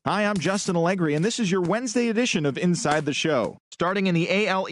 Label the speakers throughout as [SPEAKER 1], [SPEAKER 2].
[SPEAKER 1] Hi, I'm Justin Allegri, and this is your Wednesday edition of Inside the Show. Starting in the AL.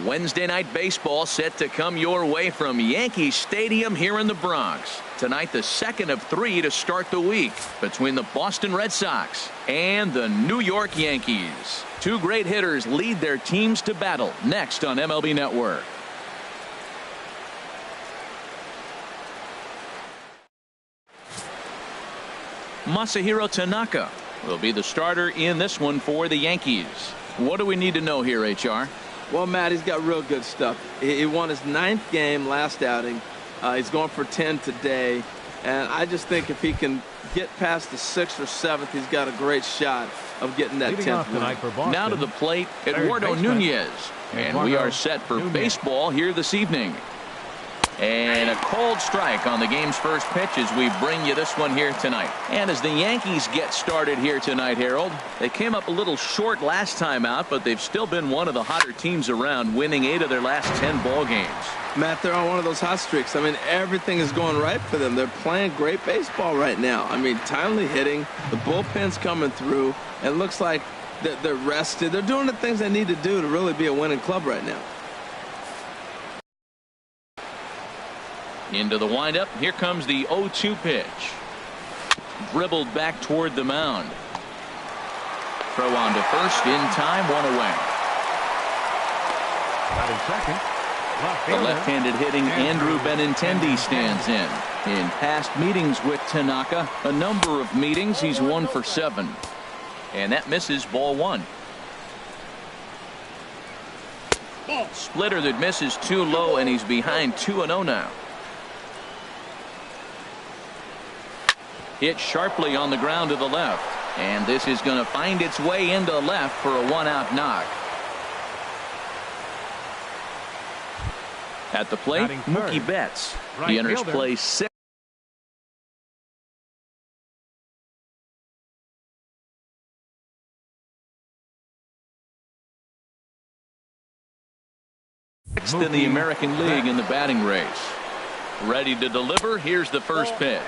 [SPEAKER 2] Wednesday night baseball set to come your way from Yankee Stadium here in the Bronx. Tonight, the second of three to start the week between the Boston Red Sox and the New York Yankees. Two great hitters lead their teams to battle next on MLB Network. Masahiro Tanaka will be the starter in this one for the Yankees. What do we need to know here, HR?
[SPEAKER 3] Well, Matt, he's got real good stuff. He won his 9th game last outing. He's going for 10 today. And I just think if he can get past the 6th or 7th, he's got a great shot of getting that 10th win.
[SPEAKER 2] Now to the plate, Eduardo Nunez. And we are set for baseball here this evening. And a cold strike on the game's first pitch as we bring you this one here tonight. And as the Yankees get started here tonight, Harold, they came up a little short last time out, but they've still been one of the hotter teams around, winning 8 of their last 10 ball games.
[SPEAKER 3] Matt, they're on one of those hot streaks. I mean, everything is going right for them. They're playing great baseball right now. I mean, timely hitting, the bullpen's coming through. It looks like they're rested. They're doing the things they need to do to really be a winning club right now.
[SPEAKER 2] Into the windup. Here comes the 0-2 pitch. Dribbled back toward the mound. Throw on to first in time, one away. The left-handed hitting Andrew Benintendi stands in past meetings with Tanaka, a number of meetings, he's 1 for 7. And that misses, ball 1. Splitter that misses too low, and he's behind 2-0 now. Hit sharply on the ground to the left. And this is going to find its way into left for a 1-out knock. At the plate, Mookie Betts. He enters play 6. Sixth in the American League in the batting race. Ready to deliver. Here's the first pitch.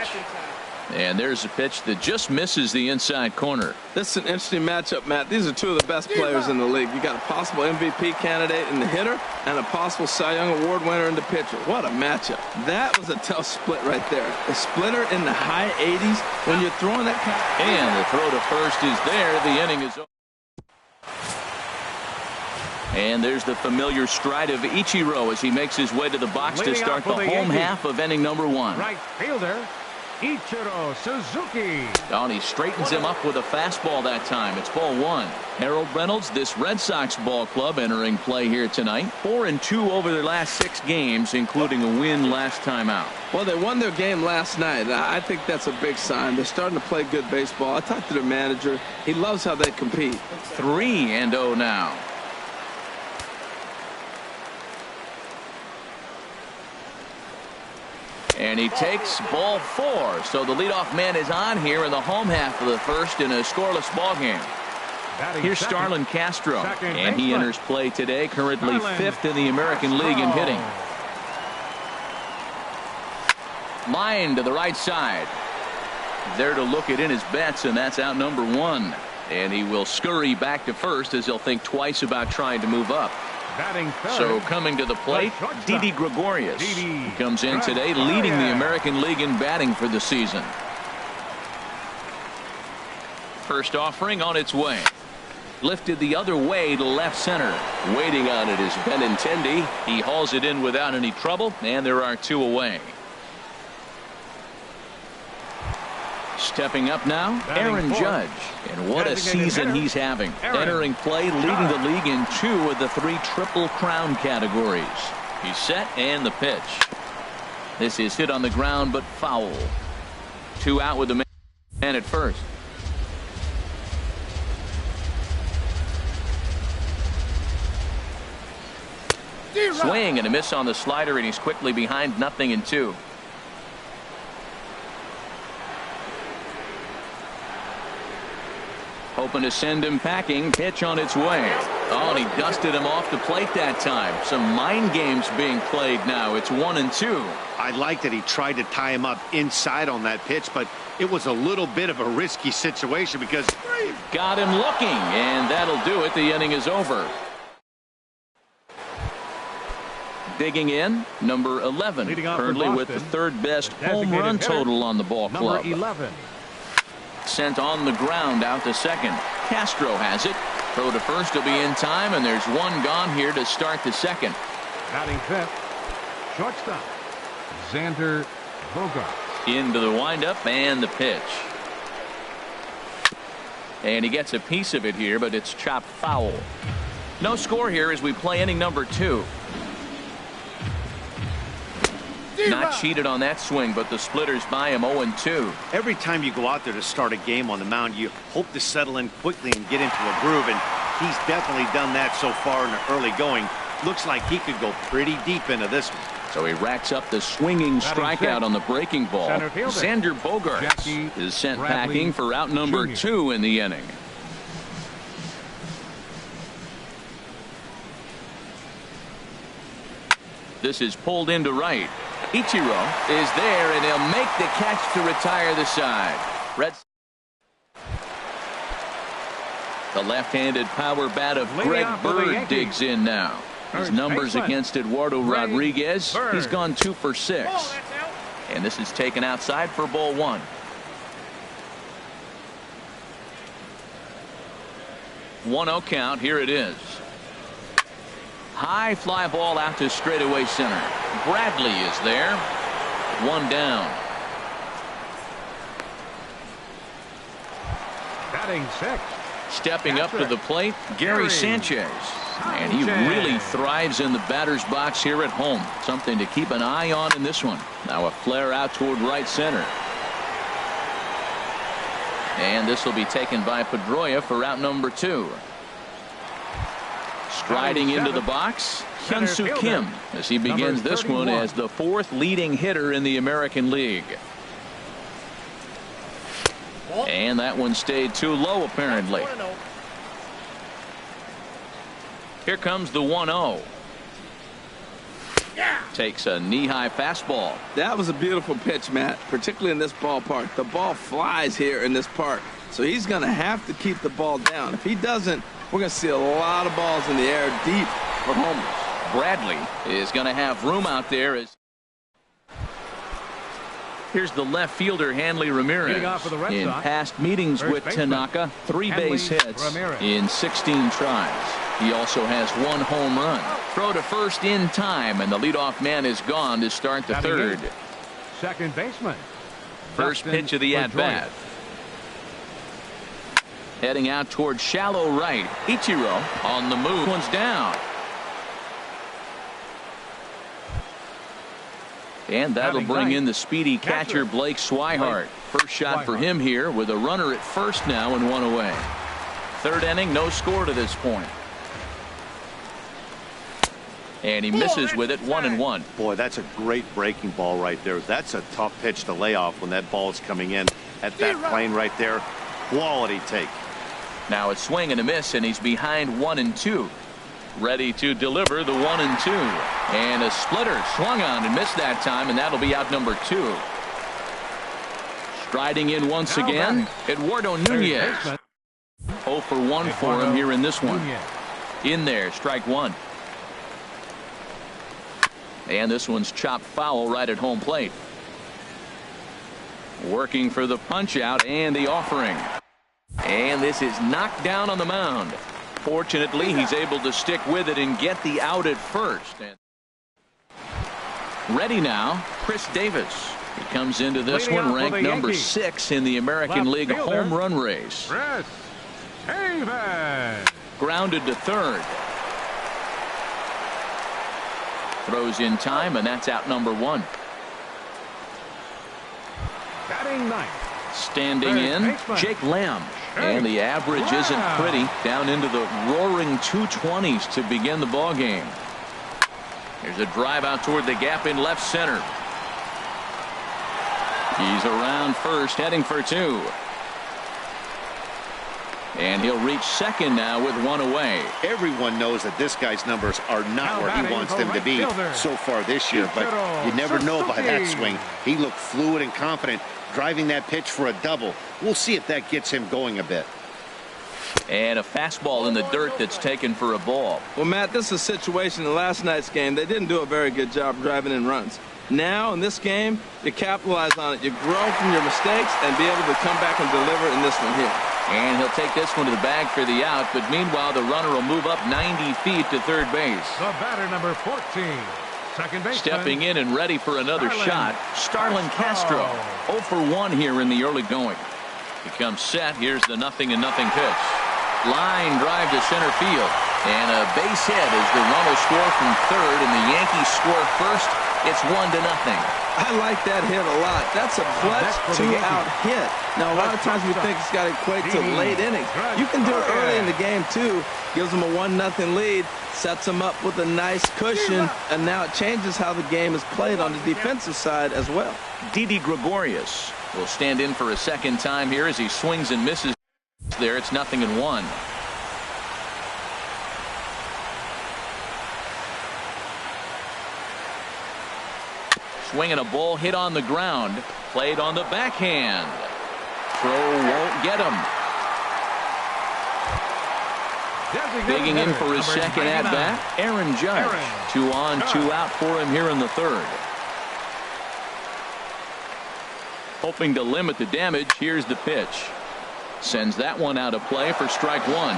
[SPEAKER 2] And there's a pitch that just misses the inside corner.
[SPEAKER 3] This is an interesting matchup, Matt. These are two of the best players in the league. You got a possible MVP candidate in the hitter and a possible Cy Young Award winner in the pitcher. What a matchup. That was a tough split right there. A splitter in the high 80s when you're throwing that kind of...
[SPEAKER 2] And the throw to first is there. The inning is over. And there's the familiar stride of Ichiro as he makes his way to the box to start the home half of inning number 1.
[SPEAKER 4] Right fielder, Ichiro Suzuki.
[SPEAKER 2] Oh, and he straightens him up with a fastball that time. It's ball 1. Harold Reynolds, this Red Sox ball club entering play here tonight. 4-2 over their last 6 games, including a win last time out.
[SPEAKER 3] Well, they won their game last night. I think that's a big sign. They're starting to play good baseball. I talked to their manager. He loves how they compete.
[SPEAKER 2] 3-0 now. And he takes ball 4. So the leadoff man is on here in the home half of the first in a scoreless ball game. Here's Starlin Castro, and he enters play today, currently 5th in the American League in hitting. Line to the right side. There to look it in his bets, and that's out number 1. And he will scurry back to first as he'll think twice about trying to move up. So coming to the plate, Didi Gregorius. He comes in today leading the American League in batting for the season. First offering on its way. Lifted the other way to left center. Waiting on it is Benintendi. He hauls it in without any trouble, and there are 2 away. Stepping up now, Aaron Judge. And what a season he's having. Entering play, leading the league in 2 of the 3 Triple Crown categories. He's set and the pitch. This is hit on the ground but foul. 2 out with the man at first. Swing and a miss on the slider, and he's quickly behind 0-2. Hoping to send him packing. Pitch on its way. Oh, and he dusted him off the plate that time. Some mind games being played now. It's 1-2.
[SPEAKER 5] I like that he tried to tie him up inside on that pitch, but it was a little bit of a risky situation because
[SPEAKER 2] got him looking, and that'll do it. The inning is over. Digging in, number 11, currently with the 3rd best home run total on the ball club.
[SPEAKER 4] Number 11.
[SPEAKER 2] Sent on the ground out to second. Castro has it. Throw to first will be in time, and there's one gone here to start the second.
[SPEAKER 4] Batting 5th, shortstop, Xander Bogaerts.
[SPEAKER 2] Into the windup and the pitch. And he gets a piece of it here, but it's chopped foul. No score here as we play inning number 2. Not cheated on that swing, but the splitters by him 0-2.
[SPEAKER 5] every time you go out there to start a game on the mound, you hope to settle in quickly and get into a groove, and he's definitely done that so far in the early going. Looks like he could go pretty deep into this one.
[SPEAKER 2] So he racks up the swinging strikeout on the breaking ball. Xander Bogaerts is sent packing for out number 2 in the inning. This is pulled into right. Ichiro is there, and he'll make the catch to retire the side. The left-handed power bat of Greg Bird digs in now. His numbers against Eduardo Rodriguez, he's gone 2 for 6. And this is taken outside for ball 1. One-0 count. Here it is. High fly ball out to straightaway center. Bradley is there. 1 down.
[SPEAKER 4] Batting 6.
[SPEAKER 2] Stepping up to the plate, Gary Sanchez. And he really thrives in the batter's box here at home. Something to keep an eye on in this one. Now a flare out toward right center. And this will be taken by Pedroia for out number 2. Striding into the box, Hyun-Soo Kim, as he begins this one as the 4th leading hitter in the American League. And that one stayed too low, apparently. Here comes the 1-0. Takes a knee-high fastball.
[SPEAKER 3] That was a beautiful pitch, Matt, particularly in this ballpark. The ball flies here in this park, so he's going to have to keep the ball down. If he doesn't, we're going to see a lot of balls in the air deep for homers.
[SPEAKER 2] Bradley is going to have room out there. Here's the left fielder, Hanley Ramirez. In past meetings with Tanaka, 3 base hits in 16 tries. He also has 1 home run. Throw to first in time, and the leadoff man is gone to start the 3rd.
[SPEAKER 4] Second baseman.
[SPEAKER 2] First pitch of the at-bat. Heading out toward shallow right. Ichiro on the move. One's down. And that'll bring in the speedy catcher Blake Swihart. First shot for him here with a runner at first now and 1 away. 3rd inning, no score to this point. And he misses with it, 1-1.
[SPEAKER 5] Boy, that's a great breaking ball right there. That's a tough pitch to lay off when that ball's coming in at that plane right there. Quality take.
[SPEAKER 2] Now a swing and a miss, and he's behind 1-2. Ready to deliver the 1-2. And a splitter swung on and missed that time, and that'll be out number 2. Striding in once again, Eduardo Nunez. 0 for 1 for him here in this one. In there, strike 1. And this one's chopped foul right at home plate. Working for the punch out and the offering. And this is knocked down on the mound. Fortunately, he's able to stick with it and get the out at first. Ready now, Chris Davis. He comes into this one ranked number 6 in the American League home run race. Grounded to third. Throws in time, and that's out number 1.
[SPEAKER 4] Batting ninth.
[SPEAKER 2] Standing in, Jake Lamb. And the average isn't pretty, down into the roaring 220s to begin the ball game. Here's a drive out toward the gap in left center. He's around first, heading for 2. And he'll reach second now with 1 away.
[SPEAKER 5] Everyone knows that this guy's numbers are not where he wants them to be so far this year, but you never know by that swing. He looked fluid and confident, driving that pitch for a double. We'll see if that gets him going a bit.
[SPEAKER 2] And a fastball in the dirt that's taken for a ball.
[SPEAKER 3] Well, Matt, this is a situation in last night's game. They didn't do a very good job driving in runs. Now, in this game, you capitalize on it. You grow from your mistakes and be able to come back and deliver in this one here.
[SPEAKER 2] And he'll take this one to the bag for the out, but meanwhile, the runner will move up 90 feet to third base.
[SPEAKER 4] The batter, number 14, second baseman.
[SPEAKER 2] Stepping in and ready for another shot, Starlin Castro. 0 for 1 here in the early going. He comes set. Here's the 0-0 pitch. Line drive to center field. And a base hit as the run will score from third, and the Yankees score first. It's 1-0.
[SPEAKER 3] I like that hit a lot. That's a clutch 2-out hit. Now, a lot of times we think it's got to equate to late innings. You can do it early in the game, too. Gives them a 1-0 lead, sets them up with a nice cushion, and now it changes how the game is played on the defensive side as well.
[SPEAKER 2] Didi Gregorius will stand in for a second time here as he swings and misses there. It's 0-1. Swinging a ball hit on the ground. Played on the backhand. Throw won't get him. Digging in for his second at-bat, Aaron Judge. 2 on, 2 out for him here in the third. Hoping to limit the damage, here's the pitch. Sends that one out of play for strike 1.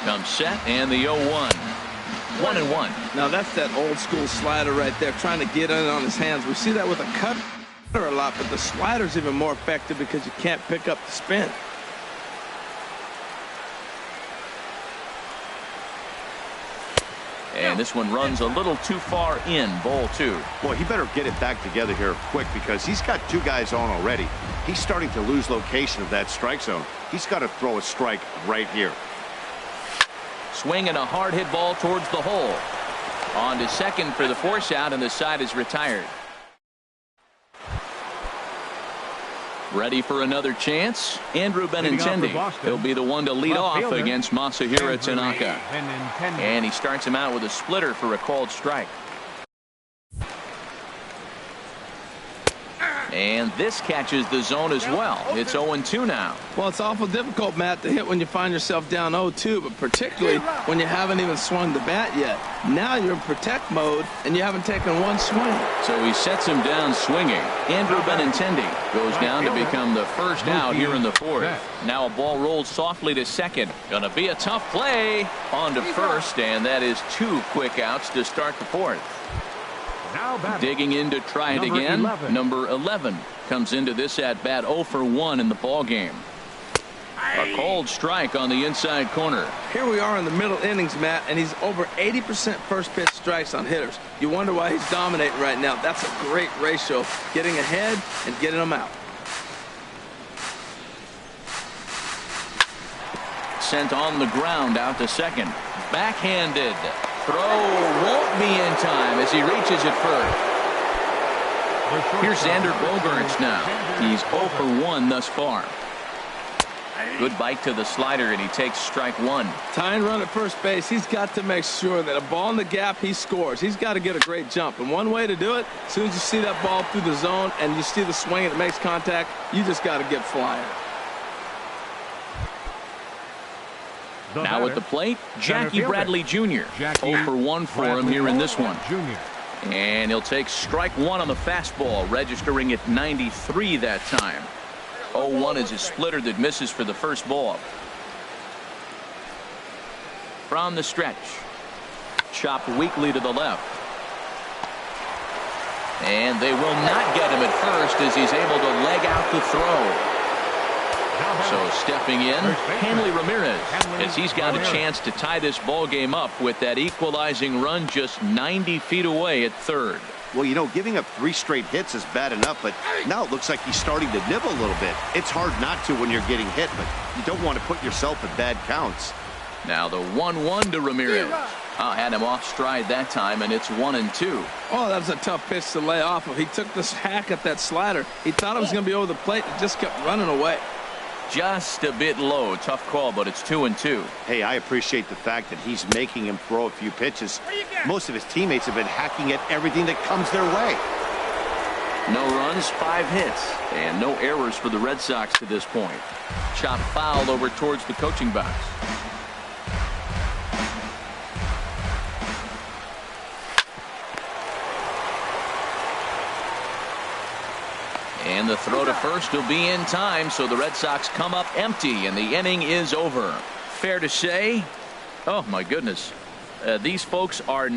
[SPEAKER 2] Comes set, and the 0-1. 1-1.
[SPEAKER 3] Now that's that old school slider right there, trying to get in on his hands. We see that with a cutter a lot, but the slider's even more effective because you can't pick up the spin.
[SPEAKER 2] And this one runs a little too far in, ball 2.
[SPEAKER 5] Boy, he better get it back together here quick because he's got 2 guys on already. He's starting to lose location of that strike zone. He's got to throw a strike right here.
[SPEAKER 2] Swinging a hard hit ball towards the hole. On to second for the force out, and the side is retired. Ready for another chance, Andrew Benintendi. He'll be the one to lead off against Masahiro Tanaka. And he starts him out with a splitter for a called strike. And this catches the zone as well. It's 0-2 now.
[SPEAKER 3] Well, it's awful difficult, Matt, to hit when you find yourself down 0-2, but particularly when you haven't even swung the bat yet. Now you're in protect mode, and you haven't taken one swing.
[SPEAKER 2] So he sets him down swinging. Andrew Benintendi goes down to become the first out here in the fourth. Now a ball rolls softly to second. Gonna be a tough play. On to first, and that is 2 quick outs to start the fourth. Digging in to try it again. Number 11 comes into this at bat 0 for 1 in the ball game. A cold strike on the inside corner.
[SPEAKER 3] Here we are in the middle innings, Matt, and he's over 80% first pitch strikes on hitters. You wonder why he's dominating right now. That's a great ratio, getting ahead and getting them out.
[SPEAKER 2] Sent on the ground out to second. Backhanded. Throw won't be in time as he reaches it first. Here's Xander Bogaerts now. He's 0 for 1 thus far. Good bite to the slider, and he takes strike 1.
[SPEAKER 3] Tying run at first base. He's got to make sure that a ball in the gap, he scores. He's got to get a great jump. And one way to do it, as soon as you see that ball through the zone and you see the swing and it makes contact, you just got to get flying.
[SPEAKER 2] Now at the plate, Jackie Bradley Jr. 0 for 1 for him here in this one. And he'll take strike 1 on the fastball, registering at 93 that time. 0-1 is his splitter that misses for the first ball. From the stretch. Chopped weakly to the left. And they will not get him at first as he's able to leg out the throw. So stepping in, Hanley Ramirez, as he's got a chance to tie this ball game up with that equalizing run just 90 feet away at third.
[SPEAKER 5] Well, you know, giving up 3 straight hits is bad enough, but now it looks like he's starting to nibble a little bit. It's hard not to when you're getting hit, but you don't want to put yourself in bad counts.
[SPEAKER 2] Now the 1-1 to Ramirez. Had him off stride that time, and it's 1-2.
[SPEAKER 3] Oh, that was a tough pitch to lay off of. He took this hack at that slider. He thought it was going to be over the plate and just kept running away.
[SPEAKER 2] Just a bit low. Tough call, but it's 2-2.
[SPEAKER 5] Hey, I appreciate the fact that he's making him throw a few pitches. Most of his teammates have been hacking at everything that comes their way.
[SPEAKER 2] No runs, 5 hits, and no errors for the Red Sox to this point. Chop foul over towards the coaching box. And the throw to first will be in time, so the Red Sox come up empty, and the inning is over. Fair to say, oh my goodness, these folks are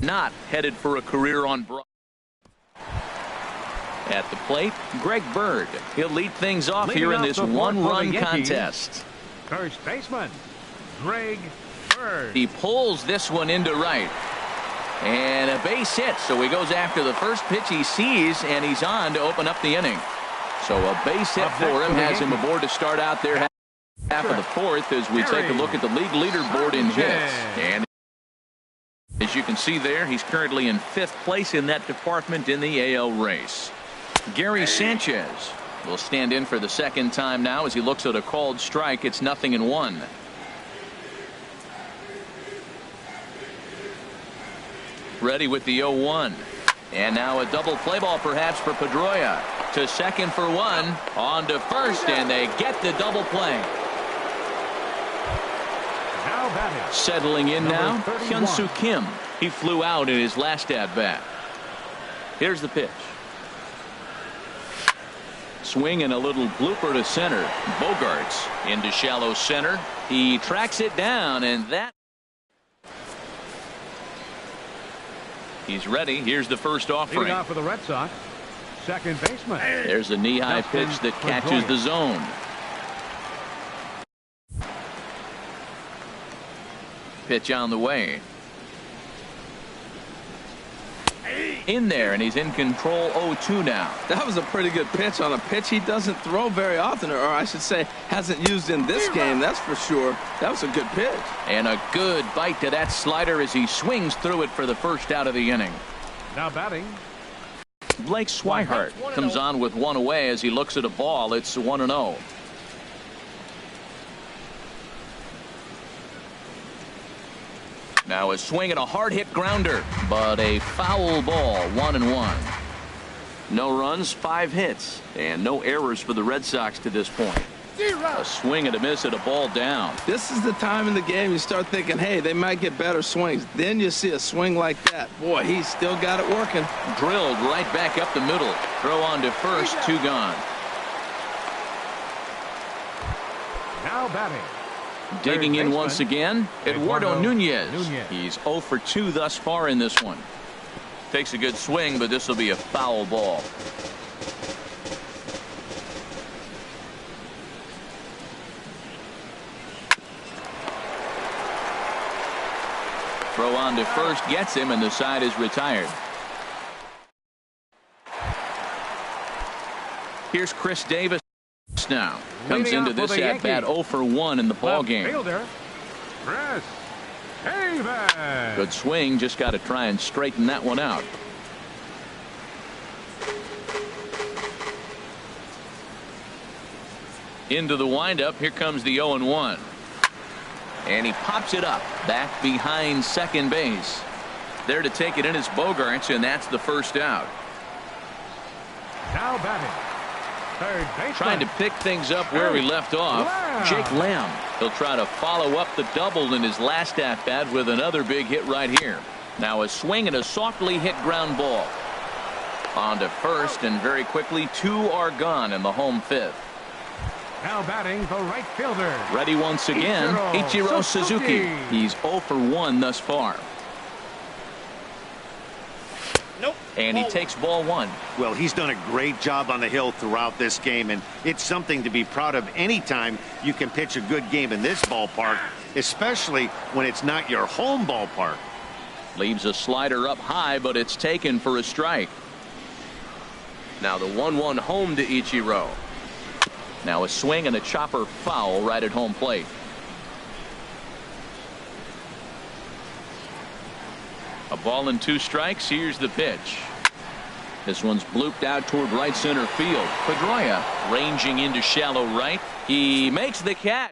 [SPEAKER 2] not headed for a career on Broadway. At the plate, Greg Bird. He'll lead things off here in this one-run contest.
[SPEAKER 4] First baseman, Greg Bird.
[SPEAKER 2] He pulls this one into right. And a base hit, so he goes after the first pitch he sees, and he's on to open up the inning. So a base hit for him has him aboard to start out there half of the fourth as we take a look at the league leaderboard in hits. And as you can see there, he's currently in 5th place in that department in the AL race. Gary Sanchez will stand in for the second time now as he looks at a called strike. It's 0-1. Ready with the 0-1. And now a double play ball perhaps for Pedroia. To second for 1. On to first, and they get the double play. Settling in now, Hyun-Soo Kim. He flew out in his last at-bat. Here's the pitch. Swing and a little blooper to center. Bogarts into shallow center. He tracks it down, and that. He's ready. Here's the first offering.
[SPEAKER 4] Leading off for the Red Sox, second baseman.
[SPEAKER 2] There's a knee-high pitch that catches the zone. Pitch on the way. In there, and he's in control 0-2 now.
[SPEAKER 3] That was a pretty good pitch on a pitch he doesn't throw very often, or I should say hasn't used in this game, that's for sure. That was a good pitch.
[SPEAKER 2] And a good bite to that slider as he swings through it for the first out of the inning.
[SPEAKER 4] Now batting,
[SPEAKER 2] Blake Swihart comes on with one away as he looks at a ball. It's 1-0. Now a swing and a hard hit grounder, but a foul ball. 1-1. No runs, 5 hits, and no errors for the Red Sox to this point. A swing and a miss at a ball down.
[SPEAKER 3] This is the time in the game you start thinking, hey, they might get better swings. Then you see a swing like that. Boy, he's still got it working.
[SPEAKER 2] Drilled right back up the middle. Throw on to first, 2 gone.
[SPEAKER 4] now batting.
[SPEAKER 2] Digging in once again, Eduardo Nunez. He's 0 for 2 thus far in this one. Takes a good swing, but this will be a foul ball. Throw on to first gets him, and the side is retired. Here's Chris Davis now. Comes into this at bat 0 for 1 in the ball game.
[SPEAKER 4] Chris Davis.
[SPEAKER 2] Good swing, just got to try and straighten that one out. Into the windup, here comes the 0-1. And he pops it up back behind second base. There to take it in is Bogarts, and that's the first out.
[SPEAKER 4] Now batting. Third baseman.
[SPEAKER 2] Trying to pick things up where he left off. Jake Lamb. He'll try to follow up the double in his last at-bat with another big hit right here. Now a swing and a softly hit ground ball. On to first, and very quickly 2 are gone in the home 5th.
[SPEAKER 4] Now batting the right fielder.
[SPEAKER 2] Ready once again, Ichiro Suzuki. He's 0 for 1 thus far.
[SPEAKER 5] Nope.
[SPEAKER 2] And he takes ball 1.
[SPEAKER 5] Well, he's done a great job on the hill throughout this game, and it's something to be proud of anytime you can pitch a good game in this ballpark, especially when it's not your home ballpark.
[SPEAKER 2] Leaves a slider up high, but it's taken for a strike. Now the 1-1 home to Ichiro. Now a swing and a chopper foul right at home plate. A ball and 2 strikes. Here's the pitch. This one's blooped out toward right center field. Pedroia ranging into shallow right. He makes the catch.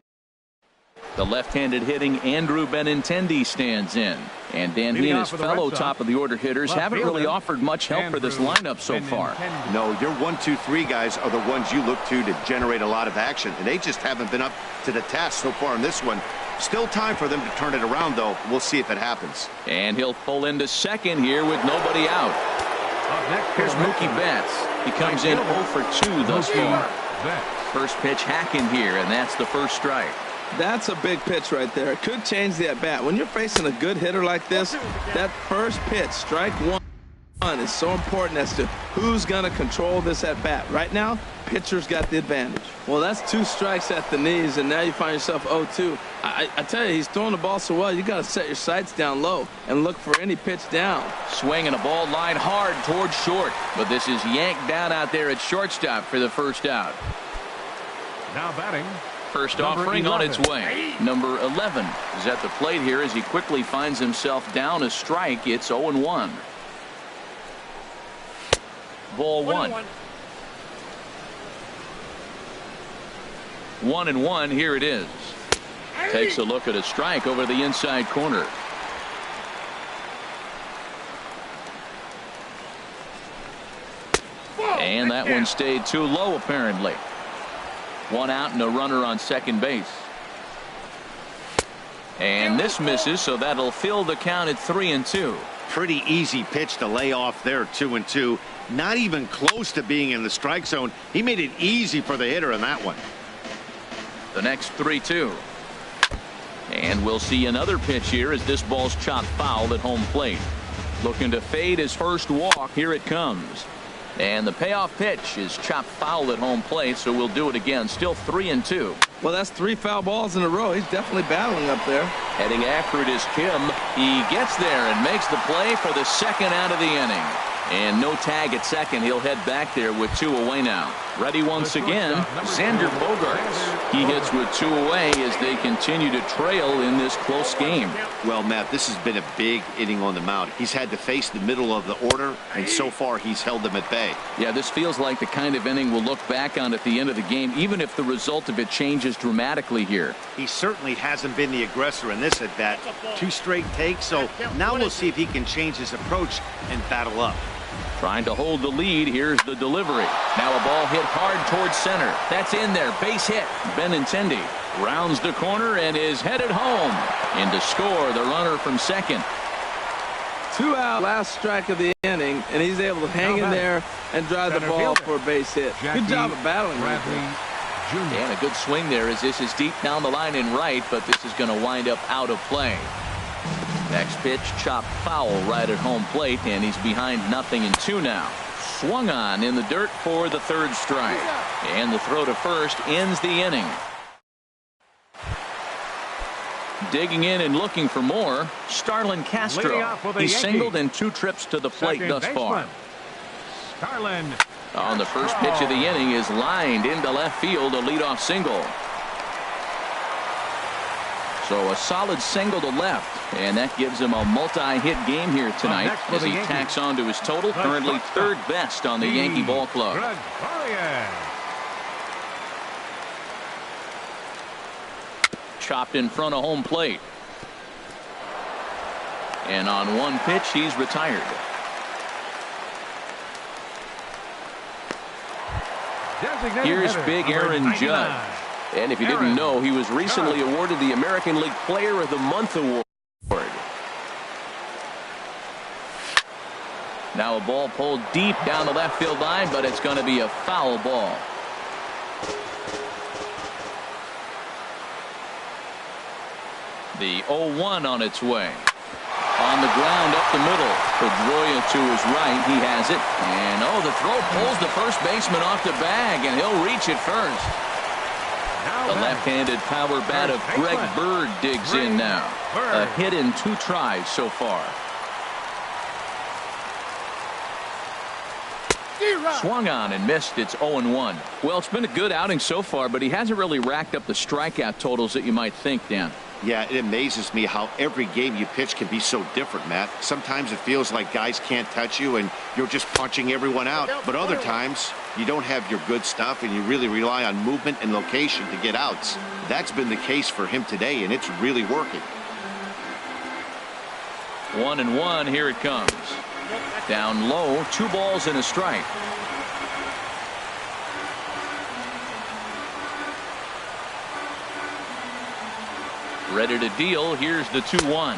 [SPEAKER 2] The left-handed hitting Andrew Benintendi stands in. And Dan, he and his fellow top-of-the-order hitters haven't really offered much help for this lineup so far.
[SPEAKER 5] No, your 1, 2, 3 guys are the ones you look to generate a lot of action, and they just haven't been up to the task so far in this one. Still time for them to turn it around, though. We'll see if it happens.
[SPEAKER 2] And he'll pull into second here with nobody out. Here's Mookie Betts. He comes in 0 for 2 thus far. First pitch hacking here, and that's the first strike.
[SPEAKER 3] That's a big pitch right there. It could change the at-bat. When you're facing a good hitter like this, that first pitch, strike 1, is so important as to who's going to control this at-bat. Right now, pitcher's got the advantage. Well, that's 2 strikes at the knees, and now you find yourself 0-2. I tell you, he's throwing the ball so well, you got to set your sights down low and look for any pitch down.
[SPEAKER 2] Swing and a ball line hard towards short, but this is yanked down out there at shortstop for the first out.
[SPEAKER 4] Now batting.
[SPEAKER 2] First offering on its way. Number 11 is at the plate here as he quickly finds himself down a strike. It's 0-1. Ball 1. 1-1. Here it is. Takes a look at a strike over the inside corner. And that one stayed too low apparently. 1 out and a runner on second base. And this misses, so that'll fill the count at 3-2.
[SPEAKER 5] Pretty easy pitch to lay off there, 2-2. Not even close to being in the strike zone. He made it easy for the hitter in that one.
[SPEAKER 2] The next 3-2. And we'll see another pitch here as this ball's chopped foul at home plate. Looking to fade his first walk. Here it comes. And the payoff pitch is chopped foul at home plate, so we'll do it again. Still 3-2.
[SPEAKER 3] Well, that's 3 foul balls in a row. He's definitely battling up there.
[SPEAKER 2] Heading after it is Kim. He gets there and makes the play for the second out of the inning. And no tag at second. He'll head back there with 2 away now. Ready once again, Xander Bogaerts. He hits with 2 away as they continue to trail in this close game.
[SPEAKER 5] Well, Matt, this has been a big inning on the mound. He's had to face the middle of the order, and so far he's held them at bay.
[SPEAKER 2] Yeah, this feels like the kind of inning we'll look back on at the end of the game, even if the result of it changes dramatically here.
[SPEAKER 5] He certainly hasn't been the aggressor in this at bat. 2 straight takes, so now we'll see if he can change his approach and battle up.
[SPEAKER 2] Trying to hold the lead. Here's the delivery. Now a ball hit hard towards center. That's in there. Base hit. Benintendi rounds the corner and is headed home. In to score the runner from second.
[SPEAKER 3] 2 out, last strike of the inning, and he's able to hang in there and drive the ball for a base hit. Good job of battling.
[SPEAKER 2] And a good swing there as this is deep down the line in right, but this is going to wind up out of play. Next pitch, chopped foul right at home plate, and he's behind 0-2 now. Swung on in the dirt for the 3rd strike. And the throw to first ends the inning. Digging in and looking for more, Starlin Castro. He's singled in 2 trips to the plate thus far.
[SPEAKER 4] Starlin
[SPEAKER 2] on the first pitch of the inning is lined into left field, a leadoff single. So a solid single to left, and that gives him a multi-hit game here tonight as he tacks on to his total, currently 3rd best on the Yankee ball club. Chopped in front of home plate. And on 1 pitch, he's retired. Here's big Aaron Judge. And if you didn't know, he was recently awarded the American League Player of the Month award. Now a ball pulled deep down the left field line, but it's going to be a foul ball. The 0-1 on its way. On the ground up the middle. Pedroia to his right. He has it. And the throw pulls the first baseman off the bag, and he'll reach it first. The left-handed power bat of Greg Bird digs in now. A hit in 2 tries so far. Swung on and missed. It's 0-1. Well, it's been a good outing so far, but he hasn't really racked up the strikeout totals that you might think, Dan.
[SPEAKER 5] Yeah, it amazes me how every game you pitch can be so different, Matt. Sometimes it feels like guys can't touch you and you're just punching everyone out. But other times, you don't have your good stuff and you really rely on movement and location to get outs. That's been the case for him today, and it's really working.
[SPEAKER 2] 1-1, here it comes. Down low, 2 balls and a strike. Ready to deal. Here's the 2-1.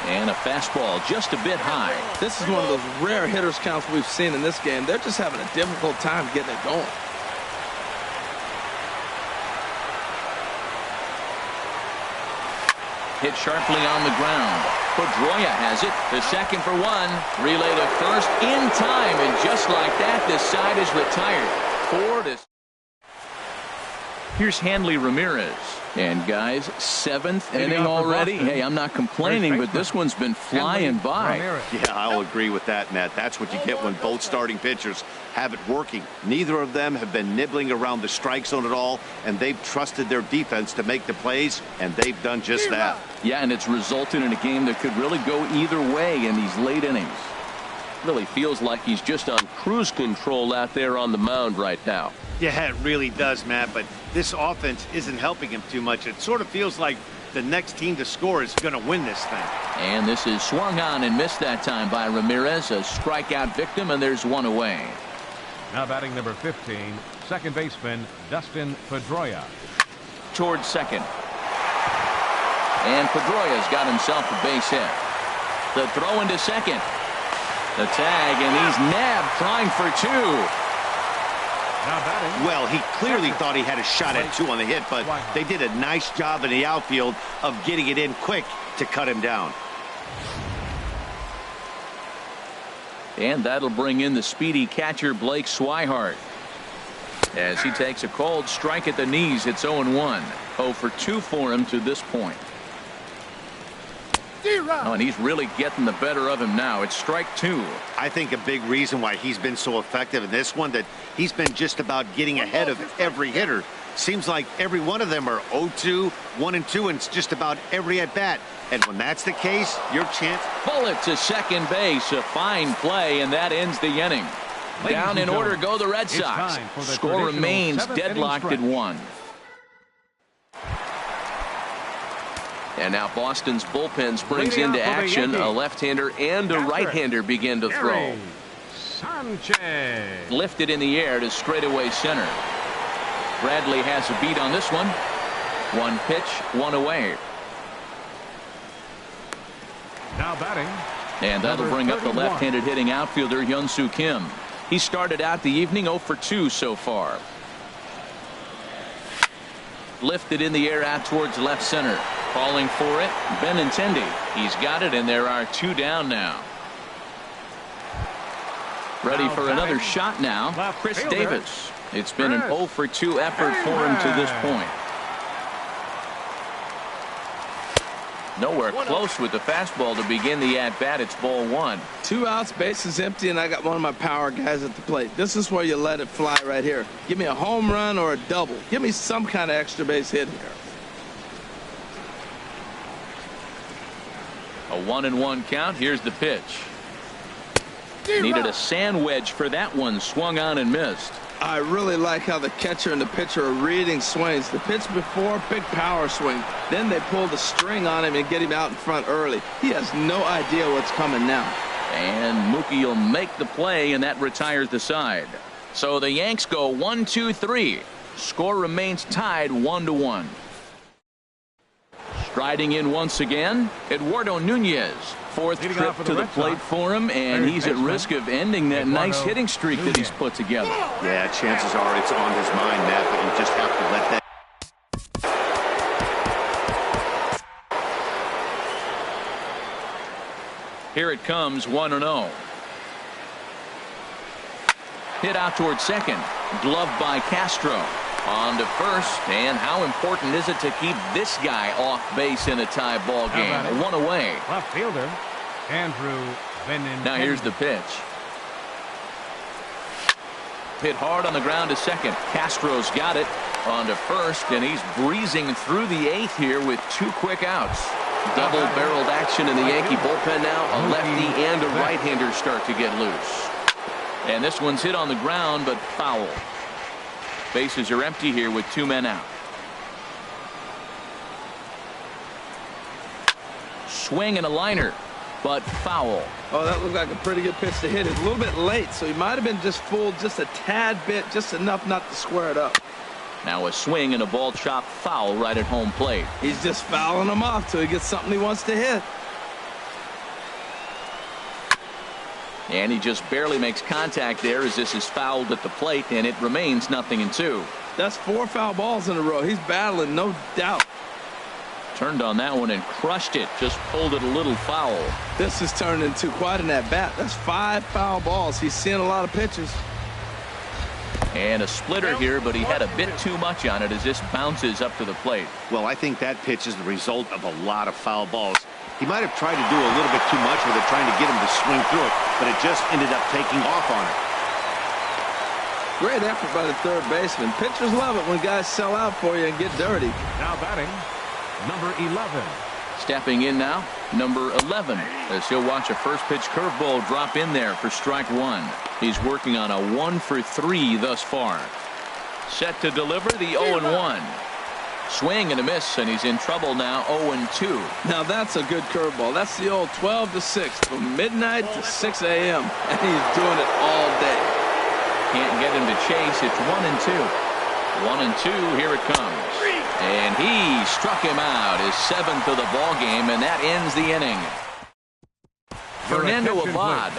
[SPEAKER 2] And a fastball just a bit high.
[SPEAKER 3] This is one of those rare hitters counts we've seen in this game. They're just having a difficult time getting it going.
[SPEAKER 2] Hit sharply on the ground. Pedroia has it. The second for 1. Relay to first in time. And just like that, this side is retired. 4-. Here's Hanley Ramirez. And guys, 7th inning already. Hey, I'm not complaining, but this one's been flying by.
[SPEAKER 5] Yeah, I'll agree with that, Matt. That's what you get when both starting pitchers have it working. Neither of them have been nibbling around the strike zone at all, and they've trusted their defense to make the plays, and they've done just that.
[SPEAKER 2] Yeah, and it's resulted in a game that could really go either way in these late innings. Really feels like he's just on cruise control out there on the mound right now.
[SPEAKER 5] Yeah, it really does, Matt, but this offense isn't helping him too much. It sort of feels like the next team to score is going to win this thing.
[SPEAKER 2] And this is swung on and missed that time by Ramirez, a strikeout victim, and there's 1 away.
[SPEAKER 4] Now batting number 15, second baseman Dustin Pedroia.
[SPEAKER 2] Towards second. And Pedroia's got himself a base hit. The throw into second. The tag, and he's nabbed trying for 2.
[SPEAKER 5] Well, he clearly thought he had a shot at 2 on the hit, but they did a nice job in the outfield of getting it in quick to cut him down.
[SPEAKER 2] And that'll bring in the speedy catcher Blake Swihart. As he takes a cold strike at the knees, it's 0-1. 0 for 2 for him to this point. Oh, and he's really getting the better of him now. It's strike 2.
[SPEAKER 5] I think a big reason why he's been so effective in this one, that he's been just about getting ahead of every hitter. Seems like every one of them are 0-2, 1-2, and it's just about every at-bat. And when that's the case, your chance.
[SPEAKER 2] Bullet to second base. A fine play, and that ends the inning. Down in order go the Red Sox. Score remains deadlocked at 1. And now Boston's bullpen springs into action. A left-hander and a right-hander begin to throw.
[SPEAKER 4] Sanchez.
[SPEAKER 2] Lifted in the air to straightaway center. Bradley has a beat on this one. 1 pitch, 1 away.
[SPEAKER 4] Now batting.
[SPEAKER 2] And that'll bring up the left-handed hitting outfielder Hyun-Soo Kim. He started out the evening 0 for 2 so far. Lifted in the air out towards left center. Calling for it, Benintendi. He's got it, and there are 2 down now. Ready for another shot now, Chris Davis. It's been an 0 for 2 effort for him to this point. Nowhere close with the fastball to begin the at-bat. It's ball 1.
[SPEAKER 3] 2 outs, bases empty, and I got one of my power guys at the plate. This is where you let it fly right here. Give me a home run or a double. Give me some kind of extra base hit here.
[SPEAKER 2] A 1-1 count. Here's the pitch. Needed a sand wedge for that one. Swung on and missed.
[SPEAKER 3] I really like how the catcher and the pitcher are reading swings. The pitch before, big power swing. Then they pull the string on him and get him out in front early. He has no idea what's coming now.
[SPEAKER 2] And Mookie will make the play, and that retires the side. So the Yanks go 1-2-3. Score remains tied 1-1. Striding in once again, Eduardo Nunez. Fourth trip to the plate for him, and he's at risk of ending that nice hitting streak that he's put together.
[SPEAKER 5] Yeah, chances are it's on his mind, Matt, but you just have to let that.
[SPEAKER 2] Here it comes, 1-0. Hit out towards second. Gloved by Castro. On to first, and how important is it to keep this guy off base in a tie ball game? One away.
[SPEAKER 4] Left fielder, Andrew Benintendi.
[SPEAKER 2] Now here's the pitch. Hit hard on the ground to second. Castro's got it. On to first, and he's breezing through the eighth here with 2 quick outs. Double-barreled action in the Yankee bullpen now. A lefty and a right-hander start to get loose. And this one's hit on the ground, but foul. Bases are empty here with 2 men out. Swing and a liner, but foul.
[SPEAKER 3] Oh, that looked like a pretty good pitch to hit. It's a little bit late, so he might have been just fooled just a tad bit, just enough not to square it up.
[SPEAKER 2] Now a swing and a ball chopped foul right at home plate.
[SPEAKER 3] He's just fouling him off till he gets something he wants to hit.
[SPEAKER 2] And he just barely makes contact there as this is fouled at the plate, and it remains 0-2.
[SPEAKER 3] That's 4 foul balls in a row. He's battling, no doubt.
[SPEAKER 2] Turned on that one and crushed it. Just pulled it a little foul.
[SPEAKER 3] This has turned into quite an at-bat. That's 5 foul balls. He's seeing a lot of pitches.
[SPEAKER 2] And a splitter here, but he had a bit too much on it as this bounces up to the plate.
[SPEAKER 5] Well, I think that pitch is the result of a lot of foul balls. He might have tried to do a little bit too much with it, trying to get him to swing through it, but it just ended up taking off on it.
[SPEAKER 3] Great effort by the third baseman. Pitchers love it when guys sell out for you and get dirty.
[SPEAKER 4] Now batting, number 11.
[SPEAKER 2] Stepping in now, number 11, as he'll watch a first pitch curveball drop in there for strike 1. He's working on a 1 for 3 thus far. Set to deliver the 0-1. Swing and a miss, and he's in trouble now, 0-2.
[SPEAKER 3] Now that's a good curveball. That's the old 12 to 6 from midnight to 6 a.m. and he's doing it all day.
[SPEAKER 2] Can't get him to chase. It's 1-2. 1-2. Here it comes. And he struck him out, his 7th of the ball game, and that ends the inning. Fernando Abad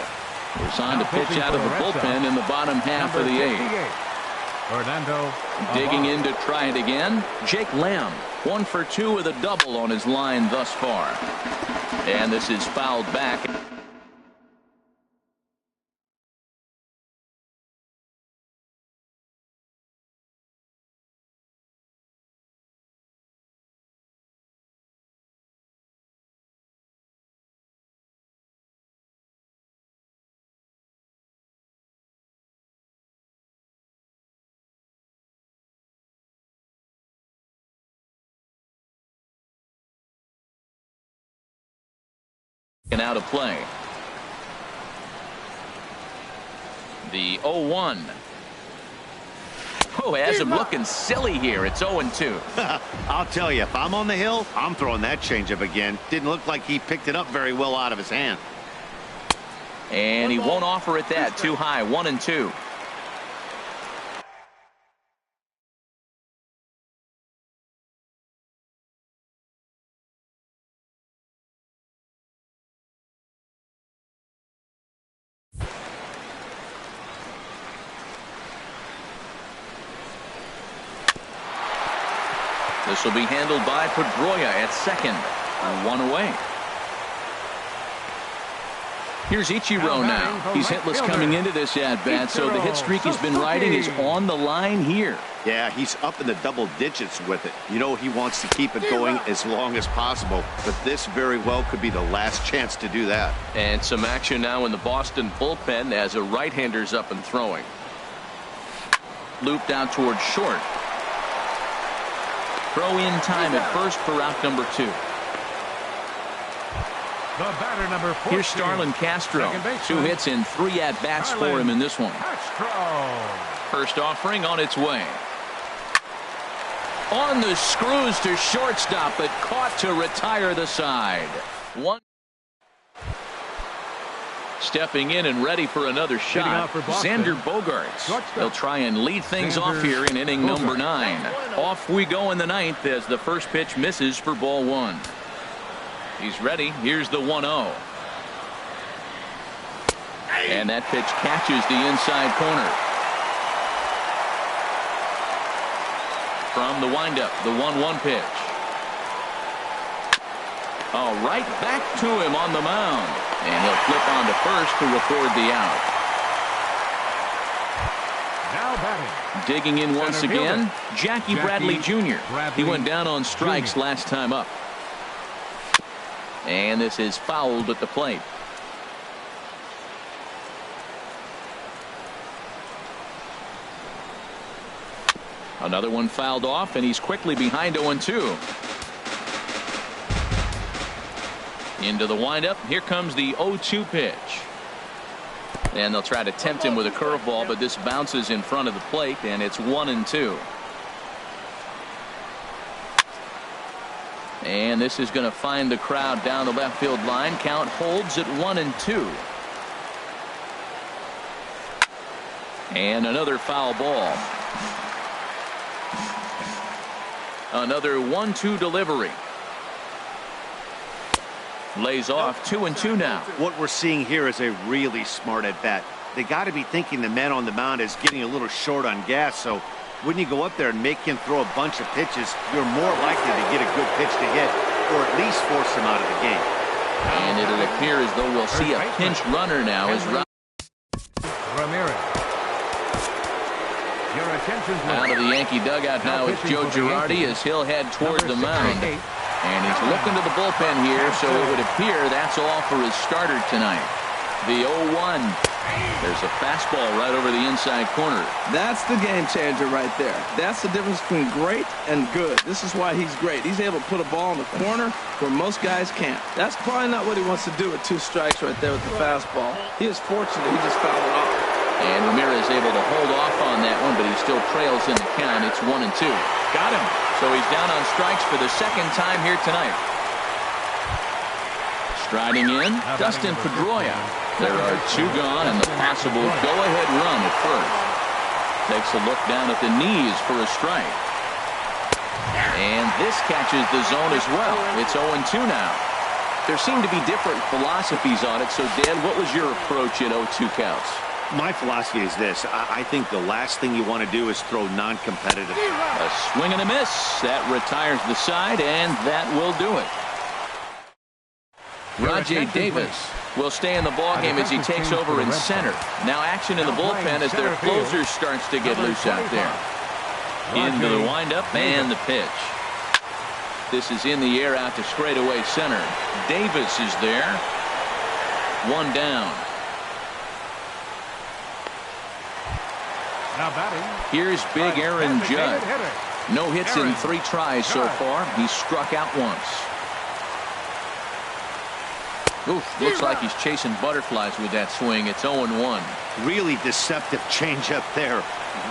[SPEAKER 2] is on to pitch out of the bullpen in the bottom half of the 8th.
[SPEAKER 4] Fernando
[SPEAKER 2] digging in to try it again. Jake Lamb, 1 for 2 with a double on his line thus far. And this is fouled back. And out of play. The 0-1. Oh, has him looking silly here. It's 0-2.
[SPEAKER 5] I'll tell you, if I'm on the hill, I'm throwing that changeup again. Didn't look like he picked it up very well out of his hand.
[SPEAKER 2] And he won't offer it that. Too high. 1-2. This will be handled by Pedroia at second. 1 away. Here's Ichiro now. He's hitless coming into this at-bat, so the hit streak he's been riding is on the line here.
[SPEAKER 5] Yeah, he's up in the double digits with it. You know, he wants to keep it going as long as possible, but this very well could be the last chance to do that.
[SPEAKER 2] And some action now in the Boston bullpen as a right-hander's up and throwing. Looped out towards short. Throw in time at first for out number 2.
[SPEAKER 4] The batter, number 14.
[SPEAKER 2] Here's Starlin Castro. 2 hits and 3 at-bats for him in this one. First offering on its way. On the screws to shortstop, but caught to retire the side. stepping in and ready for another shot. Xander Bogaerts. He'll try and lead things off here in inning number 9. Off we go in the 9th as the first pitch misses for ball 1. He's ready. Here's the 1-0. And that pitch catches the inside corner. From the windup, the 1-1 pitch. Oh, right back to him on the mound. And he'll flip on to first to record the out.
[SPEAKER 4] Now batting.
[SPEAKER 2] Digging in once again, Jackie Bradley Jr. He went down on strikes
[SPEAKER 4] Jr.
[SPEAKER 2] last time up. And this is fouled at the plate. Another one fouled off, and he's quickly behind 0-2. Into the windup. Here comes the 0-2 pitch. And they'll try to tempt him with a curveball, but this bounces in front of the plate, and it's 1-2. And this is going to find the crowd down the left field line. Count holds at 1-2. And another foul ball. Another 1-2 delivery. Lays off 2-2 now.
[SPEAKER 5] What we're seeing here is a really smart at bat. They got to be thinking the man on the mound is getting a little short on gas, so when you go up there and make him throw a bunch of pitches, you're more likely to get a good pitch to hit, or at least force him out of the game.
[SPEAKER 2] And it'll appear as though we'll see a pinch runner now as
[SPEAKER 4] Ramirez. Your attention,
[SPEAKER 2] out of the Yankee dugout now is Joe Girardi as he'll head toward the mound. And he's looking to the bullpen here, so it would appear that's all for his starter tonight. The 0-1. There's a fastball right over the inside corner.
[SPEAKER 3] That's the game changer right there. That's the difference between great and good. This is why he's great. He's able to put a ball in the corner where most guys can't. That's probably not what he wants to do with 2 strikes right there with the fastball. He is fortunate he just fouled it off.
[SPEAKER 2] And Ramirez able to hold off on that one, but he still trails in the count. It's 1-2. Got him. So he's down on strikes for the second time here tonight. Striding in, Dustin Pedroia. There are 2 gone and the possible go-ahead run at first. Takes a look down at the knees for a strike. And this catches the zone as well. It's 0-2 now. There seem to be different philosophies on it. So, Dan, what was your approach at 0-2 counts?
[SPEAKER 5] My philosophy is this. I think the last thing you want to do is throw non-competitive.
[SPEAKER 2] A swing and a miss. That retires the side, and that will do it. Rajay Davis will stay in the ballgame as he takes over in center. Now action in the bullpen as their closer starts to get loose out there. Into the windup and the pitch. This is in the air out to straightaway center. Davis is there. 1 down.
[SPEAKER 4] Now batting.
[SPEAKER 2] Here's big Aaron Judd. No hits in 3 tries so far. He's struck out once. Oof, looks like he's chasing butterflies with that swing. It's 0-1.
[SPEAKER 5] Really deceptive changeup there.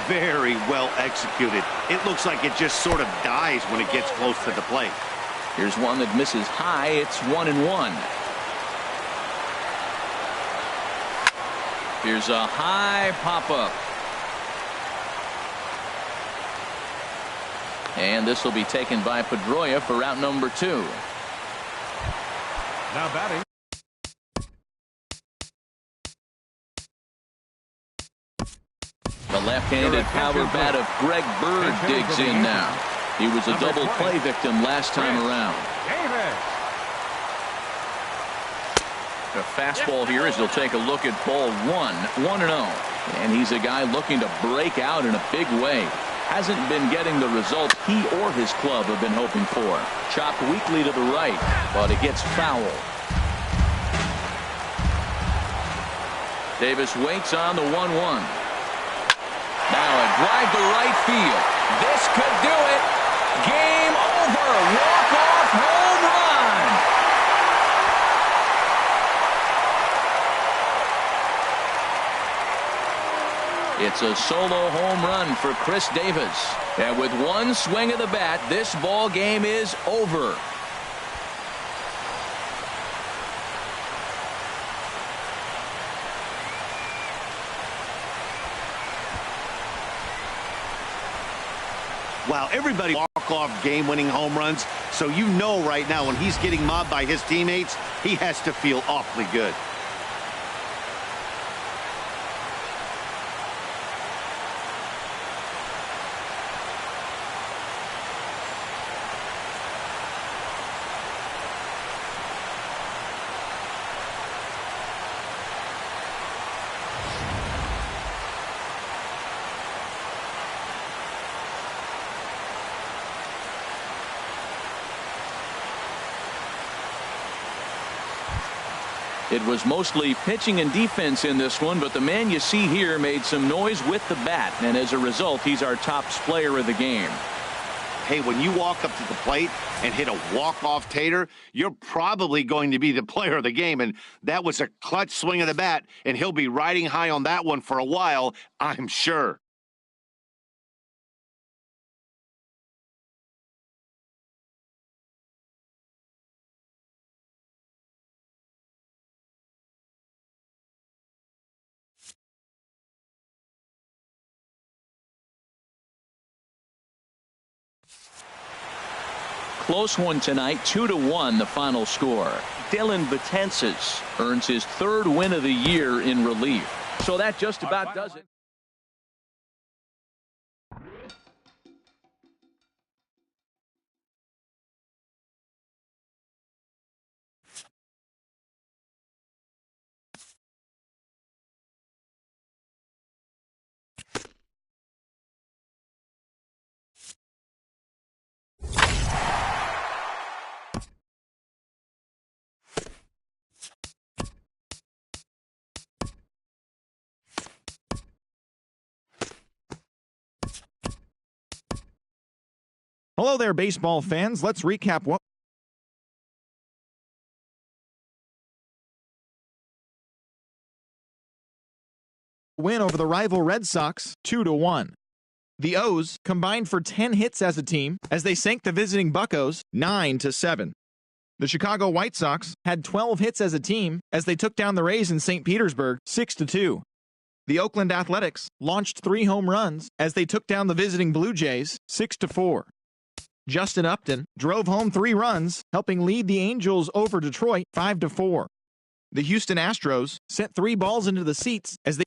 [SPEAKER 5] Very well executed. It looks like it just sort of dies when it gets close to the plate.
[SPEAKER 2] Here's one that misses high. It's 1-1. Here's a high pop-up. And this will be taken by Pedroia for route number 2.
[SPEAKER 4] Now batting.
[SPEAKER 2] The left-handed power bat of Greg Bird digs in now. He was a double play victim last time around. A fastball here as he'll take a look at ball 1. 1-0. And he's a guy looking to break out in a big way. Hasn't been getting the results he or his club have been hoping for. Chopped weakly to the right, but it gets foul. Davis waits on the 1-1. Now a drive to right field. This could do it. Game over. Walk-off home run. It's a solo home run for Chris Davis. And with one swing of the bat, this ball game is over.
[SPEAKER 5] Wow, everybody walk-off game-winning home runs, so you know right now when he's getting mobbed by his teammates, he has to feel awfully good.
[SPEAKER 2] It was mostly pitching and defense in this one, but the man you see here made some noise with the bat, and as a result, he's our top player of the game.
[SPEAKER 5] Hey, when you walk up to the plate and hit a walk-off tater, you're probably going to be the player of the game, and that was a clutch swing of the bat, and he'll be riding high on that one for a while, I'm sure.
[SPEAKER 2] Close one tonight, 2-1 the final score. Dylan Betances earns his 3rd win of the year in relief. So that just about does it.
[SPEAKER 1] Hello there, baseball fans. Let's recap what win over the rival Red Sox 2-1. The O's combined for 10 hits as a team as they sank the visiting Buccos 9-7. The Chicago White Sox had 12 hits as a team as they took down the Rays in St. Petersburg 6-2. The Oakland Athletics launched 3 home runs as they took down the visiting Blue Jays 6-4. Justin Upton drove home 3 runs, helping lead the Angels over Detroit 5-4. The Houston Astros sent 3 balls into the seats as they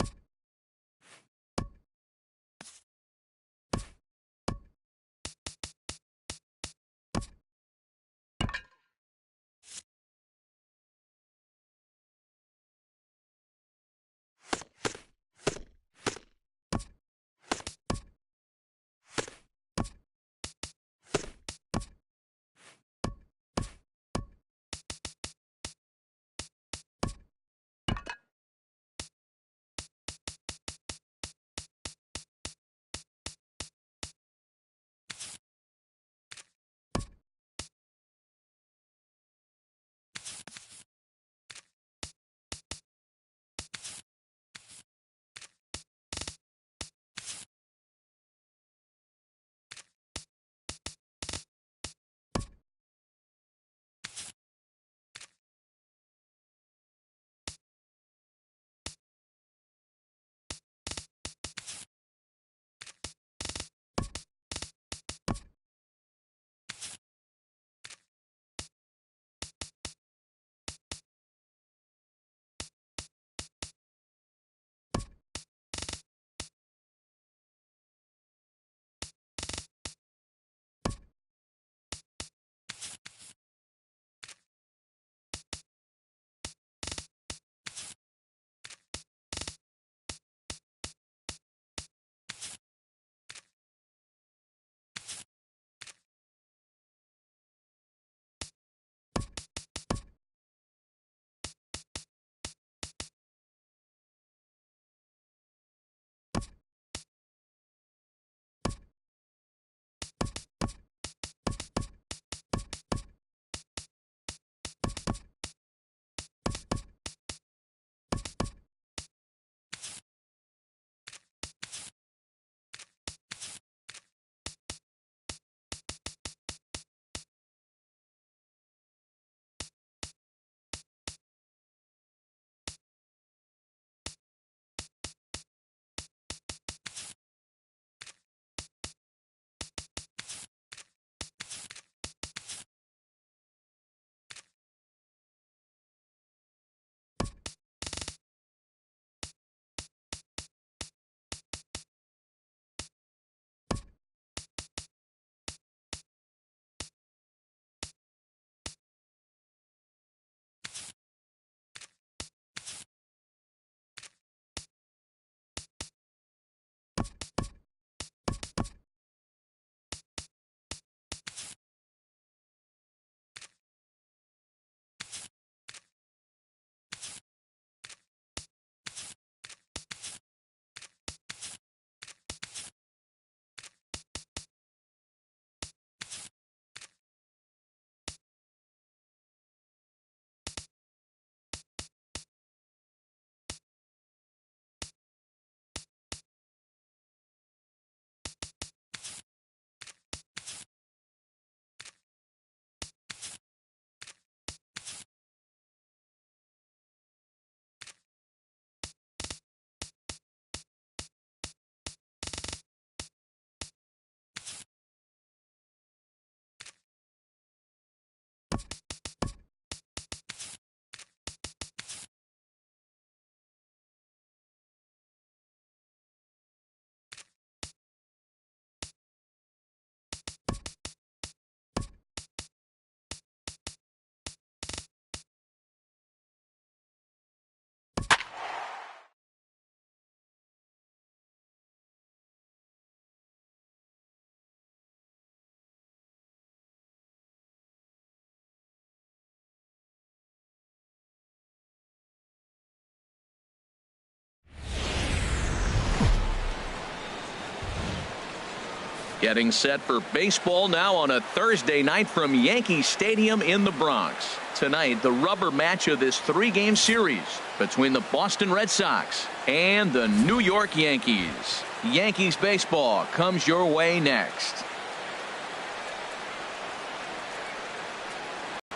[SPEAKER 2] Getting set for baseball now on a Thursday night from Yankee Stadium in the Bronx. Tonight, the rubber match of this 3-game series between the Boston Red Sox and the New York Yankees. Yankees baseball comes your way next.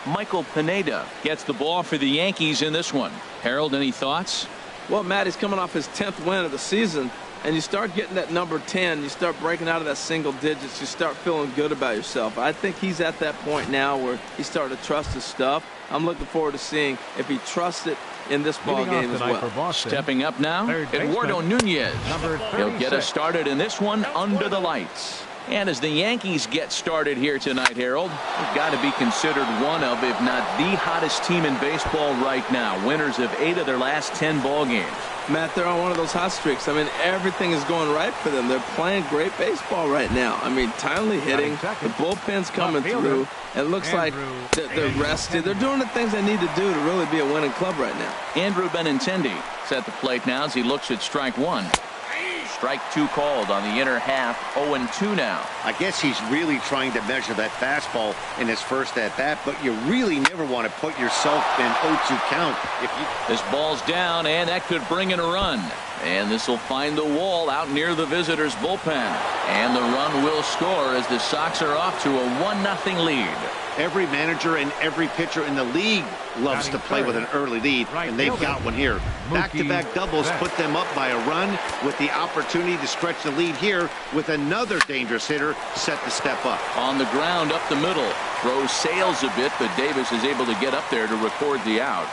[SPEAKER 2] Michael Pineda gets the ball for the Yankees in this one. Harold, any thoughts?
[SPEAKER 3] Well, Matt, he's coming off his 10th win of the season. And you start getting that number 10, you start breaking out of that single digits, you start feeling good about yourself. I think he's at that point now where he's starting to trust his stuff. I'm looking forward to seeing if he trusts it in this ball game as well.
[SPEAKER 2] Stepping up now, Eduardo Nunez. He'll get us started in this one under the lights. And as the Yankees get started here tonight, Harold, they've got to be considered one of, if not the hottest team in baseball right now. Winners of 8 of their last 10 ball games.
[SPEAKER 3] Matt, they're on one of those hot streaks. I mean, everything is going right for them. They're playing great baseball right now. I mean, timely hitting. The bullpen's coming through. It looks like they're rested. They're doing the things they need to do to really be a winning club right now.
[SPEAKER 2] Andrew Benintendi is at the plate now as he looks at strike 1. Strike 2 called on the inner half. 0-2 now.
[SPEAKER 5] I guess he's really trying to measure that fastball in his first at bat, but you really never want to put yourself in 0-2 count.
[SPEAKER 2] This ball's down, and that could bring in a run. And this will find the wall out near the visitors' bullpen. And the run will score as the Sox are off to a 1-0 lead.
[SPEAKER 5] Every manager and every pitcher in the league loves to play with an early lead, and they've got one here. Back-to-back doubles put them up by a run with the opportunity to stretch the lead here with another dangerous hitter set to step up.
[SPEAKER 2] On the ground up the middle. Throw sails a bit, but Davis is able to get up there to record the out.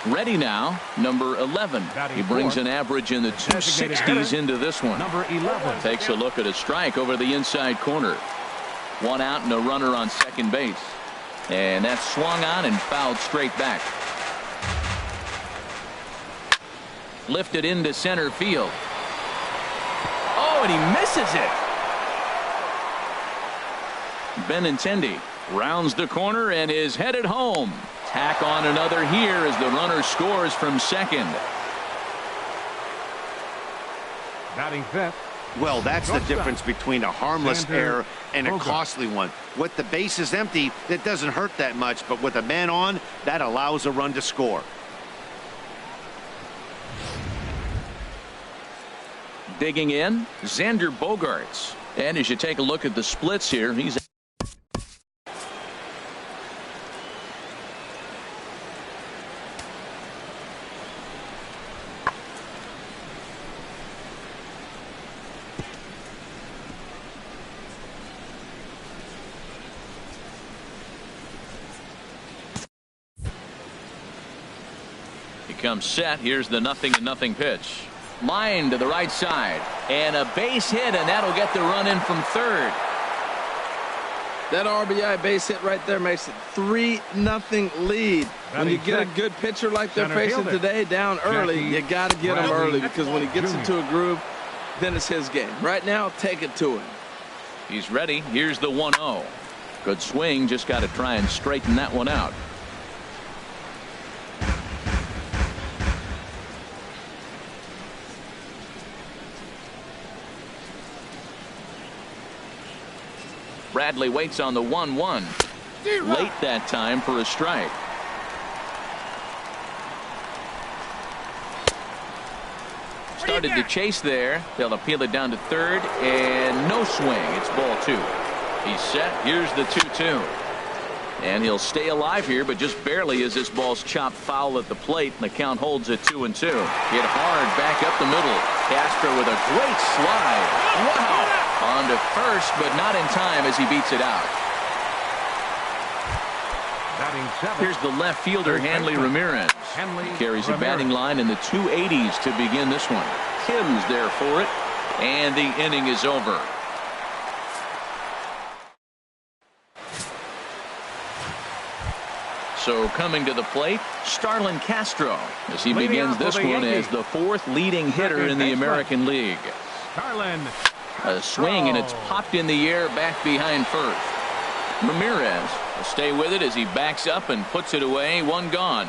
[SPEAKER 2] Ready now, number 11. He brings an average in the 260s into this one.
[SPEAKER 4] Number 11
[SPEAKER 2] takes a look at a strike over the inside corner. 1 out and a runner on second base. And that's swung on and fouled straight back. Lifted into center field. Oh, and he misses it. Benintendi rounds the corner and is headed home. Tack on another here as the runner scores from second.
[SPEAKER 4] Batting fifth.
[SPEAKER 5] Well, that's the difference between a harmless error and a costly one. With the bases empty, it doesn't hurt that much, but with a man on, that allows a run to score.
[SPEAKER 2] Digging in, Xander Bogaerts. And as you take a look at the splits here, he's comes set. Here's the 0-0 pitch. Line to the right side. And a base hit, and that'll get the run in from third.
[SPEAKER 3] That RBI base hit right there makes it 3-0 lead. When you get a good pitcher like they're facing today down early, you got to get him early, because when he gets into a groove, then it's his game. Right now, take it to him.
[SPEAKER 2] He's ready. Here's the 1-0. Good swing. Just got to try and straighten that one out. Bradley waits on the 1-1. Late that time for a strike. Started to chase there. They'll appeal it down to third, and no swing. It's ball 2. He's set. Here's the 2-2. And he'll stay alive here, but just barely as this ball's chopped foul at the plate, and the count holds at 2-2. Hit hard back up the middle. Castro with a great slide. Wow. On to first, but not in time as he beats it out. Here's the left fielder, Hanley Ramirez. He carries a batting line in the 280s to begin this one. Kim's there for it, and the inning is over. So coming to the plate, Starlin Castro, as he begins this one as the 4th leading hitter in the American League. A swing, and it's popped in the air back behind first. Ramirez will stay with it as he backs up and puts it away. One gone.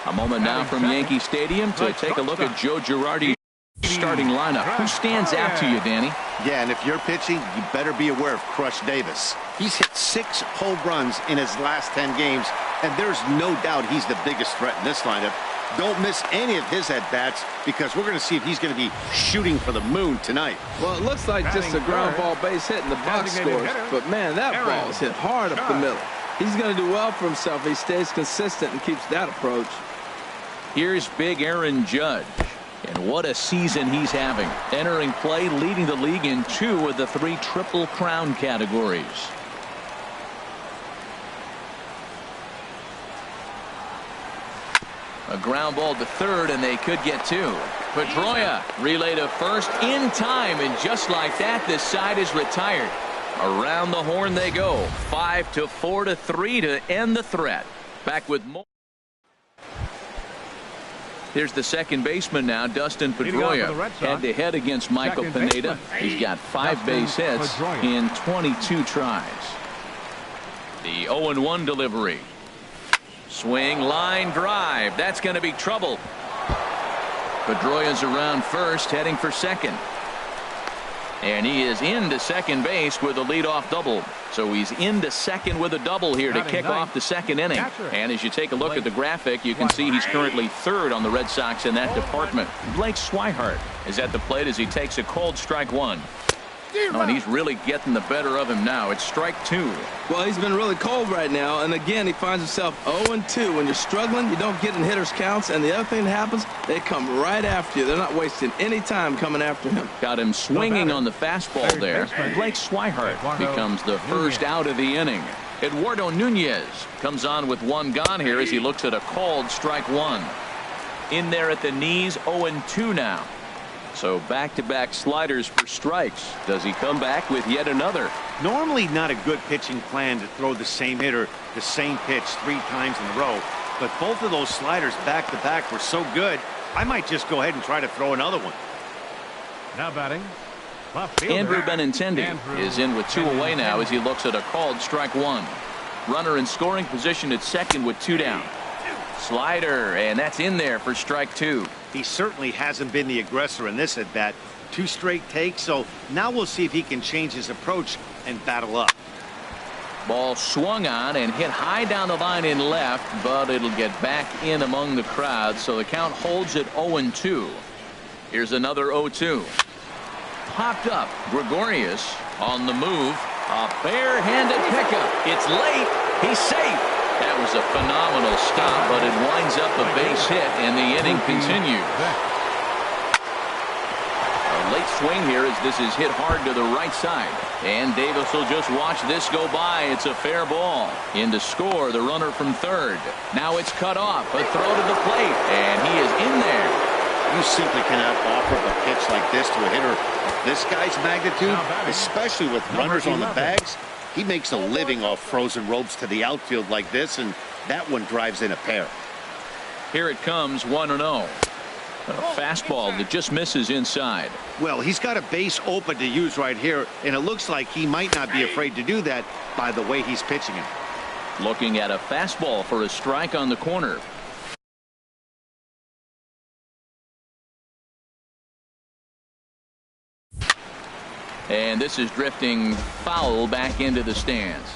[SPEAKER 2] A moment now from Yankee Stadium to take a look at Joe Girardi's starting lineup. Who stands out to you, Danny?
[SPEAKER 5] Yeah, and if you're pitching, you better be aware of Crush Davis. He's hit 6 home runs in his last 10 games, and there's no doubt he's the biggest threat in this lineup. Don't miss any of his at-bats, because we're going to see if he's going to be shooting for the moon tonight.
[SPEAKER 3] Well, it looks like just a ground ball base hit in the box scores, but man, that ball is hit hard up the middle. He's going to do well for himself if he stays consistent and keeps that approach.
[SPEAKER 2] Here's big Aaron Judge, and what a season he's having. Entering play, leading the league in 2 of the 3 Triple Crown categories. A ground ball to third, and they could get 2. Pedroia relay to first in time, and just like that, this side is retired. Around the horn they go. 5-4-3 to end the threat. Back with more. Here's the second baseman now, Dustin Pedroia, head-to-head against Michael Pineda. He's got 5 base hits in 22 tries. The 0-1 delivery. Swing, line drive. That's going to be trouble. Pedroia's around first, heading for second. And he is into second base with a leadoff double. So he's into second with a double here to kick off the second inning. And as you take a look at the graphic, you can see he's currently 3rd on the Red Sox in that department. Blake Swihart is at the plate as he takes a cold strike 1. Oh, and he's really getting the better of him now. It's strike 2.
[SPEAKER 3] Well, he's been really cold right now, and again, he finds himself 0-2. When you're struggling, you don't get in hitters' counts, and the other thing that happens, they come right after you. They're not wasting any time coming after him.
[SPEAKER 2] Got him swinging on the fastball there. Blake Swihart becomes the first out of the inning. Eduardo Nunez comes on with 1 gone here as he looks at a called strike 1. In there at the knees, 0-2 now. So back-to-back sliders for strikes. Does he come back with yet another?
[SPEAKER 5] Normally not a good pitching plan to throw the same hitter the same pitch 3 times in a row, but both of those sliders back-to-back were so good, I might just go ahead and try to throw another one.
[SPEAKER 4] Now batting,
[SPEAKER 2] Andrew Benintendi is in with 2 away now as he looks at a called strike 1. Runner in scoring position at second with 2 down. Slider, and that's in there for strike 2.
[SPEAKER 5] He certainly hasn't been the aggressor in this at-bat. 2 straight takes, so now we'll see if he can change his approach and battle up.
[SPEAKER 2] Ball swung on and hit high down the line in left, but it'll get back in among the crowd, so the count holds at 0-2. Here's another 0-2. Popped up. Gregorius on the move. A barehanded pickup. It's late. He's safe. That was a phenomenal stop, but it winds up a base hit, and the inning continues. A late swing here as this is hit hard to the right side. And Davis will just watch this go by. It's a fair ball. In to score, the runner from third. Now it's cut off. A throw to the plate, and he is in there.
[SPEAKER 5] You simply cannot offer a pitch like this to a hitter of this guy's magnitude, especially with runners on the bags. He makes a living off frozen ropes to the outfield like this, and that one drives in a pair.
[SPEAKER 2] Here it comes, 1-0. A fastball that just misses inside.
[SPEAKER 5] Well, he's got a base open to use right here, and it looks like he might not be afraid to do that by the way he's pitching it.
[SPEAKER 2] Looking at a fastball for a strike on the corner. And this is drifting foul back into the stands.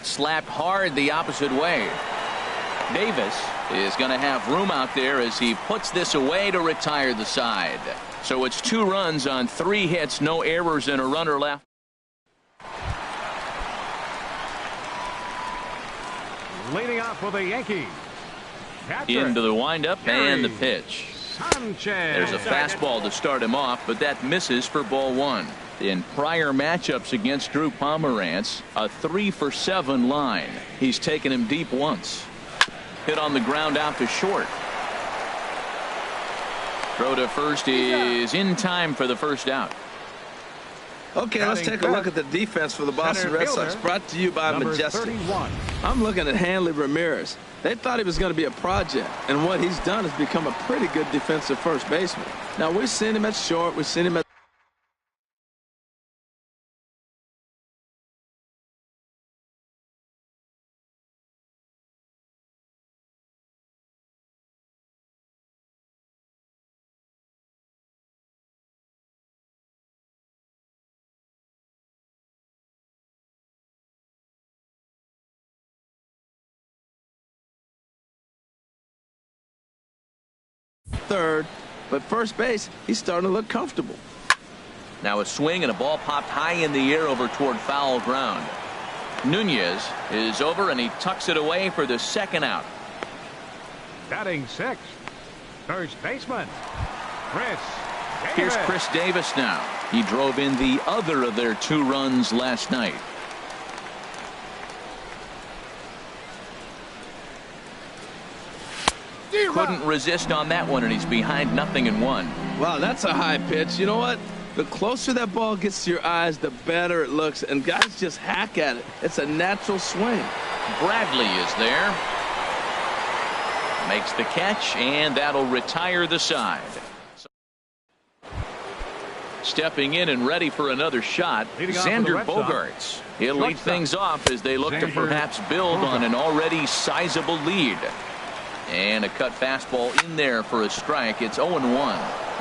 [SPEAKER 2] Slapped hard the opposite way. Davis is going to have room out there as he puts this away to retire the side. So it's 2 runs on 3 hits, no errors, and a runner left.
[SPEAKER 4] Leading off for the Yankees.
[SPEAKER 2] Into the windup and the pitch. There's a fastball to start him off, but that misses for ball 1. In prior matchups against Drew Pomerantz, a 3-for-7 line. He's taken him deep once. Hit on the ground out to short. Throw to first is in time for the first out.
[SPEAKER 3] Okay, let's take a look at the defense for the Boston Red Sox, brought to you by Majestic. I'm looking at Hanley Ramirez. They thought he was going to be a project, and what he's done is become a pretty good defensive first baseman. Now, we've seen him at short, we've seen him at third, but first base, he's starting to look comfortable.
[SPEAKER 2] Now a swing and a ball popped high in the air over toward foul ground. Nunez is over and he tucks it away for the second out.
[SPEAKER 4] Batting 6th, first baseman, Chris Davis.
[SPEAKER 2] Here's Chris Davis now. He drove in the other of their 2 runs last night. Couldn't resist on that one, and he's behind 0-1.
[SPEAKER 3] Wow, that's a high pitch. You know what? The closer that ball gets to your eyes, the better it looks, and guys just hack at it. It's a natural swing.
[SPEAKER 2] Bradley is there. Makes the catch, and that'll retire the side. Stepping in and ready for another shot, Xander Bogaerts. He'll lead things off as they look to perhaps build on an already sizable lead. And a cut fastball in there for a strike. It's 0-1.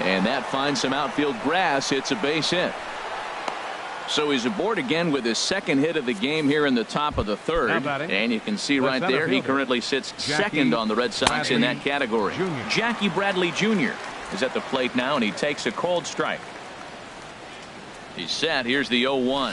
[SPEAKER 2] And that finds some outfield grass. It's a base hit. So he's aboard again with his second hit of the game here in the top of the third. And you can see right there he currently sits second on the Red Sox in that category. Jackie Bradley Jr. is at the plate now, and he takes a cold strike. He's set. Here's the 0-1.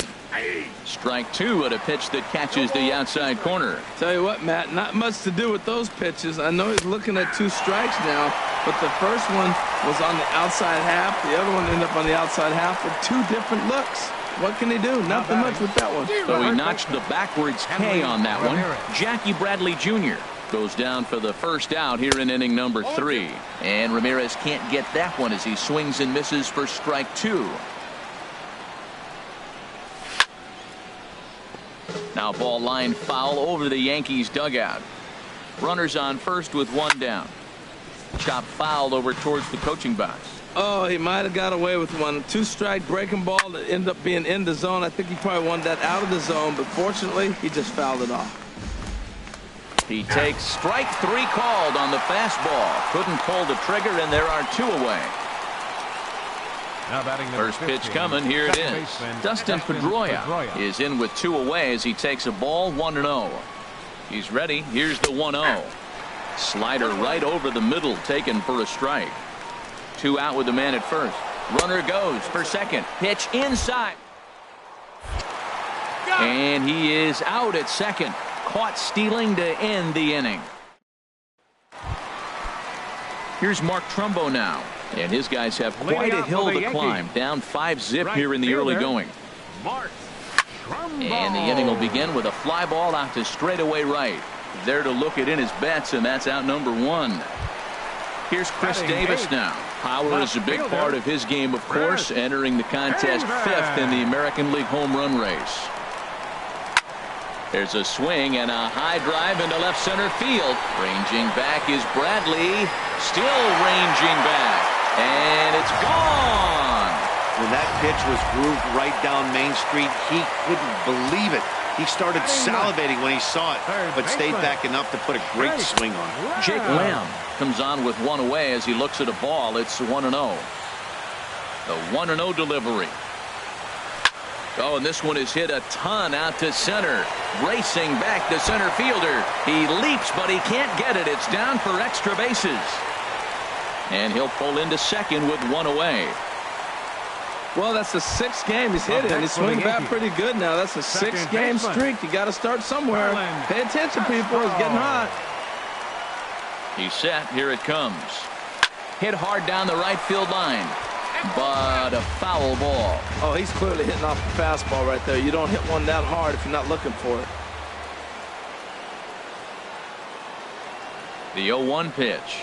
[SPEAKER 2] Strike 2 at a pitch that catches the outside corner.
[SPEAKER 3] Tell you what, Matt, not much to do with those pitches. I know he's looking at 2 strikes now, but the first one was on the outside half. The other one ended up on the outside half with 2 different looks. What can he do? Nothing much with that one.
[SPEAKER 2] So he notched the backwards K on that one. Jackie Bradley Jr. goes down for the first out here in inning number 3. And Ramirez can't get that one as he swings and misses for strike 2. Now ball line foul over the Yankees dugout. Runners on first with 1 down. Chop foul over towards the coaching box.
[SPEAKER 3] Oh, he might have got away with one. 2-strike breaking ball that ended up being in the zone. I think he probably wanted that out of the zone, but fortunately he just fouled it off.
[SPEAKER 2] He takes strike 3 called on the fastball. Couldn't pull the trigger, and there are 2 away. First pitch coming. Here it is. Dustin Pedroia is in with 2 away as he takes a ball 1-0. He's ready. Here's the 1-0. Slider right over the middle, taken for a strike. 2 out with the man at first. Runner goes for second. Pitch inside. And he is out at second. Caught stealing to end the inning. Here's Mark Trumbo now. And his guys have quite a hill to climb. Down 5-zip here in the early going. And the inning will begin with a fly ball out to straightaway right. There to look it in his bets, and that's out number 1. Here's Chris Davis now. Power is a big part of his game, of course, entering the contest 5th in the American League home run race. There's a swing and a high drive into left center field. Ranging back is Bradley. Still ranging back. And it's gone.
[SPEAKER 5] When that pitch was grooved right down Main Street, he couldn't believe it. He started salivating when he saw it, but stayed back enough to put a great swing on it.
[SPEAKER 2] Jake Lamb comes on with 1 away as he looks at a ball. It's 1-0. The 1-0 delivery. Oh, and this one is hit a ton out to center. Racing back the center fielder. He leaps, but he can't get it. It's down for extra bases. And he'll pull into second with one away.
[SPEAKER 3] Well, that's the 6th game he's hit it, and he's swinging bat pretty good now. That's a 6-game streak. You got to start somewhere. Pay attention, people. It's getting hot.
[SPEAKER 2] He's set. Here it comes. Hit hard down the right field line, but a foul ball.
[SPEAKER 3] Oh, he's clearly hitting off the fastball right there. You don't hit one that hard if you're not looking for it.
[SPEAKER 2] The 0-1 pitch.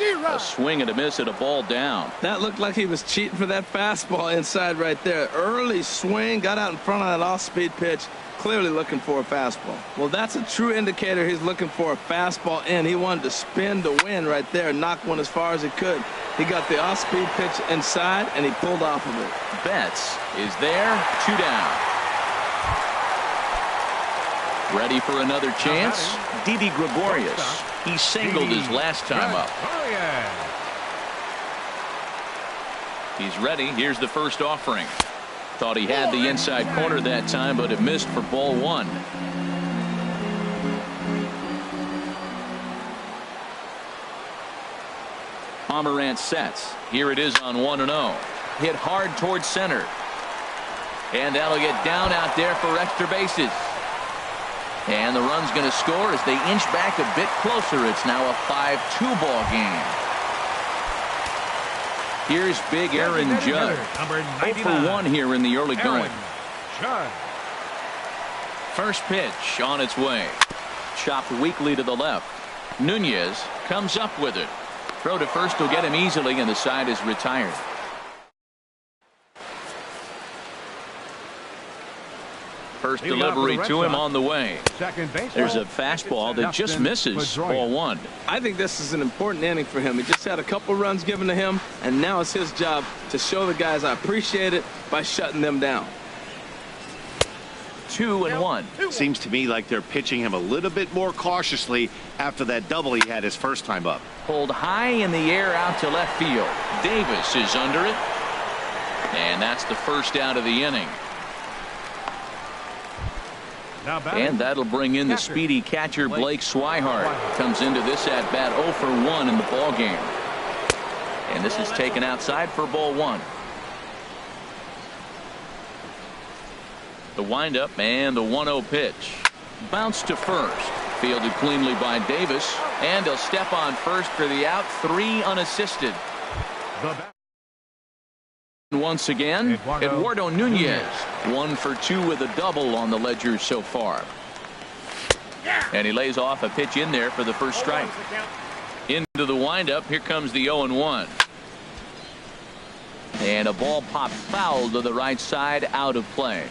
[SPEAKER 2] A swing and a miss at a ball down.
[SPEAKER 3] That looked like he was cheating for that fastball inside right there. Early swing, got out in front of that off-speed pitch, clearly looking for a fastball. Well, that's a true indicator he's looking for a fastball in. He wanted to spin to win right there, knock one as far as he could. He got the off-speed pitch inside, and he pulled off of it.
[SPEAKER 2] Betts is there, 2 down. Ready for another chance? Didi Gregorius. He singled his last time up. He's ready. Here's the first offering. Thought he had the inside corner that time, but it missed for ball 1. Pomerantz sets. Here it is on 1-0. Hit hard towards center. And that'll get down out there for extra bases. And the run's going to score as they inch back a bit closer. It's now a 5-2 ball game. Here's big Aaron Judd. 0 for 1 here in the early going. First pitch on its way. Chopped weakly to the left. Nunez comes up with it. Throw to first will get him easily, and the side is retired. First delivery to him on the way. There's a fastball that just misses. Ball 1.
[SPEAKER 3] I think this is an important inning for him. He just had a couple runs given to him, and now it's his job to show the guys I appreciate it by shutting them down.
[SPEAKER 2] 2-1.
[SPEAKER 5] Seems to me like they're pitching him a little bit more cautiously after that double he had his first time up.
[SPEAKER 2] Pulled high in the air out to left field. Davis is under it. And that's the first out of the inning. And that'll bring in the speedy catcher Blake Swihart. Comes into this at bat 0 for 1 in the ball game. And this is taken outside for ball 1. The windup and the 1-0 pitch. Bounce to first. Fielded cleanly by Davis. And he'll step on first for the out. 3 unassisted. Once again, Eduardo Nunez. 1 for 2 with a double on the ledger so far. And he lays off a pitch in there for the first strike. Into the windup. Here comes the 0-1. And a ball popped foul to the right side, out of play.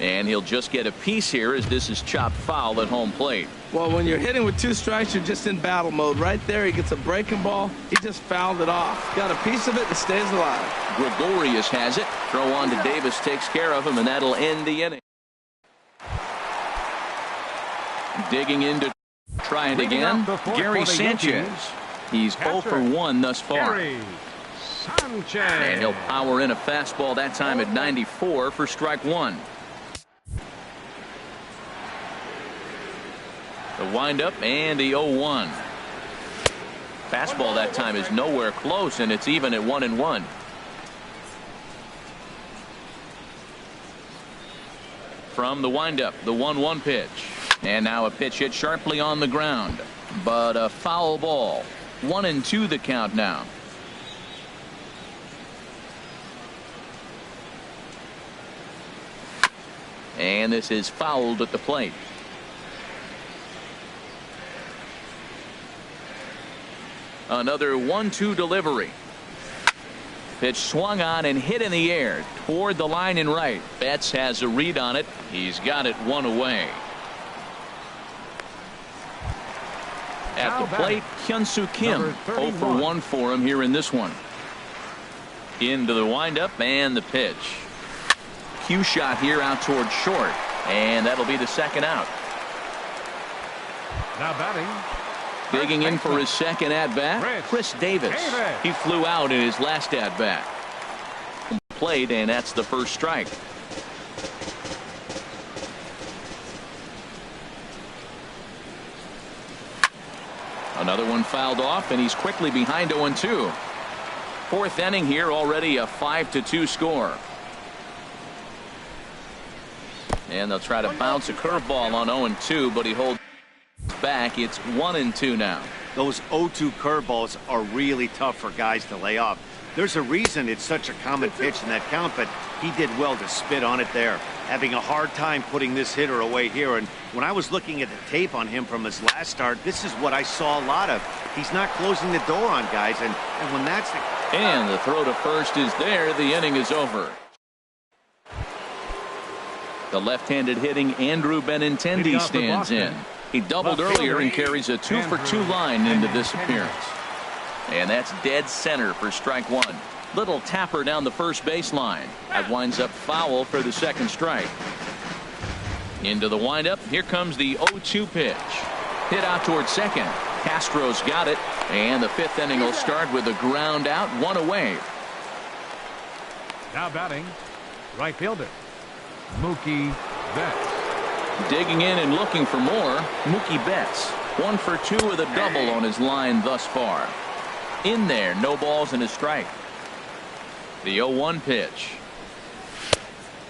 [SPEAKER 2] And he'll just get a piece here as this is chopped foul at home plate.
[SPEAKER 3] Well, when you're hitting with 2 strikes, you're just in battle mode. Right there, he gets a breaking ball. He just fouled it off. Got a piece of it and stays alive.
[SPEAKER 2] Gregorius has it. Throw on to Davis, takes care of him, and that'll end the inning. Digging in to try it again. Gary Sanchez. He's 0 for 1 thus far. And he'll power in a fastball that time at 94 for strike 1. The windup and the 0-1. Fastball that time is nowhere close, and it's even at 1-1. From the windup, the 1-1 pitch. And now a pitch hit sharply on the ground. But a foul ball. 1-2 the count now. And this is fouled at the plate. Another 1-2 delivery. Pitch swung on and hit in the air toward the line and right. Betts has a read on it. He's got it 1 away. At the plate, Hyun-Soo Kim. 0 for 1 for him here in this one. Into the windup and the pitch. Cue shot here out toward short. And that'll be the second out.
[SPEAKER 4] Now batting.
[SPEAKER 2] Digging in for his second at-bat, Chris Davis. He flew out in his last at-bat. plate, and that's the first strike. Another one fouled off, and he's quickly behind 0-2. Fourth inning here, already a 5-2 score. And they'll try to bounce a curveball on 0-2, but he holds back. It's 1-2 now.
[SPEAKER 5] Those 0-2 curveballs are really tough for guys to lay off. There's a reason it's such a common pitch in that count, but he did well to spit on it there. Having a hard time putting this hitter away here. And when I was looking at the tape on him from his last start, this is what I saw a lot of. He's not closing the door on guys, and when that's the...
[SPEAKER 2] And the throw to first is there. The inning is over. The left-handed hitting Andrew Benintendi stands in. He doubled earlier and carries a 2-for-2 line into this appearance. And that's dead center for strike one. Little tapper down the first baseline. That winds up foul for the second strike. Into the windup. Here comes the 0-2 pitch. Hit out towards second. Castro's got it. And the fifth inning will start with a ground out, one away.
[SPEAKER 4] Now batting, right fielder, Mookie Betts.
[SPEAKER 2] Digging in and looking for more, Mookie Betts. 1 for 2 with a double on his line thus far. In there, no balls and a strike. The 0-1 pitch.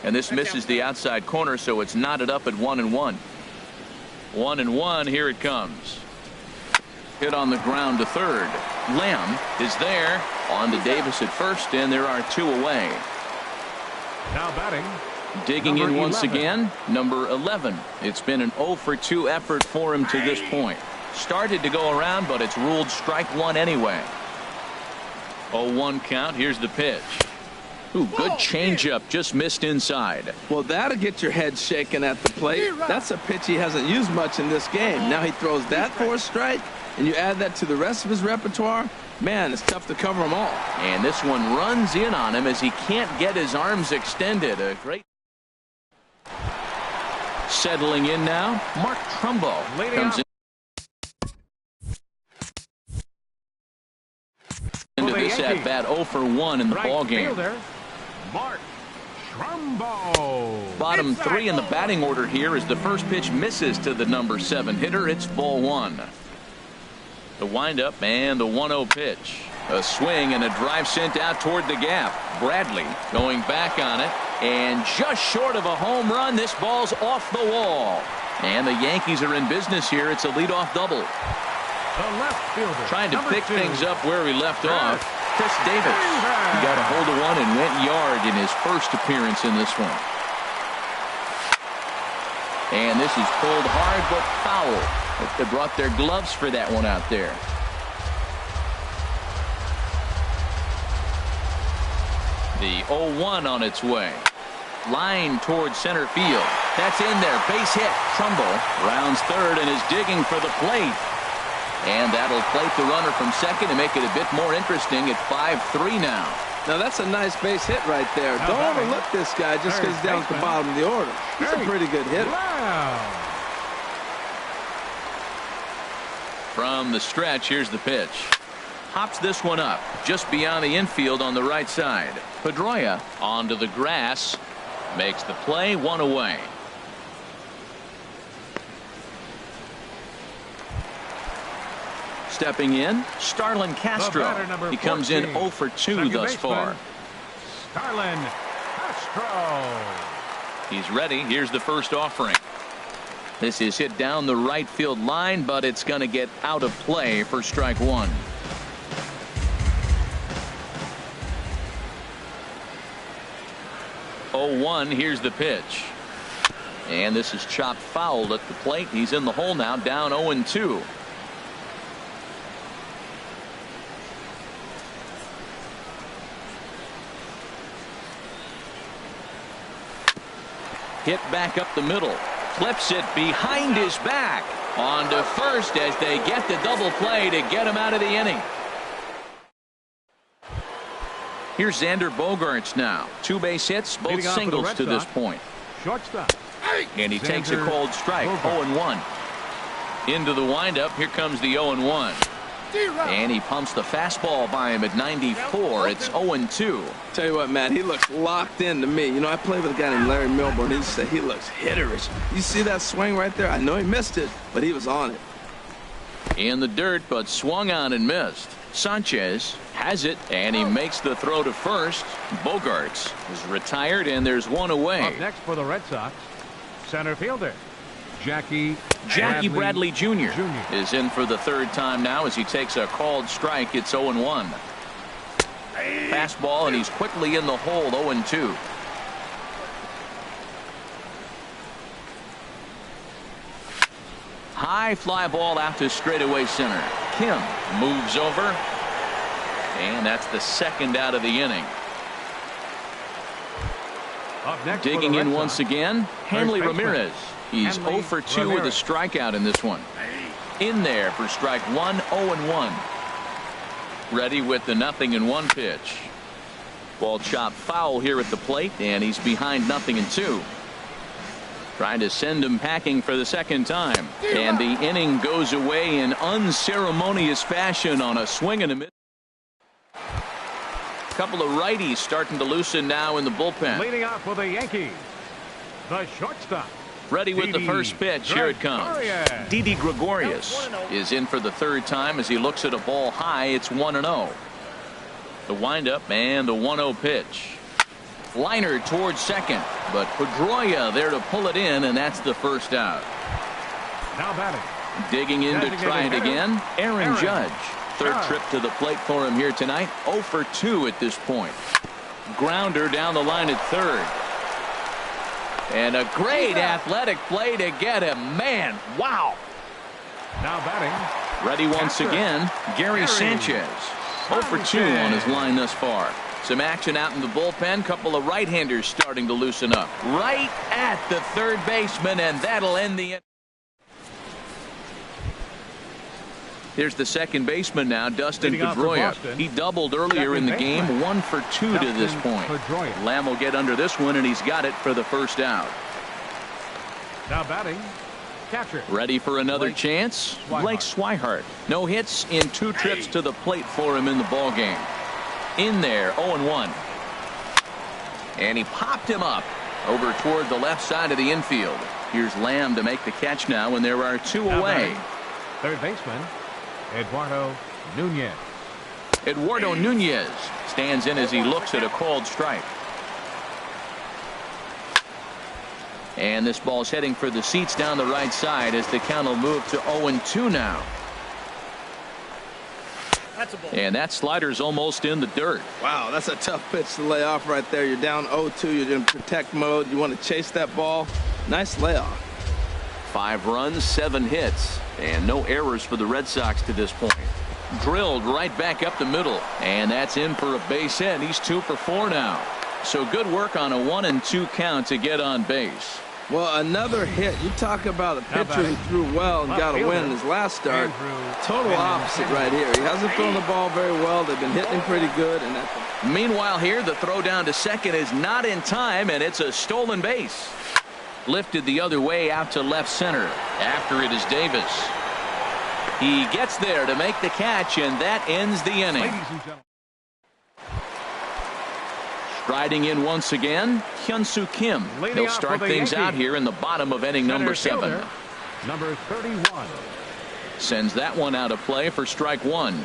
[SPEAKER 2] And this misses the outside corner, so it's knotted up at 1-1. 1-1, here it comes. Hit on the ground to third. Lamb is there. On to Davis at first, and there are 2 away.
[SPEAKER 4] Now batting,
[SPEAKER 2] digging in once again, number 11. It's been an 0-for-2 effort for him to this point. Started to go around, but it's ruled strike one anyway. 0-1 count. Here's the pitch. Ooh, good changeup, just missed inside.
[SPEAKER 3] Well, that'll get your head shaken at the plate. That's a pitch he hasn't used much in this game. Now he throws that for a strike, and you add that to the rest of his repertoire. Man, it's tough to cover them all.
[SPEAKER 2] And this one runs in on him as he can't get his arms extended. A great. Settling in now, Mark Trumbo comes in. Into this at bat 0-for-1 in the ball game.
[SPEAKER 4] Mark Trumbo.
[SPEAKER 2] Bottom 3 in the batting order here as the first pitch misses to the number 7 hitter. It's ball 1. The windup and the 1-0 pitch. A swing and a drive sent out toward the gap. Bradley going back on it, and just short of a home run. This ball's off the wall. And the Yankees are in business here. It's a leadoff double.
[SPEAKER 4] The left fielder,
[SPEAKER 2] trying to pick
[SPEAKER 4] 2.
[SPEAKER 2] things up where we left off. Chris Davis. He got a hold of one and went yard in his first appearance in this one. And this is pulled hard but foul. They brought their gloves for that one out there. The 0-1 on its way. Line towards center field. That's in there. Base hit. Trumbo rounds third and is digging for the plate. And that'll plate the runner from second and make it a bit more interesting at 5-3 now.
[SPEAKER 3] Now that's a nice base hit right there. Don't overlook this guy just because he's down at the bottom of the order. He's a pretty good hitter.
[SPEAKER 2] From the stretch, here's the pitch. Hops this one up just beyond the infield on the right side. Pedroia onto the grass. Makes the play, 1 away. Stepping in, Starlin Castro. He comes in 0-for-2 thus far.
[SPEAKER 4] Starlin Castro.
[SPEAKER 2] He's ready. Here's the first offering. This is hit down the right field line, but it's going to get out of play for strike one. Here's the pitch. And this is chopped foul at the plate. He's in the hole now, down 0-2. Hit back up the middle. Clips it behind his back. On to first as they get the double play to get him out of the inning. Here's Xander Bogaerts now. 2 base hits, both singles to this point.
[SPEAKER 4] Shortstop.
[SPEAKER 2] And he takes a cold strike. 0-1. Into the windup. Here comes the 0-1. And he pumps the fastball by him at 94. It's 0-2.
[SPEAKER 3] Tell you what, Matt, he looks locked in to me. You know, I played with a guy named Larry Milburn. He said he looks hitterish. You see that swing right there? I know he missed it, but he was on it.
[SPEAKER 2] In the dirt, but swung on and missed. Sanchez has it, and he makes the throw to first. Bogarts is retired, and there's one away.
[SPEAKER 4] Up next for the Red Sox, center fielder Jackie
[SPEAKER 2] Bradley Jr. is in for the third time now as he takes a called strike. It's 0-1. Fastball, and he's quickly in the hole. 0-2. High fly ball out to straightaway center. Kim moves over, and that's the second out of the inning.
[SPEAKER 4] Up next
[SPEAKER 2] Digging in once again, Hanley Ramirez. He's 0 for 2 with a strikeout in this one. In there for strike one. 0-1. Ready with the 0-1 pitch. Ball chopped foul here at the plate, and he's behind 0-2. Trying to send him packing for the second time. And the inning goes away in unceremonious fashion on a swing and a miss. Couple of righties starting to loosen now in the bullpen.
[SPEAKER 4] Leading off for the Yankees, the shortstop.
[SPEAKER 2] Ready with the first pitch. Here it comes. Didi Gregorius is in for the third time as he looks at a ball high. It's 1-0. The windup and the 1-0 pitch. Liner towards second, but Pedroia there to pull it in, and that's the first out.
[SPEAKER 4] Now batting.
[SPEAKER 2] Digging in to try it again. Aaron Judge. Third trip to the plate for him here tonight. 0 for 2 at this point. Grounder down the line at third. And a great athletic play to get him. Man, wow.
[SPEAKER 4] Now batting.
[SPEAKER 2] Ready once again. Gary Sanchez. 0 for 2 on his line thus far. Some action out in the bullpen. Couple of right-handers starting to loosen up. Right at the third baseman, and that'll end the inning. Here's the second baseman now, Dustin Pedroia. He doubled earlier in the game. 1 for 2 to this point. Lamb will get under this one, and he's got it for the first out.
[SPEAKER 4] Now batting. Catcher.
[SPEAKER 2] Ready for another chance? Blake Swihart. No hits in 2 trips to the plate for him in the ballgame. In there, 0-1. And he popped him up over toward the left side of the infield. Here's Lamb to make the catch now, and there are 2 away.
[SPEAKER 4] Third baseman, Eduardo Nunez.
[SPEAKER 2] Eduardo Nunez stands in as he looks at a called strike. And this ball's heading for the seats down the right side as the count will move to 0-2 now. And that slider's almost in the dirt.
[SPEAKER 3] Wow, that's a tough pitch to lay off right there. You're down 0-2. You're in protect mode. You want to chase that ball. Nice layoff.
[SPEAKER 2] 5 runs, 7 hits, and no errors for the Red Sox to this point. Drilled right back up the middle, and that's in for a base hit. He's 2 for 4 now. So good work on a 1-2 count to get on base.
[SPEAKER 3] Well, another hit. You talk about a pitcher who threw well and got a win in his last start. Total opposite right here. He hasn't thrown the ball very well. They've been hitting him pretty good. And
[SPEAKER 2] meanwhile here, the throw down to second is not in time, and it's a stolen base. Lifted the other way out to left center. After it is Davis. He gets there to make the catch, and that ends the inning. Striding in once again, Hyun-Soo Kim. He'll start things out here in the bottom of inning number 7.
[SPEAKER 4] Number 31.
[SPEAKER 2] Sends that one out of play for strike 1.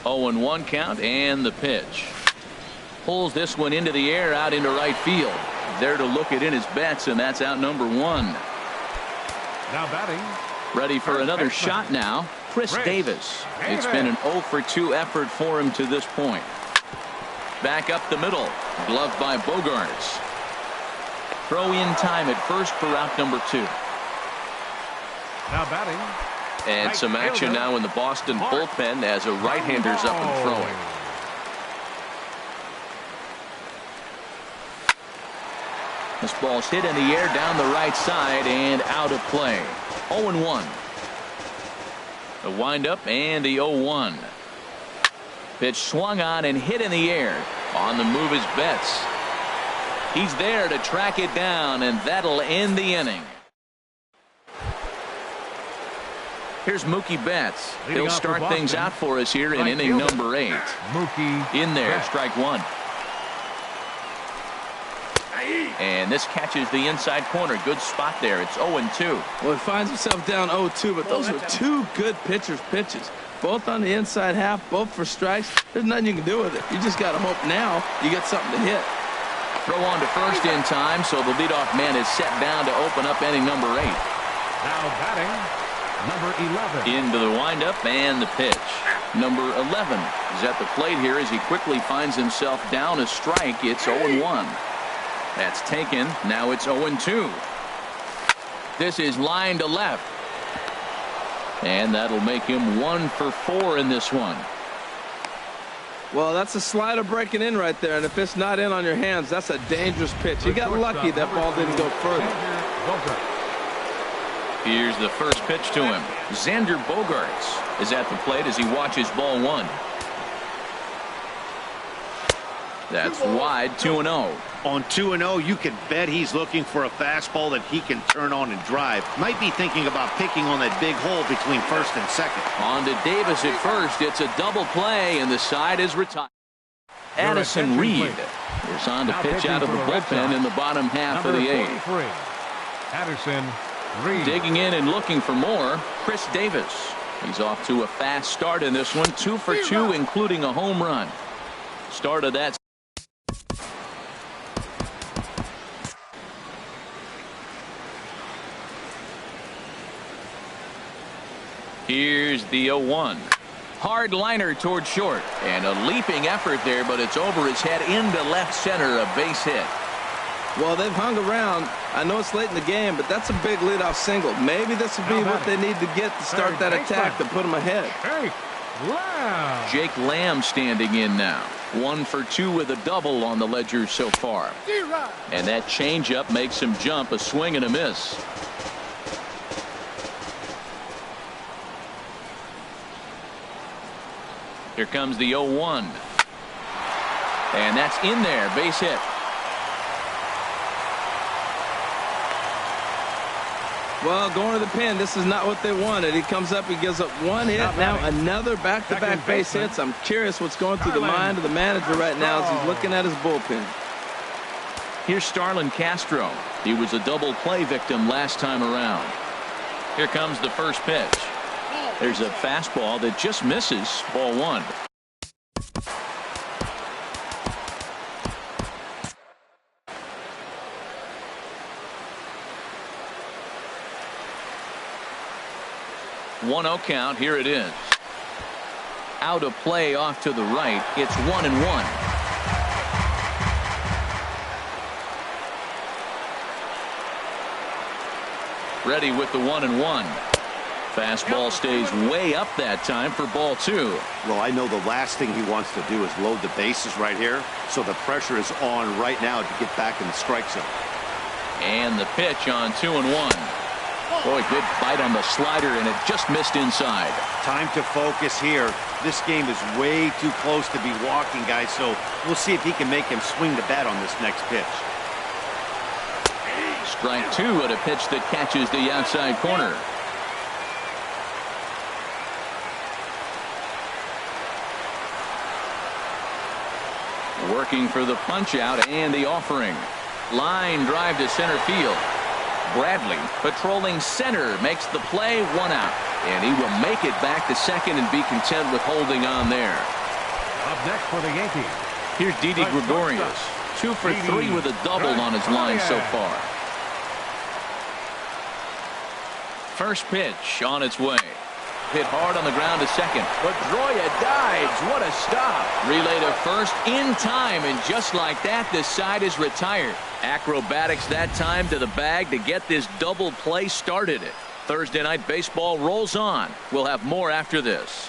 [SPEAKER 2] Oh, and 1 count, and the pitch. Pulls this one into the air out into right field. There to look it in his bets, and that's out number 1.
[SPEAKER 4] Now batting.
[SPEAKER 2] Ready for another shot now. Chris Davis. It's been an 0 for 2 effort for him to this point. Back up the middle. Gloved by Bogarts. Throw in time at first for out number 2.
[SPEAKER 4] Now batting.
[SPEAKER 2] And some action now in the Boston bullpen as a right-hander's up and throwing. This ball's hit in the air down the right side and out of play. 0-1. The windup and the 0-1. Pitch swung on and hit in the air. On the move is Betts. He's there to track it down, and that'll end the inning. Here's Mookie Betts.
[SPEAKER 4] Leading
[SPEAKER 2] He'll
[SPEAKER 4] off for
[SPEAKER 2] start things
[SPEAKER 4] Boston,
[SPEAKER 2] out for us here in
[SPEAKER 4] right
[SPEAKER 2] inning
[SPEAKER 4] fielder,
[SPEAKER 2] number 8.
[SPEAKER 4] Mookie
[SPEAKER 2] In there,
[SPEAKER 4] Betts.
[SPEAKER 2] strike one. And this catches the inside corner. Good spot there. It's 0-2.
[SPEAKER 3] Well, he finds himself down 0-2, but those are two good pitchers' pitches. Both on the inside half, both for strikes. There's nothing you can do with it. You just got to hope now you get something to hit.
[SPEAKER 2] Throw on to first in time, so the leadoff man is set down to open up inning number 8.
[SPEAKER 4] Now batting, number 11.
[SPEAKER 2] Into the windup and the pitch. Number 11 is at the plate here as he quickly finds himself down a strike. It's 0-1. That's taken. Now it's 0-2. This is line to left. And that'll make him 1 for 4 in this one.
[SPEAKER 3] Well, that's a slider breaking in right there, and if it's not in on your hands, that's a dangerous pitch. You got lucky that ball didn't go further.
[SPEAKER 2] Here's the first pitch to him. Xander Bogaerts is at the plate as he watches ball 1. That's wide, 2-0.
[SPEAKER 5] On 2-0, you can bet he's looking for a fastball that he can turn on and drive. Might be thinking about picking on that big hole between first and second.
[SPEAKER 2] On to Davis at first. It's a double play, and the side is retired. Addison Reed is on to pitch out of the bullpen in the bottom half of the 8th.
[SPEAKER 4] Addison Reed.
[SPEAKER 2] Digging in and looking for more, Chris Davis. He's off to a fast start in this one. 2 for 2, including a home run. Started that. Here's the 0-1. Hard liner toward short. And a leaping effort there, but it's over his head into left center. A base hit.
[SPEAKER 3] Well, they've hung around. I know it's late in the game, but that's a big leadoff single. Maybe this will be what they need to get to start that attack to put them ahead.
[SPEAKER 2] Jake Lamb standing in now. 1 for 2 with a double on the ledger so far. And that changeup makes him jump. A swing and a miss. Here comes the 0-1. And that's in there. Base hit.
[SPEAKER 3] Well, going to the pin, this is not what they wanted. He comes up, he gives up 1 hit, now another back-to-back base hits. I'm curious what's going through the mind of the manager right now as he's looking at his bullpen.
[SPEAKER 2] Here's Starlin Castro. He was a double play victim last time around. Here comes the first pitch. There's a fastball that just misses. Ball 1. One-0 count. Here it is. Out of play off to the right. It's 1-1. Ready with the 1-1. Fastball stays way up that time for ball 2.
[SPEAKER 5] Well, I know the last thing he wants to do is load the bases right here, so the pressure is on right now to get back in the strike zone.
[SPEAKER 2] And the pitch on 2-1. Boy, good bite on the slider, and it just missed inside.
[SPEAKER 5] Time to focus here. This game is way too close to be walking, guys, so we'll see if he can make him swing the bat on this next pitch.
[SPEAKER 2] Strike 2 at a pitch that catches the outside corner. Working for the punch out and the offering. Line drive to center field. Bradley patrolling center makes the play. 1 out. And he will make it back to second and be content with holding on there.
[SPEAKER 4] Up next for the Yankees.
[SPEAKER 2] Here's Didi Gregorius. 2 for 3 with a double on his line so far. First pitch on its way. Hit hard on the ground to second. Pedroia dives. What a stop. Relay to first in time, and just like that, this side is retired. Acrobatics that time to the bag to get this double play started. Thursday Night Baseball rolls on. We'll have more after this.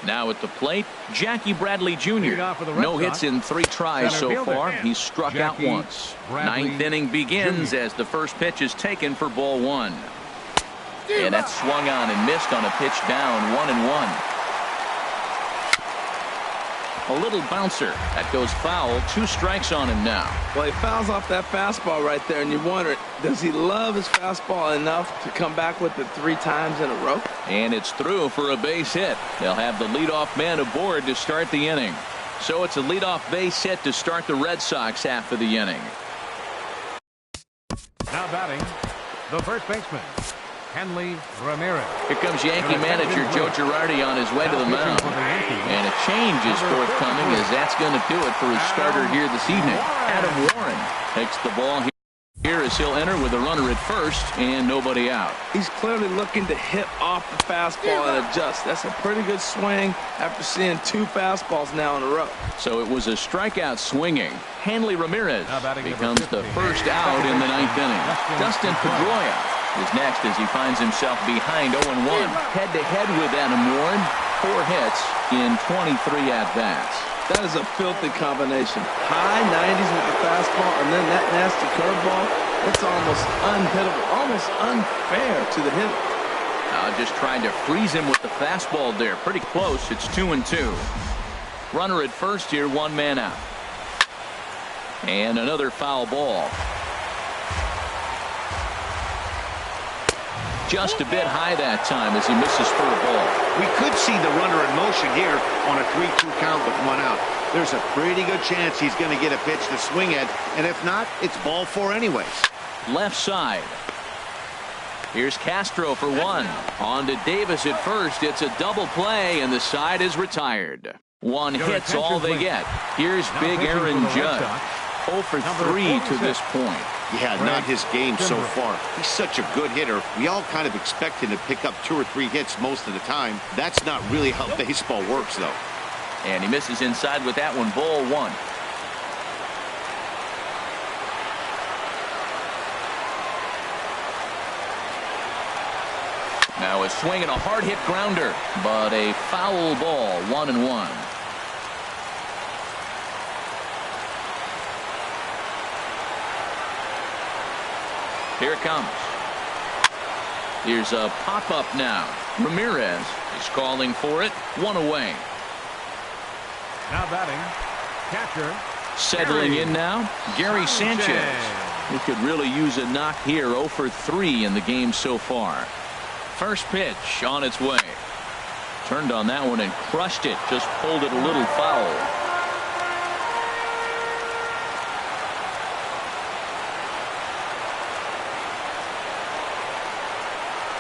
[SPEAKER 2] Now at the plate, Jackie Bradley Jr. No hits in 3 tries so far. He's struck out once. Ninth inning begins as the first pitch is taken for ball 1. And that's swung on and missed on a pitch down. 1-1. A little bouncer. That goes foul. 2 strikes on him now.
[SPEAKER 3] Well, he fouls off that fastball right there, and you wonder, does he love his fastball enough to come back with it 3 times in a row?
[SPEAKER 2] And it's through for a base hit. They'll have the leadoff man aboard to start the inning. So it's a leadoff base hit to start the Red Sox half of the inning.
[SPEAKER 4] Now batting, the first baseman, Hanley Ramirez.
[SPEAKER 2] Here comes Yankee manager Joe Girardi on his way to the mound. And a change is forthcoming, as that's going to do it for his starter here this evening. Adam Warren takes the ball here as he'll enter with a runner at first and nobody out.
[SPEAKER 3] He's clearly looking to hit off the fastball and adjust. That's a pretty good swing after seeing 2 fastballs now in a row.
[SPEAKER 2] So it was a strikeout swinging. Hanley Ramirez becomes the first out in the 9th inning. Dustin Pedroia is next as he finds himself behind 0-1. Head-to-head with Adam Warren. 4 hits in 23 at-bats.
[SPEAKER 3] That is a filthy combination. High 90s with the fastball and then that nasty curveball. It's almost unhittable, almost unfair to the hitter.
[SPEAKER 2] Just trying to freeze him with the fastball there. Pretty close. It's 2-2. Runner at first here, 1 man out. And another foul ball. Just a bit high that time as he misses for a ball.
[SPEAKER 5] We could see the runner in motion here on a 3-2 count with 1 out. There's a pretty good chance he's going to get a pitch to swing at, and if not, it's ball 4 anyways.
[SPEAKER 2] Left side. Here's Castro for 1. On to Davis at first. It's a double play, and the side is retired. 1 hit's all they get. Here's big Aaron Judge. 0 for 3 to this point.
[SPEAKER 5] Yeah, not his game so far. He's such a good hitter. We all kind of expect him to pick up 2 or 3 hits most of the time. That's not really how baseball works, though.
[SPEAKER 2] And he misses inside with that one. Ball 1. Now a swing and a hard hit grounder, but a foul ball. 1-1. Here it comes. Here's a pop-up now. Ramirez is calling for it. 1 away.
[SPEAKER 4] Now batting, catcher.
[SPEAKER 2] Settling in now, Gary Sanchez. He could really use a knock here. 0 for 3 in the game so far. First pitch on its way. Turned on that one and crushed it. Just pulled it a little foul.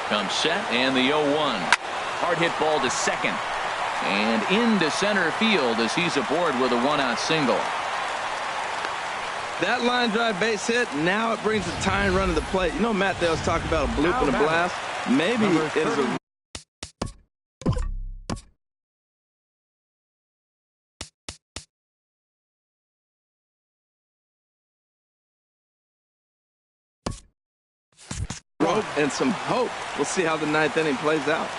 [SPEAKER 2] Comes set and the 0-1. Hard hit ball to second. And into center field as he's aboard with a 1-out single.
[SPEAKER 3] That line drive base hit, now it brings the tying run to the plate. You know, Matt, they was talking about a bloop and a blast. Maybe it is a rope and some hope. We'll see how the 9th inning plays out.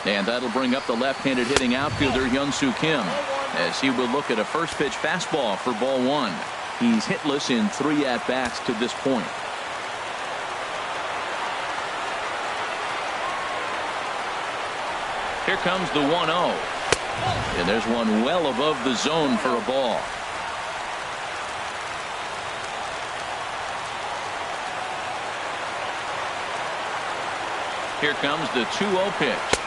[SPEAKER 2] And that'll bring up the left-handed hitting outfielder Hyun-Soo Kim as he will look at a first pitch fastball for ball 1. He's hitless in 3 at-bats to this point. Here comes the 1-0. And there's one well above the zone for a ball. Here comes the 2-0 pitch.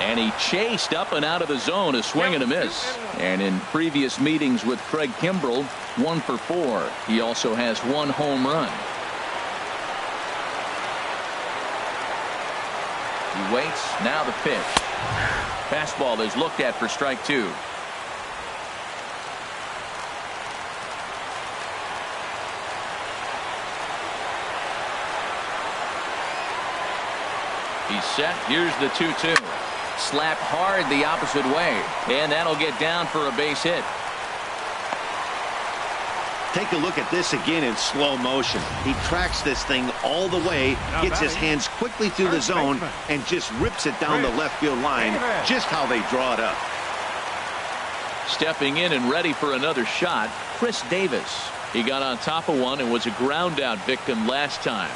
[SPEAKER 2] And he chased up and out of the zone, a swing and a miss. And in previous meetings with Craig Kimbrell, 1 for 4. He also has 1 home run. He waits. Now the pitch. Fastball is looked at for strike 2. He's set. Here's the 2-2. Slapped hard the opposite way. And that'll get down for a base hit.
[SPEAKER 5] Take a look at this again in slow motion. He tracks this thing all the way, gets his hands quickly through the zone, and just rips it down the left field line, just how they draw it up.
[SPEAKER 2] Stepping in and ready for another shot, Chris Davis. He got on top of one and was a ground out victim last time.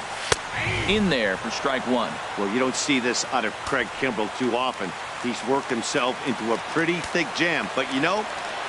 [SPEAKER 2] In there for strike 1.
[SPEAKER 5] Well, you don't see this out of Craig Kimbrell too often. He's worked himself into a pretty thick jam, but you know,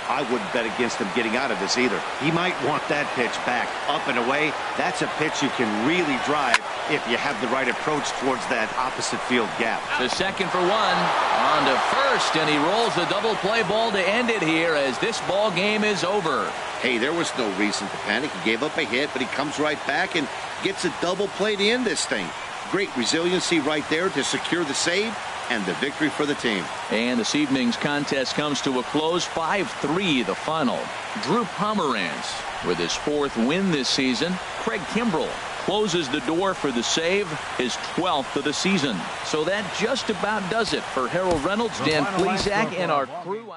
[SPEAKER 5] I wouldn't bet against him getting out of this either. He might want that pitch back, up and away. That's a pitch you can really drive if you have the right approach towards that opposite field gap.
[SPEAKER 2] The second for one, on to first, and he rolls a double play ball to end it here as this ball game is over.
[SPEAKER 5] Hey, there was no reason to panic. He gave up a hit, but he comes right back and gets a double play to end this thing. Great resiliency right there to secure the save and the victory for the team.
[SPEAKER 2] And this evening's contest comes to a close, 5-3 the final. Drew Pomeranz with his 4th win this season. Craig Kimbrell closes the door for the save, his 12th of the season. So that just about does it for Harold Reynolds, Dan Plesac, and our crew.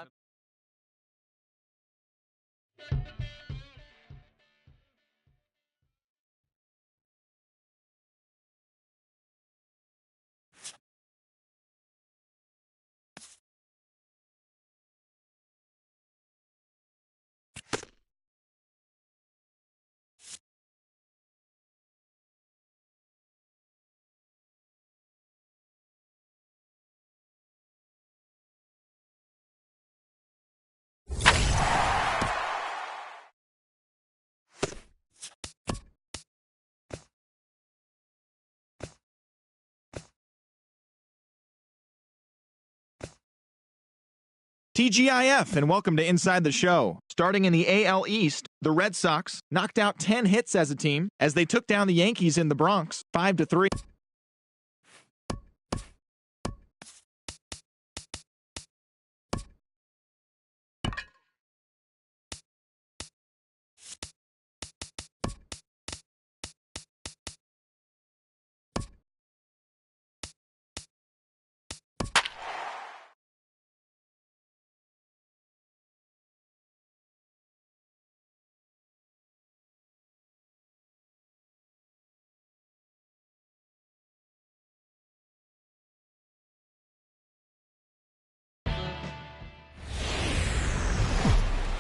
[SPEAKER 1] TGIF, and welcome to Inside the Show. Starting in the AL East, the Red Sox knocked out 10 hits as a team as they took down the Yankees in the Bronx 5-3.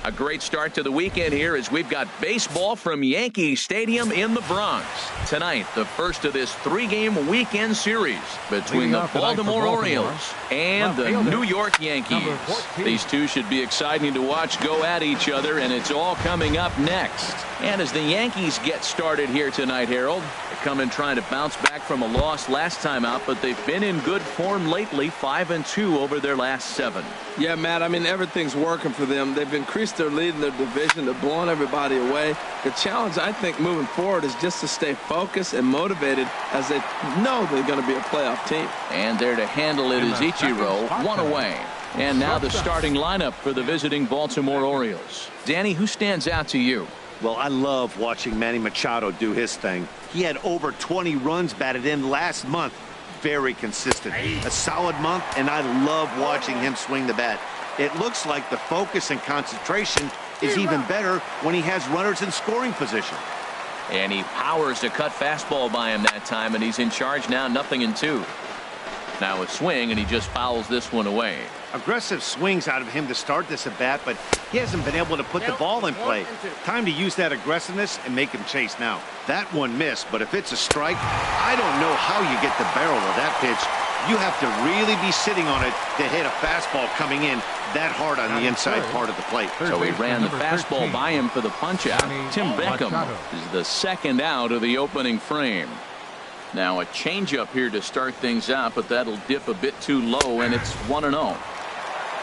[SPEAKER 2] A great start to the weekend here as we've got baseball from Yankee Stadium in the Bronx. Tonight, the first of this 3-game weekend series between the Baltimore Orioles and the New York Yankees. These two should be exciting to watch go at each other, and it's all coming up next. And as the Yankees get started here tonight, Harold, they come in trying to bounce back from a loss last time out, but they've been in good form lately, 5-2 over their last 7.
[SPEAKER 3] Yeah, Matt, I mean, everything's working for them. They've increased their lead in their division. They're blowing everybody away. The challenge, I think, moving forward is just to stay focused and motivated as they know they're going to be a playoff team.
[SPEAKER 2] And there to handle it is Ichiro, one away. And now the starting lineup for the visiting Baltimore Orioles. Danny, who stands out to you?
[SPEAKER 5] Well, I love watching Manny Machado do his thing. He had over 20 runs batted in last month. Very consistent. A solid month, and I love watching him swing the bat. It looks like the focus and concentration is even better when he has runners in scoring position.
[SPEAKER 2] And he powers a cut fastball by him that time, and he's in charge now, 0-2. Now a swing, and he just fouls this one away.
[SPEAKER 5] Aggressive swings out of him to start this at bat, but he hasn't been able to put the ball in play. Time to use that aggressiveness and make him chase now. That one missed, but if it's a strike, I don't know how you get the barrel of that pitch. You have to really be sitting on it to hit a fastball coming in that hard on the inside part of the plate.
[SPEAKER 2] So he ran the fastball by him for the punch out. Tim Beckham is the second out of the opening frame. Now a changeup here to start things out, but that'll dip a bit too low, and it's 1-0.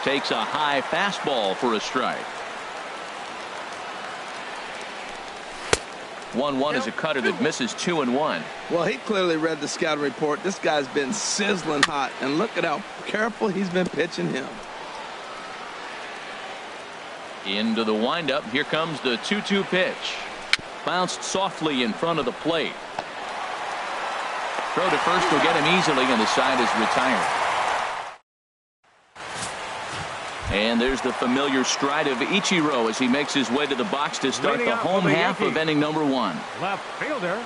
[SPEAKER 2] Takes a high fastball for a strike. 1-1 is a cutter that misses 2-1.
[SPEAKER 3] Well, he clearly read the scouting report. This guy's been sizzling hot, and look at how careful he's been pitching him.
[SPEAKER 2] Into the windup. Here comes the 2-2 pitch. Bounced softly in front of the plate. Throw to first will get him easily, and the side is retired. And there's the familiar stride of Ichiro as he makes his way to the box to start the home half of inning number 1.
[SPEAKER 4] Left fielder,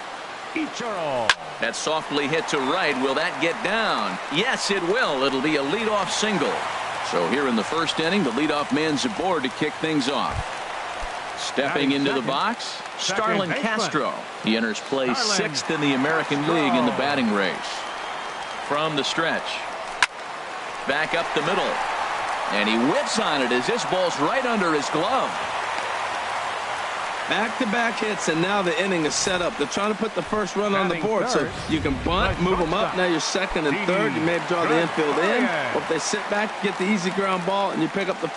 [SPEAKER 4] Ichiro.
[SPEAKER 2] That softly hit to right. Will that get down? Yes, it will. It'll be a leadoff single. So here in the first inning, the leadoff man's aboard to kick things off. Stepping into the box, Starlin Castro. He enters play 6th in the American League in the batting race. From the stretch. back up the middle. And he whips on it as this ball's right under his glove.
[SPEAKER 3] Back-to-back hits, and now the inning is set up. They're trying to put the first run on the board, so you can bunt, move them up. Now you're second and third. You may draw the infield in, or if they sit back, get the easy ground ball, and you pick up the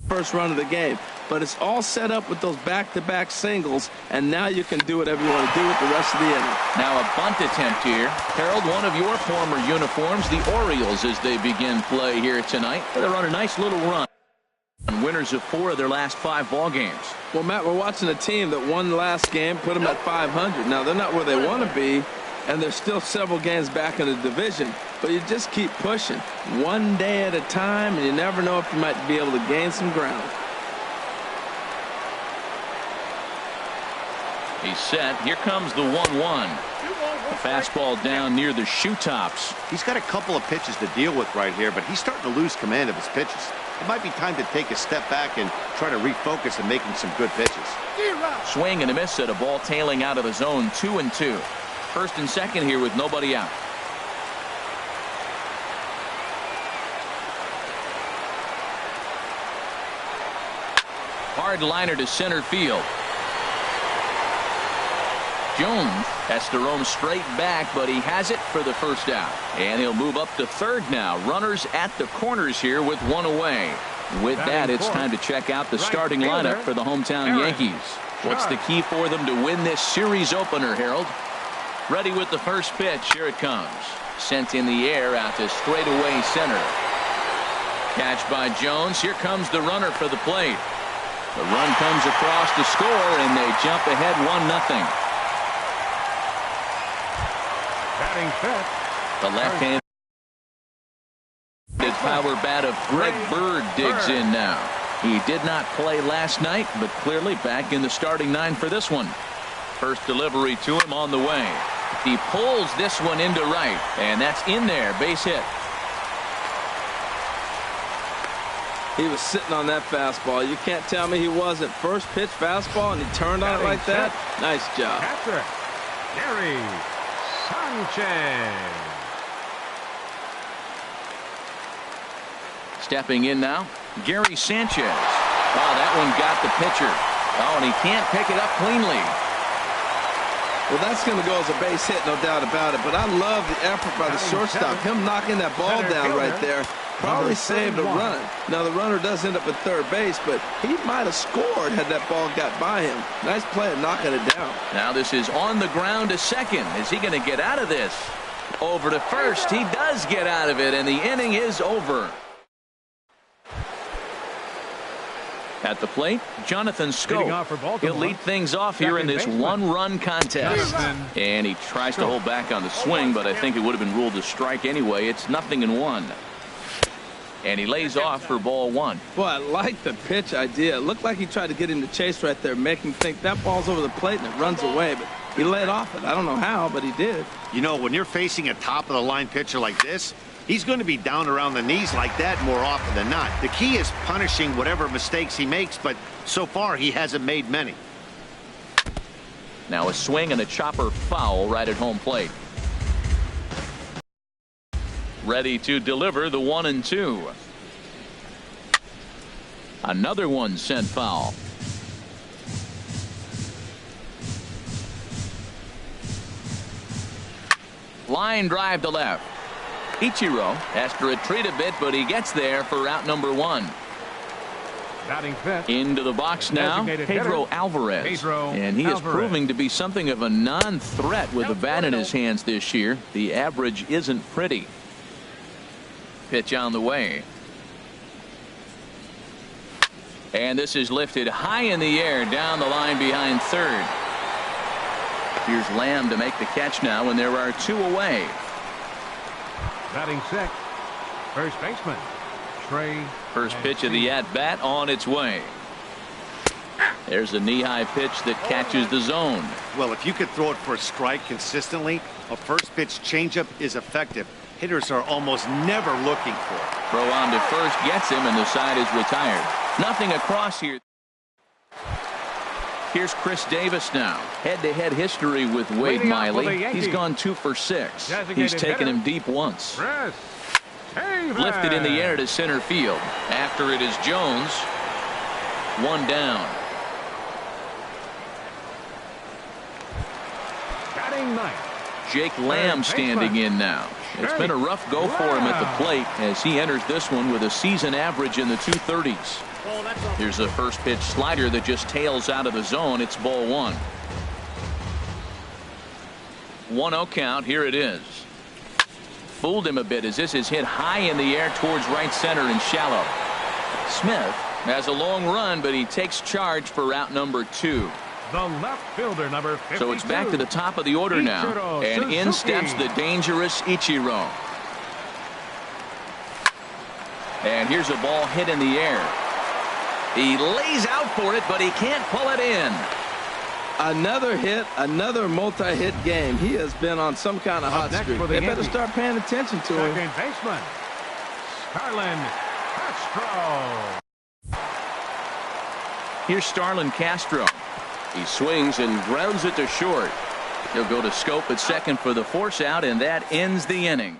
[SPEAKER 3] first run of the game. But it's all set up with those back-to-back singles, and now you can do whatever you want to do with the rest of the inning.
[SPEAKER 2] Now a bunt attempt here. Harold, one of your former uniforms, the Orioles, as they begin play here tonight. They're on a nice little run. Winners of 4 of their last 5 ball games.
[SPEAKER 3] Well, Matt, we're watching a team that won the last game, put them at 500. Now, they're not where they want to be, and there's still several games back in the division, but you just keep pushing one day at a time, and you never know if you might be able to gain some ground.
[SPEAKER 2] He's set. Here comes the 1-1. A fastball down near the shoe tops.
[SPEAKER 5] He's got a couple of pitches to deal with right here, but he's starting to lose command of his pitches. It might be time to take a step back and try to refocus and making some good pitches.
[SPEAKER 2] Swing and a miss at a ball tailing out of the zone. 2-2. First and second here with nobody out. Hard liner to center field. Jones has to roam straight back, but he has it for the first out. And he'll move up to third now. Runners at the corners here with 1 away. With that, it's time to check out the starting lineup for the hometown Yankees. What's the key for them to win this series opener, Harold? Ready with the first pitch. Here it comes. Sent in the air out to straightaway center. Catch by Jones. Here comes the runner for the plate. The run comes across to score, and they jump ahead 1-0. The left-handed power bat of Greg Bird digs in now. He did not play last night, but clearly back in the starting 9 for this one. First delivery to him on the way. He pulls this one into right, and that's in there. Base hit.
[SPEAKER 3] He was sitting on that fastball. You can't tell me he wasn't. First pitch fastball, and he turned on it like that. Nice job.
[SPEAKER 4] Catcher, Gary Sanchez.
[SPEAKER 2] Stepping in now, Gary Sanchez. Oh, that one got the pitcher. Oh, and he can't pick it up cleanly.
[SPEAKER 3] Well, that's going to go as a base hit, no doubt about it. But I love the effort by the shortstop. Him knocking that ball down right there probably saved a run. Now, the runner does end up at third base, but he might have scored had that ball got by him. Nice play at knocking it down.
[SPEAKER 2] Now this is on the ground to second. Is he going to get out of this? Over to first. He does get out of it, and the inning is over. At the plate, Jonathan Scope. He'll lead things off here in this 1-run contest. And he tries to hold back on the swing, but I think it would have been ruled a strike anyway. It's 0-1. And he lays off for ball 1.
[SPEAKER 3] Boy, I like the pitch idea. It looked like he tried to get him to chase right there, make him think that ball's over the plate and it runs away. But he laid off it. I don't know how, but he did.
[SPEAKER 5] You know, when you're facing a top-of-the-line pitcher like this, he's going to be down around the knees like that more often than not. The key is punishing whatever mistakes he makes, but so far he hasn't made many.
[SPEAKER 2] Now a swing and a chopper foul right at home plate. Ready to deliver the 1-2. Another one sent foul. Line drive to left. Ichiro has to retreat a bit, but he gets there for out number 1. Into the box now, Pedro Alvarez. And he is proving to be something of a non-threat with the bat in his hands this year. The average isn't pretty. Pitch on the way. And this is lifted high in the air down the line behind third. Here's Lamb to make the catch now, and there are 2 away.
[SPEAKER 4] Batting sixth, first baseman, Trey.
[SPEAKER 2] First pitch of the at-bat on its way. There's a knee-high pitch that catches the zone.
[SPEAKER 5] Well, if you could throw it for a strike consistently, a first pitch changeup is effective. Hitters are almost never looking for it.
[SPEAKER 2] Throw on to first gets him, and the side is retired. Nothing across here. Here's Chris Davis now. Head-to-head history with Wade Miley. He's gone 2 for 6. He's taken him deep once. Lifted in the air to center field. After it is Jones. One down.
[SPEAKER 4] Batting ninth.
[SPEAKER 2] Jake Lamb standing in now. It's been a rough go for him at the plate as he enters this one with a season average in the 230s. Here's a first pitch slider that just tails out of the zone. It's ball one. 1-0 count. Here it is. Fooled him a bit as this is hit high in the air towards right center and shallow. Smith has a long run, but he takes charge for route number 2.
[SPEAKER 4] The left fielder, number 52.
[SPEAKER 2] So it's back to the top of the order now, and in steps the dangerous Ichiro. And here's a ball hit in the air. He lays out for it, but he can't pull it in.
[SPEAKER 3] Another hit, another multi-hit game. He has been on some kind of hot streak. They better start paying attention to him.
[SPEAKER 4] Second baseman, Starlin Castro.
[SPEAKER 2] Here's Starlin Castro. He swings and grounds it to short. He'll go to Scope at second for the force out, and that ends the inning.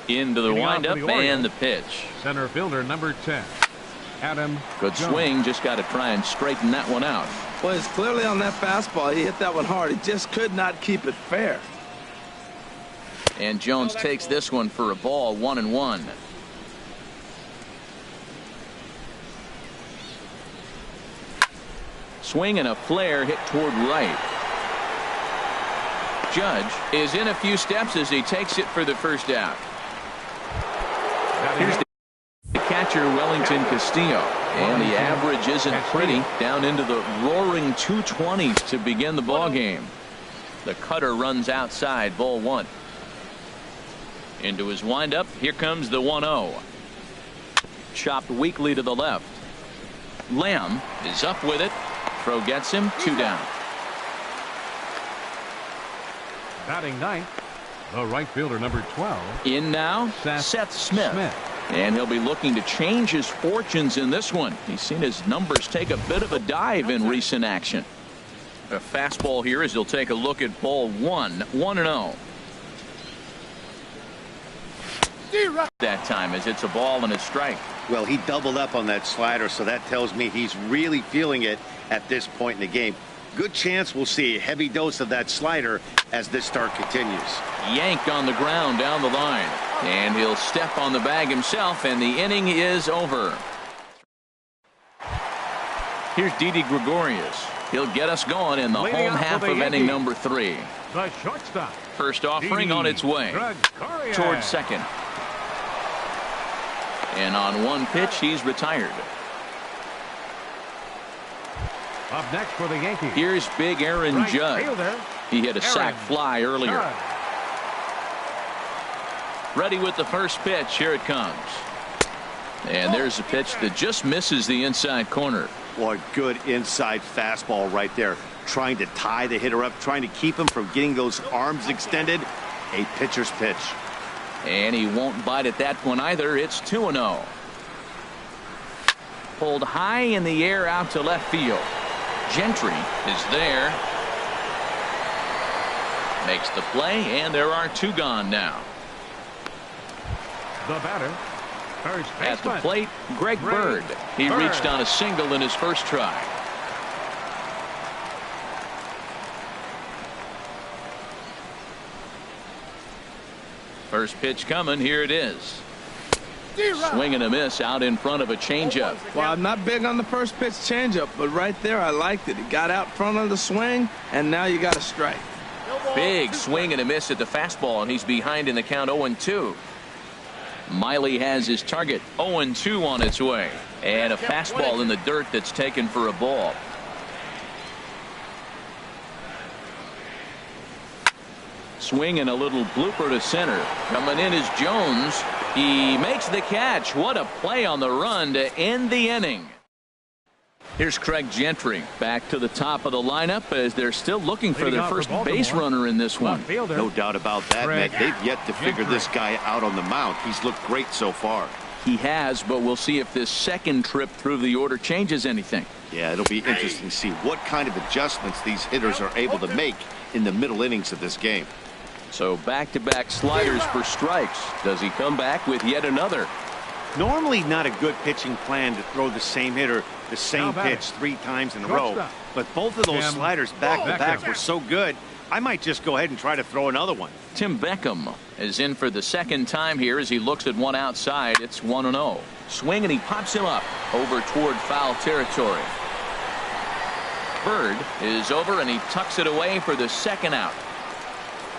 [SPEAKER 2] Into the windup and the pitch.
[SPEAKER 4] Center fielder number 10. Adam.
[SPEAKER 2] Good swing. Just got to try and straighten that one out.
[SPEAKER 3] Well, it's clearly on that fastball. He hit that one hard. He just could not keep it fair.
[SPEAKER 2] And Jones takes this one for a ball. 1-1. Swing and a flare hit toward right. Judge is in a few steps as he takes it for the first out. Here's the catcher, Wellington Castillo. And the average isn't pretty. Down into the roaring 220s to begin the ball game. The cutter runs outside. Ball one. Into his windup. Here comes the 1-0. Chopped weakly to the left. Lamb is up with it. Throw gets him. 2 down.
[SPEAKER 4] Batting ninth, the right fielder number 12.
[SPEAKER 2] In now, Seth Smith. And he'll be looking to change his fortunes in this one. He's seen his numbers take a bit of a dive in recent action. A fastball here as he'll take a look at ball one. 1-0. That time as it's a ball and a strike.
[SPEAKER 5] Well, he doubled up on that slider, so that tells me he's really feeling it at this point in the game. Good chance we'll see a heavy dose of that slider as this start continues.
[SPEAKER 2] Yanked on the ground down the line. And he'll step on the bag himself, and the inning is over. Here's Didi Gregorius. He'll get us going in the home half of inning number 3.
[SPEAKER 4] The shortstop.
[SPEAKER 2] First offering on its way towards second. And on one pitch, he's retired.
[SPEAKER 4] Up next for the Yankees.
[SPEAKER 2] Here's big Aaron Judge. He hit a sac fly earlier. Ready with the first pitch. Here it comes. And there's a pitch that just misses the inside corner.
[SPEAKER 5] Boy, good inside fastball right there. Trying to tie the hitter up, trying to keep him from getting those arms extended. A pitcher's pitch.
[SPEAKER 2] And he won't bite at that one either. It's 2-0. Pulled high in the air out to left field. Gentry is there. Makes the play, and there are 2 gone now.
[SPEAKER 4] The batter, first baseman.
[SPEAKER 2] At the plate, Greg Bird. He reached on a single in his first try. First pitch coming. Here it is. Swing and a miss out in front of a changeup.
[SPEAKER 3] Well, I'm not big on the first pitch changeup, but right there I liked it. He got out front of the swing, and now you got a strike.
[SPEAKER 2] Big swing and a miss at the fastball, and he's behind in the count 0-2. Miley has his target. 0-2 on its way. And a fastball in the dirt that's taken for a ball. Swing and a little blooper to center. Coming in is Jones. He makes the catch. What a play on the run to end the inning. Here's Craig Gentry back to the top of the lineup as they're still looking for their first base runner in this one.
[SPEAKER 5] No doubt about that, Matt. They've yet to figure this guy out on the mound. He's looked great so far.
[SPEAKER 2] He has, but we'll see if this second trip through the order changes anything.
[SPEAKER 5] Yeah, it'll be interesting to see what kind of adjustments these hitters are able to make in the middle innings of this game.
[SPEAKER 2] So back-to-back sliders for strikes. Does he come back with yet another?
[SPEAKER 5] Normally not a good pitching plan to throw the same hitter the same pitch 3 times in a row. But both of those sliders back-to-back were so good, I might just go ahead and try to throw another one.
[SPEAKER 2] Tim Beckham is in for the second time here as he looks at one outside. It's 1-0. Swing, and he pops him up over toward foul territory. Bird is over, and he tucks it away for the second out.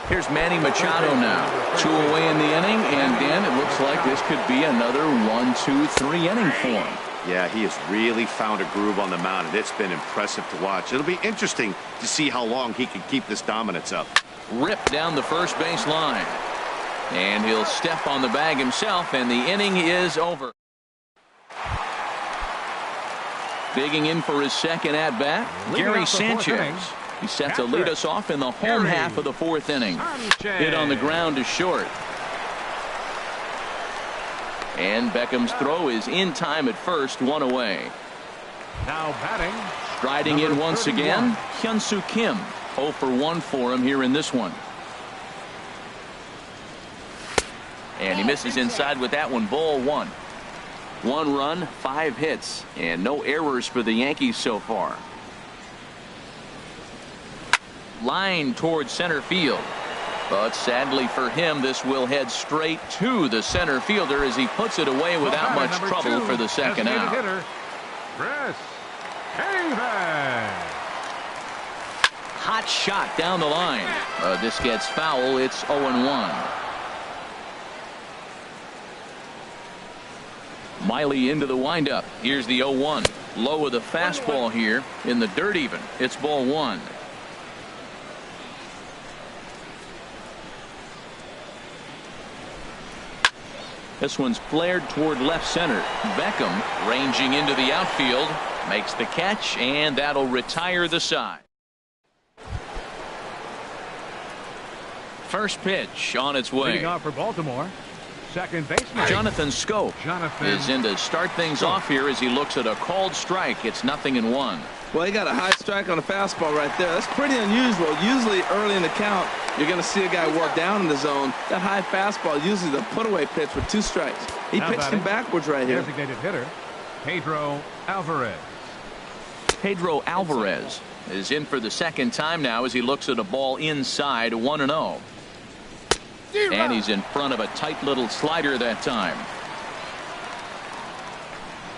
[SPEAKER 2] Here's Manny Machado now. 2 away in the inning, and Dan, it looks like this could be another 1-2-3 inning for him.
[SPEAKER 5] Yeah, he has really found a groove on the mound, and it's been impressive to watch. It'll be interesting to see how long he can keep this dominance up.
[SPEAKER 2] Ripped down the first base line. And he'll step on the bag himself, and the inning is over. Digging in for his second at-bat, Gary Sanchez. He's set to lead us off in the home half of the 4th inning. Hit on the ground to short. And Beckham's throw is in time at first, 1 away.
[SPEAKER 4] Now batting.
[SPEAKER 2] Striding in once again, Hyun-Soo Kim. 0 for 1 for him here in this one. And he misses inside with that one, ball 1. 1 run, 5 hits, and no errors for the Yankees so far. Line towards center field. But sadly for him, this will head straight to the center fielder as he puts it away without much trouble for the second out.
[SPEAKER 4] Hitter, Chris Davis.
[SPEAKER 2] Hot shot down the line. This gets foul. It's 0-1. Miley into the windup. Here's the 0-1. Low of the fastball here in the dirt even. It's ball 1. This one's flared toward left center. Beckham ranging into the outfield. Makes the catch, and that'll retire the side. First pitch on its way.
[SPEAKER 4] Leading off for Baltimore, second baseman
[SPEAKER 2] Jonathan Scope is in to start things off here as he looks at a called strike. It's 0-1.
[SPEAKER 3] Well, he got a high strike on a fastball right there. That's pretty unusual. Usually early in the count, you're going to see a guy work down in the zone. That high fastball, usually the put-away pitch with 2 strikes. He pitched him backwards right here.
[SPEAKER 4] Designated hitter, Pedro Alvarez.
[SPEAKER 2] Pedro Alvarez is in for the second time now as he looks at a ball inside, 1-0. And he's in front of a tight little slider that time.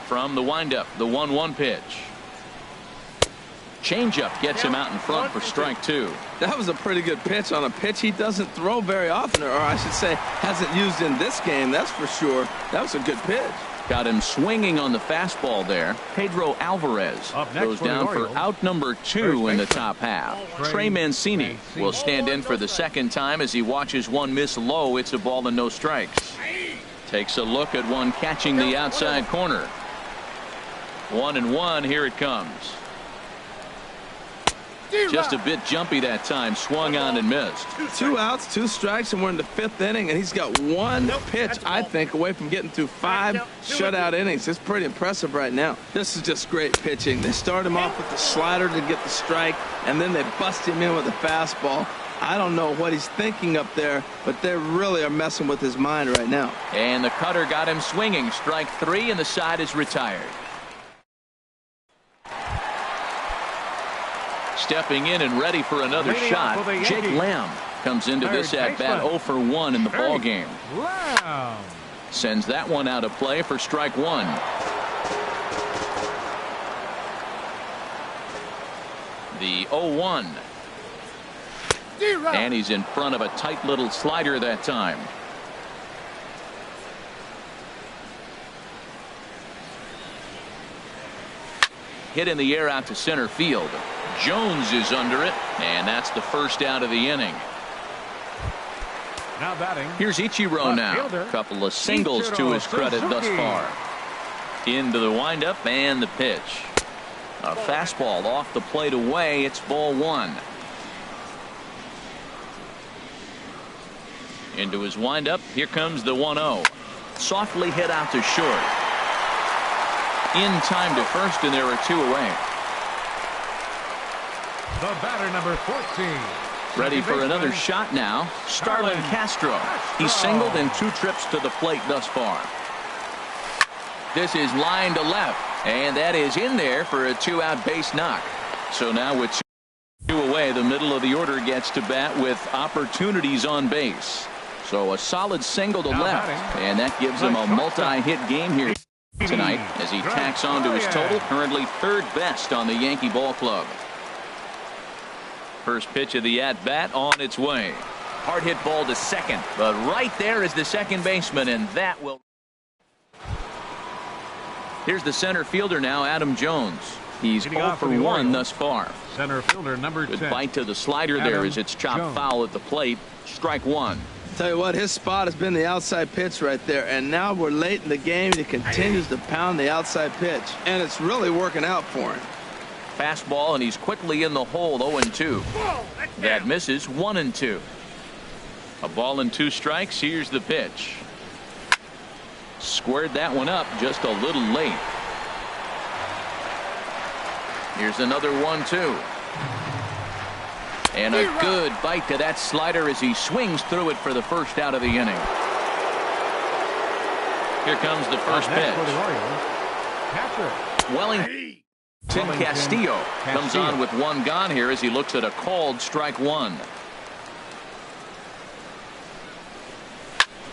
[SPEAKER 2] From the windup, the 1-1 pitch. Changeup gets him out in front for strike 2.
[SPEAKER 3] That was a pretty good pitch on a pitch he doesn't throw very often, or I should say hasn't used in this game, that's for sure. That was a good pitch.
[SPEAKER 2] Got him swinging on the fastball there. Pedro Alvarez goes down for out number 2 in the top half. Trey Mancini will stand in for the second time as he watches one miss low. It's a ball and no strikes. Takes a look at one catching the outside corner. 1-1. Here it comes. Just a bit jumpy that time. Swung on and missed.
[SPEAKER 3] 2 outs, 2 strikes, and we're in the 5th inning, and he's got 1 pitch, I think, away from getting through 5 shutout innings. It's pretty impressive right now. This is just great pitching. They start him off with the slider to get the strike, and then they bust him in with a fastball. I don't know what he's thinking up there, but they really are messing with his mind right now.
[SPEAKER 2] And the cutter got him swinging. Strike 3, and the side is retired. Stepping in and ready for another shot, Jake Lamb comes into this at-bat 0 for 1 in the ball game. Sends that one out of play for strike 1. The 0-1. And he's in front of a tight little slider that time. Hit in the air out to center field. Jones is under it, and that's the first out of the inning.
[SPEAKER 4] Now batting.
[SPEAKER 2] Here's Ichiro now. A couple of singles to his credit thus far. Into the windup and the pitch. A fastball off the plate away. It's ball 1. Into his windup. Here comes the 1-0. Softly hit out to short. In time to first, and there are 2 away.
[SPEAKER 4] The batter, number 14,
[SPEAKER 2] Ready for another shot now. Starlin Castro. He's singled in 2 trips to the plate thus far. This is line to left, and that is in there for a 2-out base knock. So now with 2 away, the middle of the order gets to bat with opportunities on base. So a solid single to left, and that gives him a multi-hit game here tonight as he tacks on to his total, currently 3rd best on the Yankee ball club. First pitch of the at-bat on its way. Hard hit ball to second, but right there is the second baseman, and that will. Here's the center fielder now, Adam Jones. He's 0 for 1 thus far.
[SPEAKER 4] Center fielder number 10.
[SPEAKER 2] Good bite to the slider there as it's chopped foul at the plate. Strike 1.
[SPEAKER 3] Tell you what, his spot has been the outside pitch right there, and now we're late in the game. He continues to pound the outside pitch, and it's really working out for him.
[SPEAKER 2] Fastball, and he's quickly in the hole. 0-2. That misses. 1-2. A ball and 2 strikes. Here's the pitch. Squared that one up just a little late. Here's another 1-2. And a good bite to that slider as he swings through it for the first out of the inning. Here comes the first pitch. Wellington Castillo comes on with 1 gone here as he looks at a called strike 1.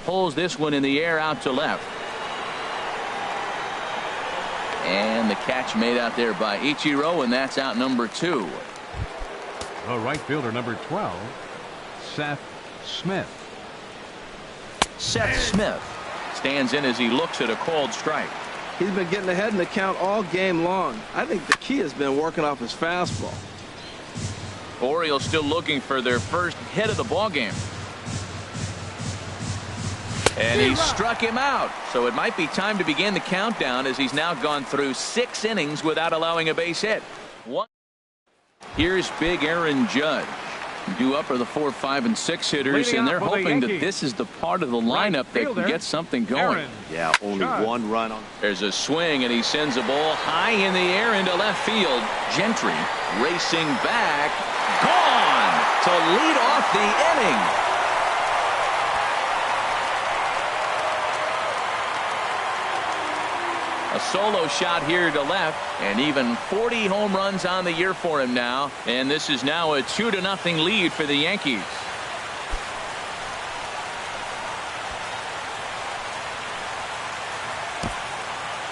[SPEAKER 2] Pulls this one in the air out to left. And the catch made out there by Ichiro, and that's out number 2.
[SPEAKER 4] The right fielder number 12, Seth Smith.
[SPEAKER 2] Seth Smith stands in as he looks at a called strike.
[SPEAKER 3] He's been getting ahead in the count all game long. I think the key has been working off his fastball.
[SPEAKER 2] Orioles still looking for their first hit of the ball game. And he struck him out. So it might be time to begin the countdown as he's now gone through 6 innings without allowing a base hit. Here's big Aaron Judge. Due up are the 4, 5, and 6 hitters, and they're hoping that this is the part of the lineup that can get something going.
[SPEAKER 5] Yeah, only 1 run on.
[SPEAKER 2] There's a swing, and he sends a ball high in the air into left field. Gentry racing back. Gone to lead off the inning. A solo shot here to left, and even 40 home runs on the year for him now. And this is now a 2-0 lead for the Yankees.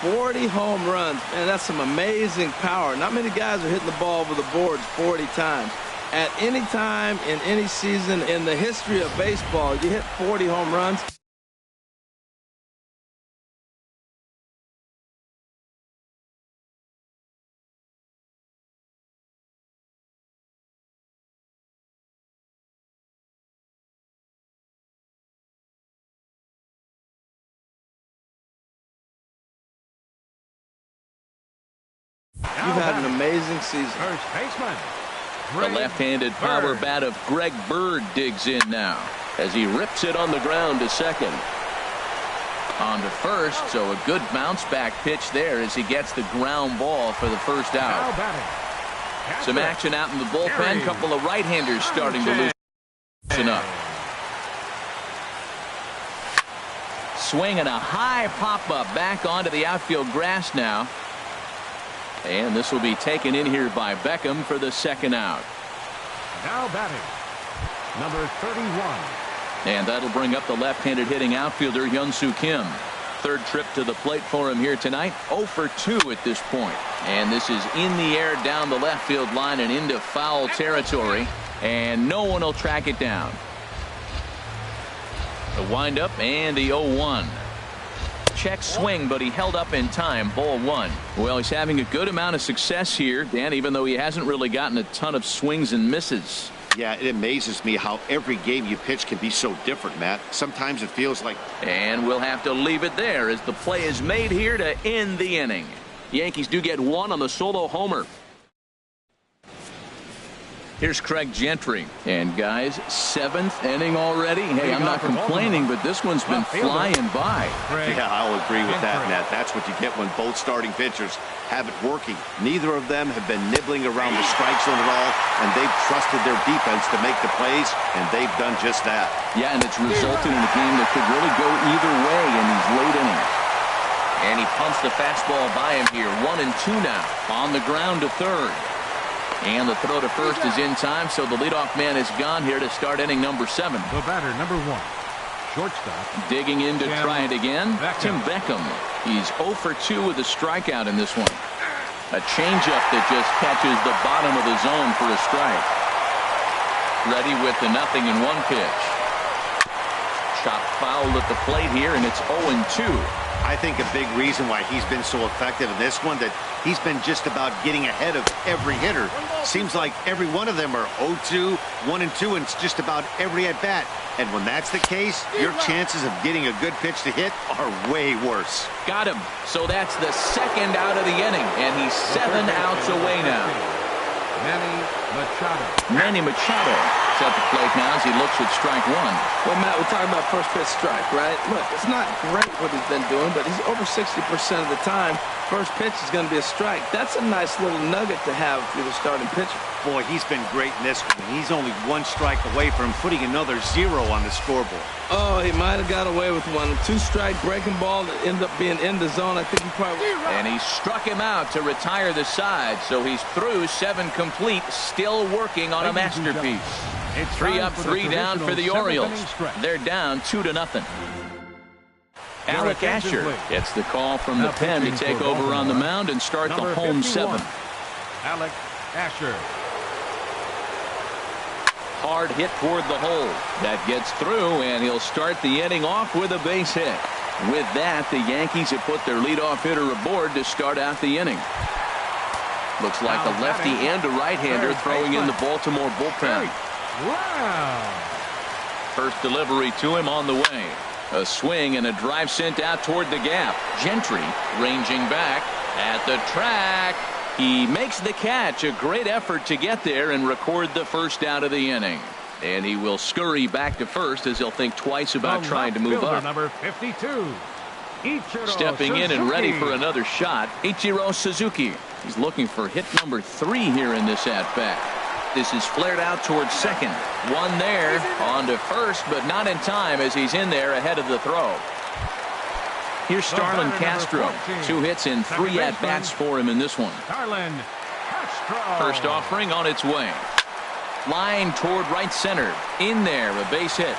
[SPEAKER 3] "40 home runs, man, that's some amazing power. Not many guys are hitting the ball over the boards 40 times. At any time in any season in the history of baseball, you hit 40 home runs. You've had an amazing season.
[SPEAKER 4] First baseman.
[SPEAKER 2] The left-handed power bat of Greg Bird digs in now as he rips it on the ground to second. On to first, so a good bounce-back pitch there as he gets the ground ball for the first out. Some action out in the bullpen. Couple of right-handers starting to loosen up. Swing and a high pop-up back onto the outfield grass now. And this will be taken in here by Beckham for the second out.
[SPEAKER 4] Now batting, number 31.
[SPEAKER 2] And that'll bring up the left-handed hitting outfielder Hyun-Soo Kim. 3rd trip to the plate for him here tonight. 0 for 2 at this point. And this is in the air down the left field line and into foul territory. And no one will track it down. The windup and the 0-1. Check swing, but he held up in time. Ball 1. Well, he's having a good amount of success here, Dan, even though he hasn't really gotten a ton of swings and misses.
[SPEAKER 5] Yeah, it amazes me how every game you pitch can be so different, Matt. Sometimes it feels like.
[SPEAKER 2] And we'll have to leave it there as the play is made here to end the inning. Yankees do get 1 on the solo homer. Here's Craig Gentry. And guys, 7th inning already. Hey, I'm not complaining, but this one's been flying by.
[SPEAKER 5] Yeah, I'll agree with that, Matt. That's what you get when both starting pitchers have it working. Neither of them have been nibbling around the strike zone at all, and they've trusted their defense to make the plays, and they've done just that.
[SPEAKER 2] Yeah, and it's resulted in a game that could really go either way in these late innings. And he pumps the fastball by him here. 1-2 now. On the ground to third. And the throw to first is in time, so the leadoff man is gone here to start inning number 7.
[SPEAKER 4] The batter, number 1. Shortstop.
[SPEAKER 2] Digging in to try it again. Tim Beckham. He's 0 for 2 with a strikeout in this one. A changeup that just catches the bottom of the zone for a strike. Ready with the 0-1 pitch. Chopped foul at the plate here, and it's 0-2.
[SPEAKER 5] I think a big reason why he's been so effective in this one, that he's been just about getting ahead of every hitter. Seems like every one of them are 0-2, 1-2, and it's just about every at-bat. And when that's the case, your chances of getting a good pitch to hit are way worse.
[SPEAKER 2] Got him. So that's the second out of the inning, and he's 7 outs away now. Manny Machado is at the plate now as he looks at strike 1.
[SPEAKER 3] Well, Matt, we're talking about first pitch strike, right? Look, it's not great what he's been doing, but he's over 60% of the time. First pitch is going to be a strike. That's a nice little nugget to have if you're the starting pitcher.
[SPEAKER 5] Boy, he's been great in this one. He's only 1 strike away from putting another 0 on the scoreboard.
[SPEAKER 3] Oh, he might have got away with one. 2-strike breaking ball that ended up being in the zone. I think he probably...
[SPEAKER 2] And he struck him out to retire the side, so he's through 7 complete, still working on a masterpiece. 3 up, 3 down for the Orioles. They're down 2-0. Alec Asher gets the call from the pen to take over on the mound and start the home 7.
[SPEAKER 4] Alec Asher.
[SPEAKER 2] Hard hit toward the hole. That gets through, and he'll start the inning off with a base hit. With that, the Yankees have put their leadoff hitter aboard to start out the inning. Looks like a lefty and a right-hander throwing in the Baltimore bullpen. First delivery to him on the way. A swing and a drive sent out toward the gap. Gentry ranging back at the track. He makes the catch. A great effort to get there and record the first out of the inning. And he will scurry back to first as he'll think twice about trying to move up.
[SPEAKER 4] Number 52.
[SPEAKER 2] Stepping in and ready for another shot, Ichiro Suzuki. He's looking for hit number 3 here in this at-bat. This is flared out towards second. One there, on to first, but not in time as he's in there ahead of the throw. Here's Starlin Castro. 2 hits and 3 at-bats for him in this one.
[SPEAKER 4] Starlin Castro.
[SPEAKER 2] First offering on its way. Line toward right center. In there, a base hit.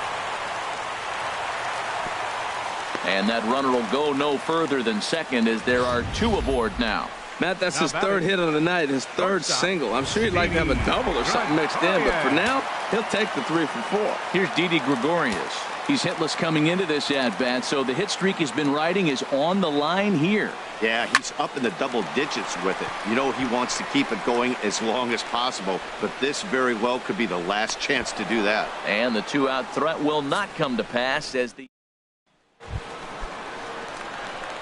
[SPEAKER 2] And that runner will go no further than second as there are 2 aboard now.
[SPEAKER 3] Matt, that's his 3rd hit of the night, his 3rd single. I'm sure he'd like to have a double or something mixed in, but for now, he'll take the 3 for 4.
[SPEAKER 2] Here's Didi Gregorius. He's hitless coming into this at-bat, so the hit streak he's been riding is on the line here.
[SPEAKER 5] Yeah, he's up in the double digits with it. You know, he wants to keep it going as long as possible, but this very well could be the last chance to do that.
[SPEAKER 2] And the 2-out threat will not come to pass as the...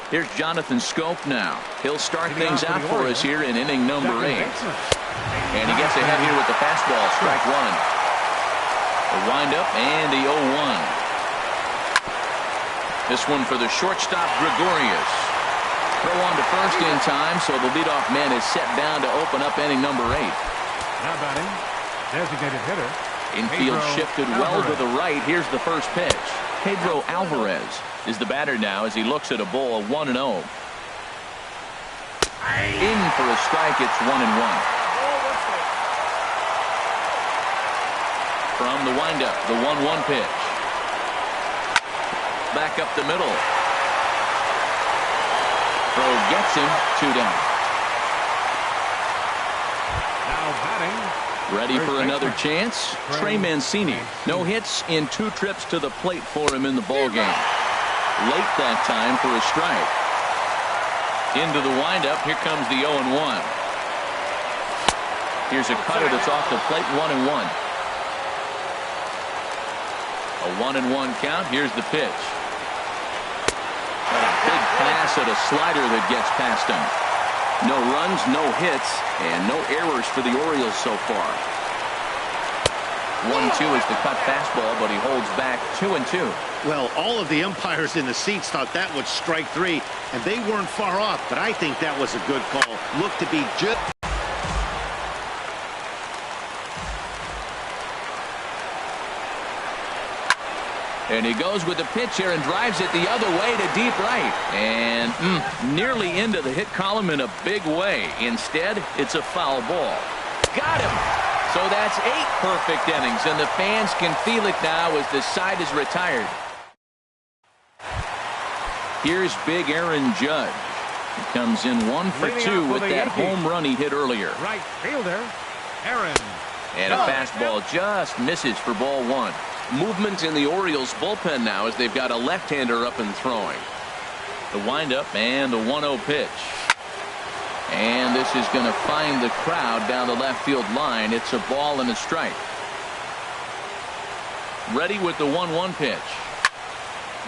[SPEAKER 2] Here's Jonathan Scope now. He'll start things out for us here in inning number 8. And he gets ahead here with the fastball, strike 1. A windup and the 0-1. This one for the shortstop, Gregorius. Throw on to first in time, so the leadoff man is set down to open up inning number 8.
[SPEAKER 4] Now batting, designated hitter.
[SPEAKER 2] Infield shifted well to the right. Here's the first pitch. Pedro Alvarez is the batter now as he looks at a ball, 1-0. In for a strike, it's 1-1. From the windup, the 1-1 pitch. Back up the middle. Throw gets him, 2 down.
[SPEAKER 4] Now batting.
[SPEAKER 2] Ready for another chance. Trey Mancini. No hits in 2 trips to the plate for him in the ballgame. Late that time for a strike. Into the windup. Here comes the 0-1. Here's a cutter that's off the plate, 1-1. A 1-1 count. Here's the pitch. A big pass at a slider that gets past him. No runs, no hits, and no errors for the Orioles so far. 1-2 is the cut fastball, but he holds back 2-2.
[SPEAKER 5] Well, all of the umpires in the seats thought that was strike 3, and they weren't far off, but I think that was a good call. Looked to be just...
[SPEAKER 2] And he goes with the pitch here and drives it the other way to deep right. And nearly into the hit column in a big way. Instead, it's a foul ball. Got him! So that's 8 perfect innings, and the fans can feel it now as the side is retired. Here's big Aaron Judge. He comes in 1 for 2 with that home run he hit earlier.
[SPEAKER 4] Right fielder, Aaron.
[SPEAKER 2] And a fastball just misses for ball 1. Movement in the Orioles bullpen now as they've got a left-hander up and throwing. The windup and the 1-0 pitch. And this is going to find the crowd down the left field line. It's a ball and a strike. Ready with the 1-1 pitch.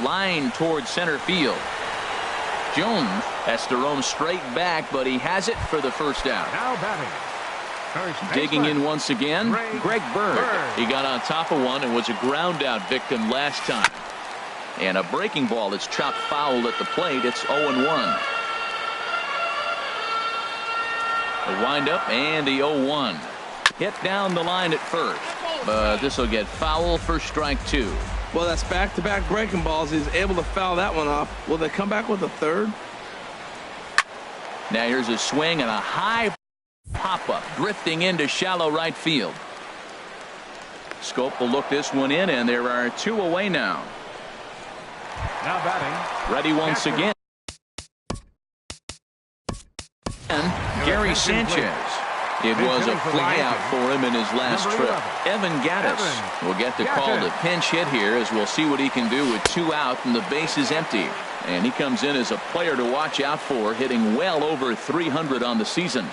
[SPEAKER 2] Line towards center field. Jones has to roam straight back, but he has it for the first out.
[SPEAKER 4] Now batting.
[SPEAKER 2] Digging in once again, Greg Bird. He got on top of one and was a ground out victim last time. And a breaking ball that's chopped foul at the plate. It's 0-1. The windup and the 0-1. Hit down the line at first, but this will get foul for strike 2.
[SPEAKER 3] Well, that's back-to-back breaking balls. He's able to foul that one off. Will they come back with a third?
[SPEAKER 2] Now here's a swing and a high pop-up drifting into shallow right field. Scope will look this one in, and there are 2 away now.
[SPEAKER 4] Now batting.
[SPEAKER 2] Ready once again. And Gary Sanchez. It was a flyout for him in his last trip. Evan Gattis will get the call to pinch hit here, as we'll see what he can do with 2 out and the base is empty. And he comes in as a player to watch out for, hitting well over 300 on the season.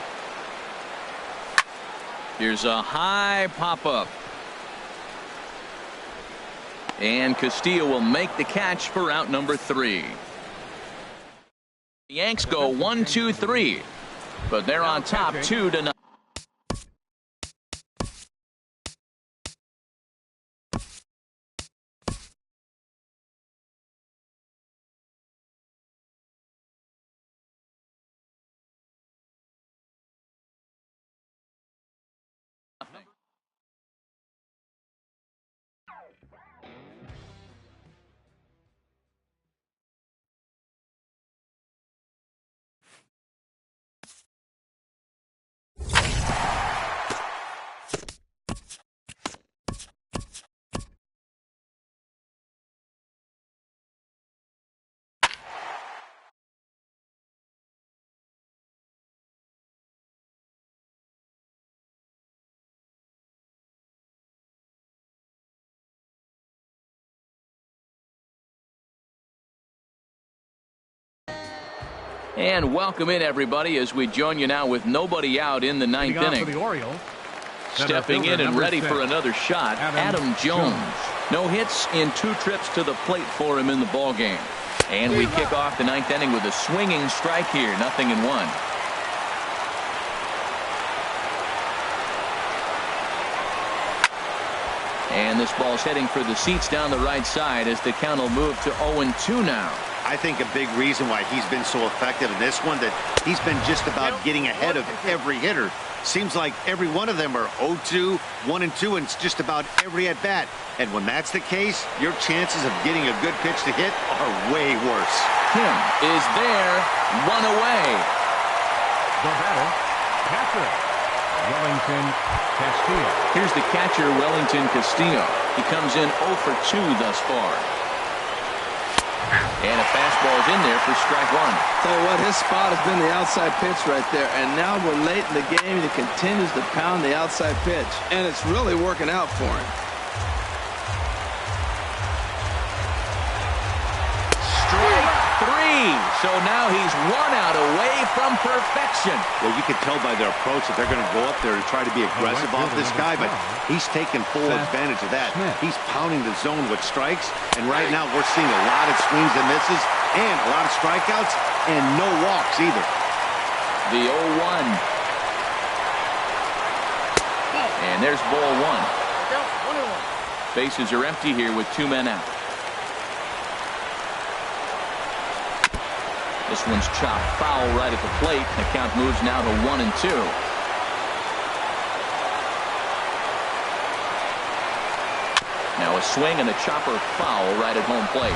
[SPEAKER 2] Here's a high pop-up. And Castillo will make the catch for out number 3. The Yanks go 1-2-3, but they're on top 2-0. And welcome in, everybody, as we join you now with nobody out in the 9th inning. Stepping in and ready for another shot, Adam Jones. No hits in 2 trips to the plate for him in the ballgame. And we kick off the 9th inning with a swinging strike here, 0-1. And this ball's heading for the seats down the right side as the count will move to 0-2 now.
[SPEAKER 5] I think a big reason why he's been so effective in this one, that he's been just about getting ahead of every hitter. Seems like every one of them are 0-2, 1-2, and it's just about every at-bat. And when that's the case, your chances of getting a good pitch to hit are way worse.
[SPEAKER 2] Kim is there, 1 away.
[SPEAKER 4] The batter, catcher, Wellington Castillo.
[SPEAKER 2] Here's the catcher, Wellington Castillo. He comes in 0 for 2 thus far. And a fastball is in there for strike 1.
[SPEAKER 3] Tell you what, his spot has been the outside pitch right there. And now we're late in the game. He continues to pound the outside pitch. And it's really working out for him.
[SPEAKER 2] Strike 3. So now he's 1 out away from perfection.
[SPEAKER 5] Well, you can tell by their approach that they're going to go up there and try to be aggressive off this guy, but he's taking full advantage of that. He's pounding the zone with strikes, and right now we're seeing a lot of swings and misses and a lot of strikeouts and no walks either.
[SPEAKER 2] The 0-1. And there's ball 1. Bases are empty here with 2 men out. This one's chopped foul right at the plate. The count moves now to 1-2. Now a swing and a chopper foul right at home plate.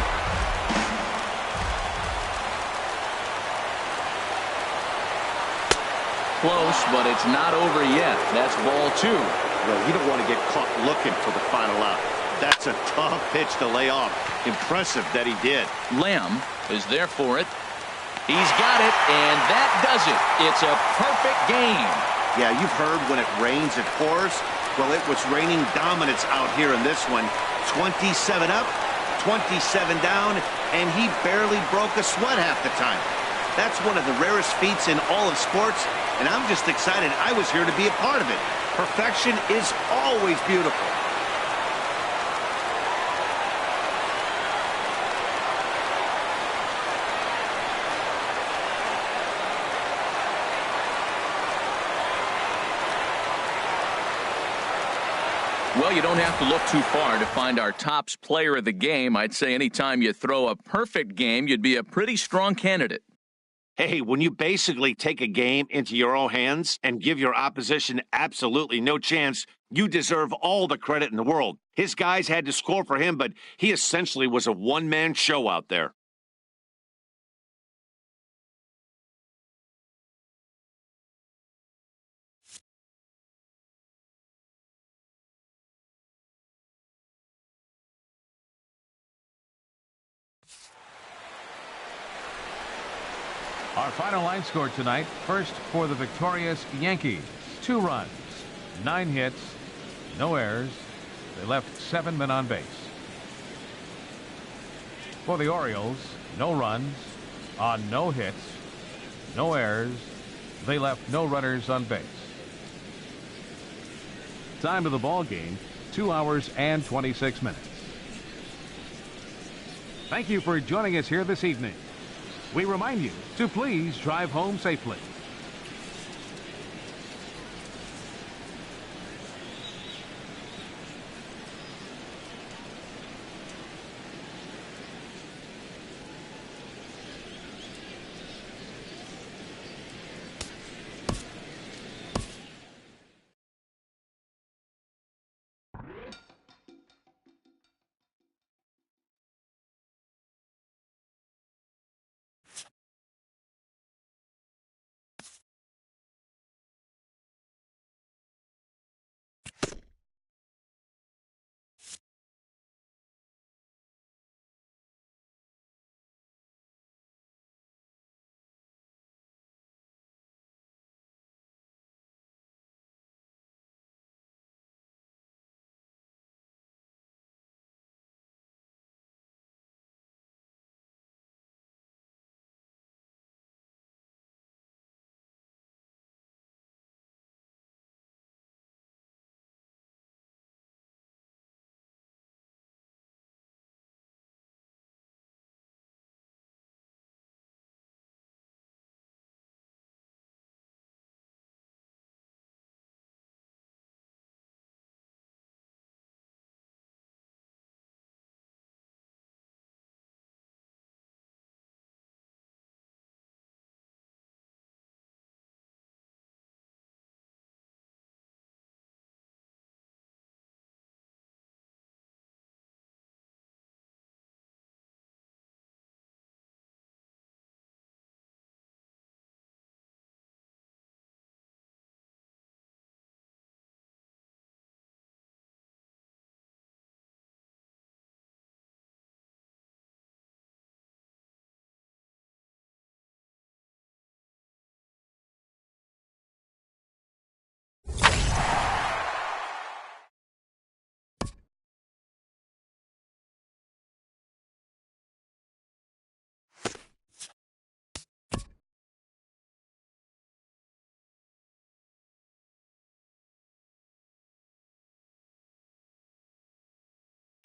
[SPEAKER 2] Close, but it's not over yet. That's ball 2.
[SPEAKER 5] Well, you don't want to get caught looking for the final out. That's a tough pitch to lay off. Impressive that he did.
[SPEAKER 2] Lamb is there for it. He's got it, and that does it. It's a perfect game.
[SPEAKER 5] Yeah, you've heard when it rains, it pours. Well, it was raining dominance out here in this one. 27 up, 27 down, and he barely broke a sweat half the time. That's one of the rarest feats in all of sports, and I'm just excited I was here to be a part of it. Perfection is always beautiful.
[SPEAKER 2] Well, you don't have to look too far to find our tops player of the game. I'd say anytime you throw a perfect game, you'd be a pretty strong candidate.
[SPEAKER 5] Hey, when you basically take a game into your own hands and give your opposition absolutely no chance, you deserve all the credit in the world. His guys had to score for him, but he essentially was a one-man show out there.
[SPEAKER 4] Our final line score tonight, first for the victorious Yankees. 2 runs, 9 hits, no errors. They left 7 men on base. For the Orioles, no runs, on no hits, no errors. They left no runners on base. Time of the ball game, 2 hours and 26 minutes. Thank you for joining us here this evening. We remind you to please drive home safely.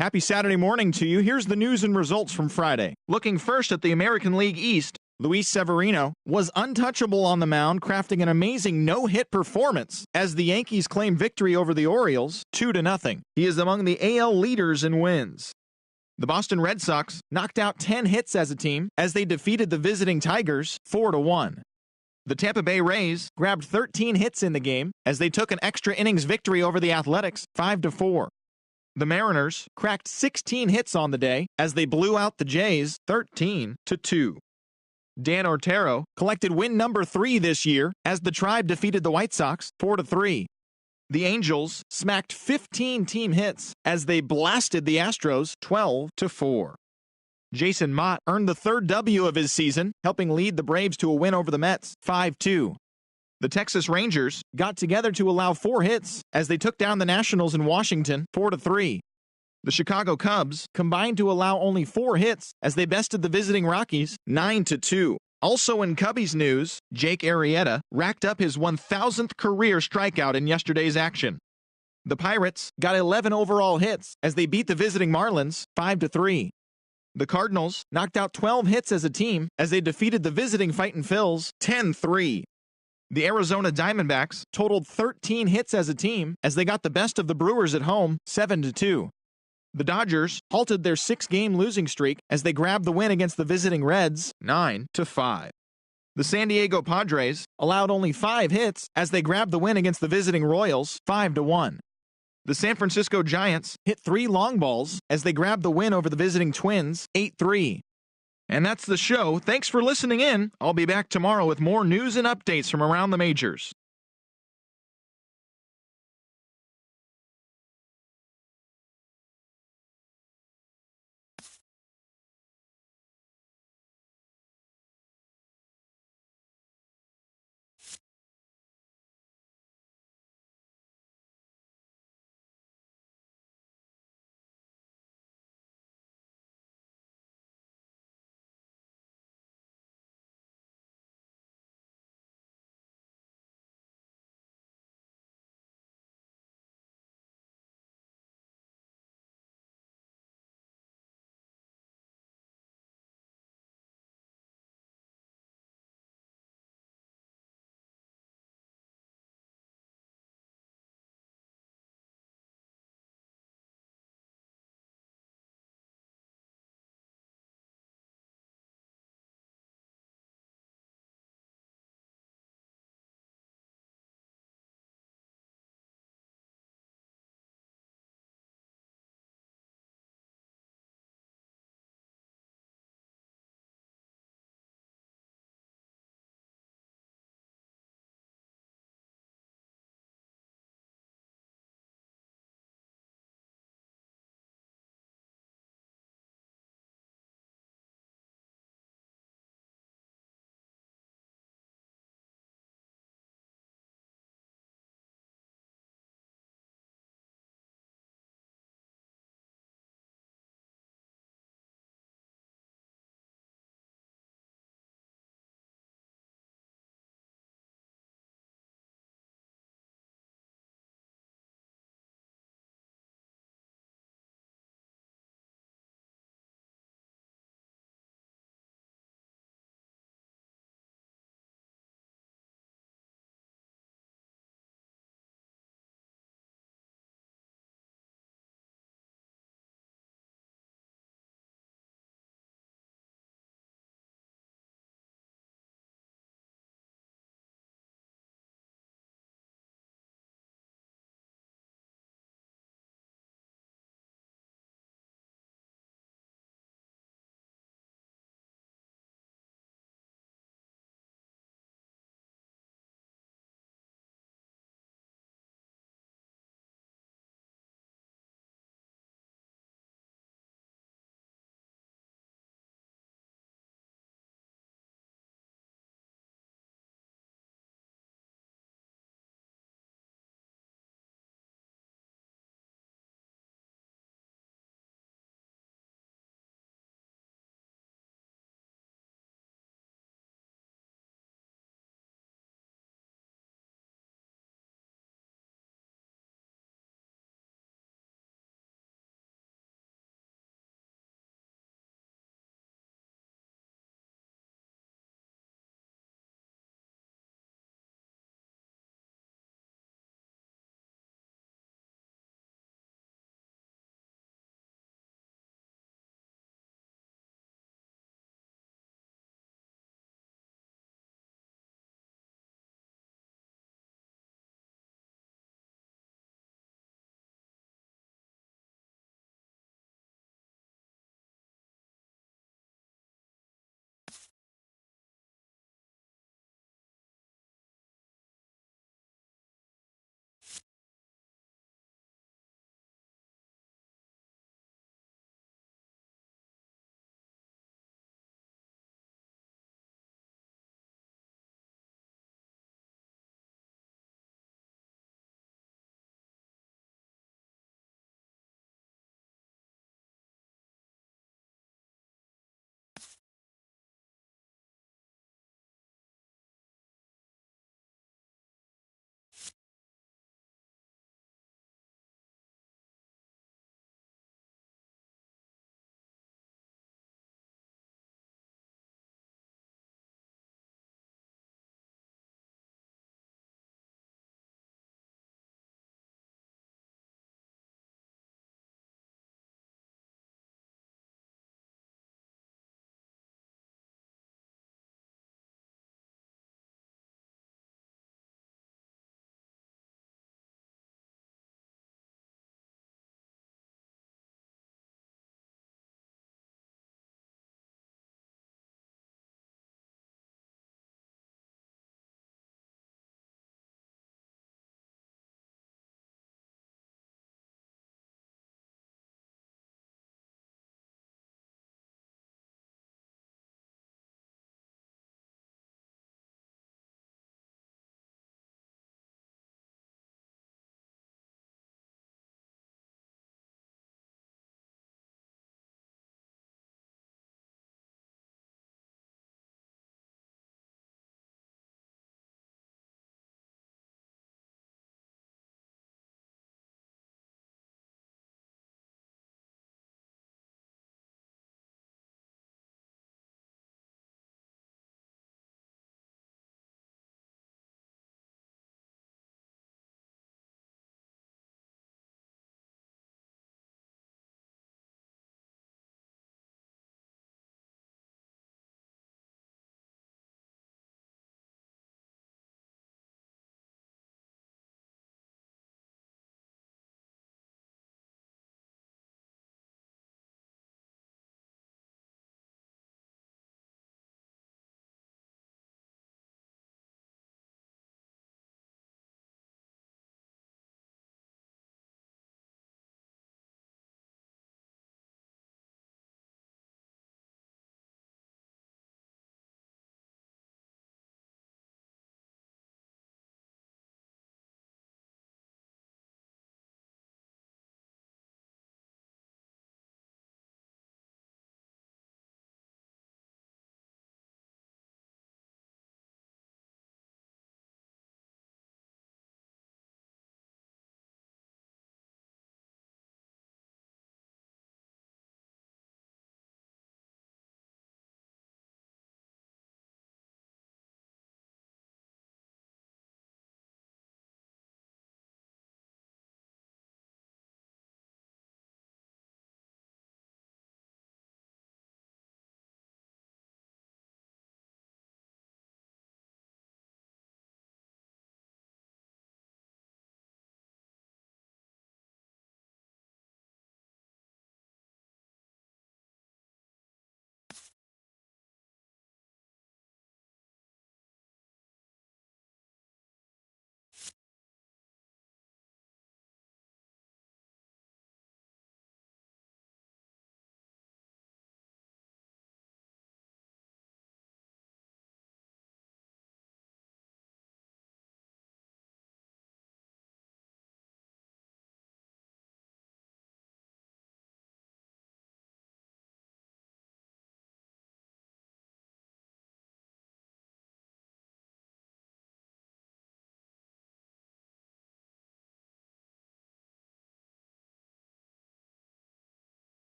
[SPEAKER 1] Happy Saturday morning to you. Here's the news and results from Friday. Looking first at the American League East, Luis Severino was untouchable on the mound, crafting an amazing no-hit performance as the Yankees claim victory over the Orioles 2-0. He is among the AL leaders in wins. The Boston Red Sox knocked out 10 hits as a team as they defeated the visiting Tigers 4-1. The Tampa Bay Rays grabbed 13 hits in the game as they took an extra innings victory over the Athletics 5-4. The Mariners cracked 16 hits on the day as they blew out the Jays 13-2. Dan Ortero collected win number 3 this year as the Tribe defeated the White Sox 4-3. The Angels smacked 15 team hits as they blasted the Astros 12-4. Jason Mott earned the 3rd W of his season, helping lead the Braves to a win over the Mets 5-2. The Texas Rangers got together to allow 4 hits as they took down the Nationals in Washington 4-3. The Chicago Cubs combined to allow only 4 hits as they bested the visiting Rockies 9-2. Also in Cubbies news, Jake Arrieta racked up his 1,000th career strikeout in yesterday's action. The Pirates got 11 overall hits as they beat the visiting Marlins 5-3. The Cardinals knocked out 12 hits as a team as they defeated the visiting Fightin' Phils 10-3. The Arizona Diamondbacks totaled 13 hits as a team as they got the best of the Brewers at home 7-2. The Dodgers halted their 6-game losing streak as they grabbed the win against the visiting Reds 9-5. The San Diego Padres allowed only 5 hits as they grabbed the win against the visiting Royals 5-1. The San Francisco Giants hit 3 long balls as they grabbed the win over the visiting Twins 8-3. And that's the show. Thanks for listening in. I'll be back tomorrow with more news and updates from around the majors.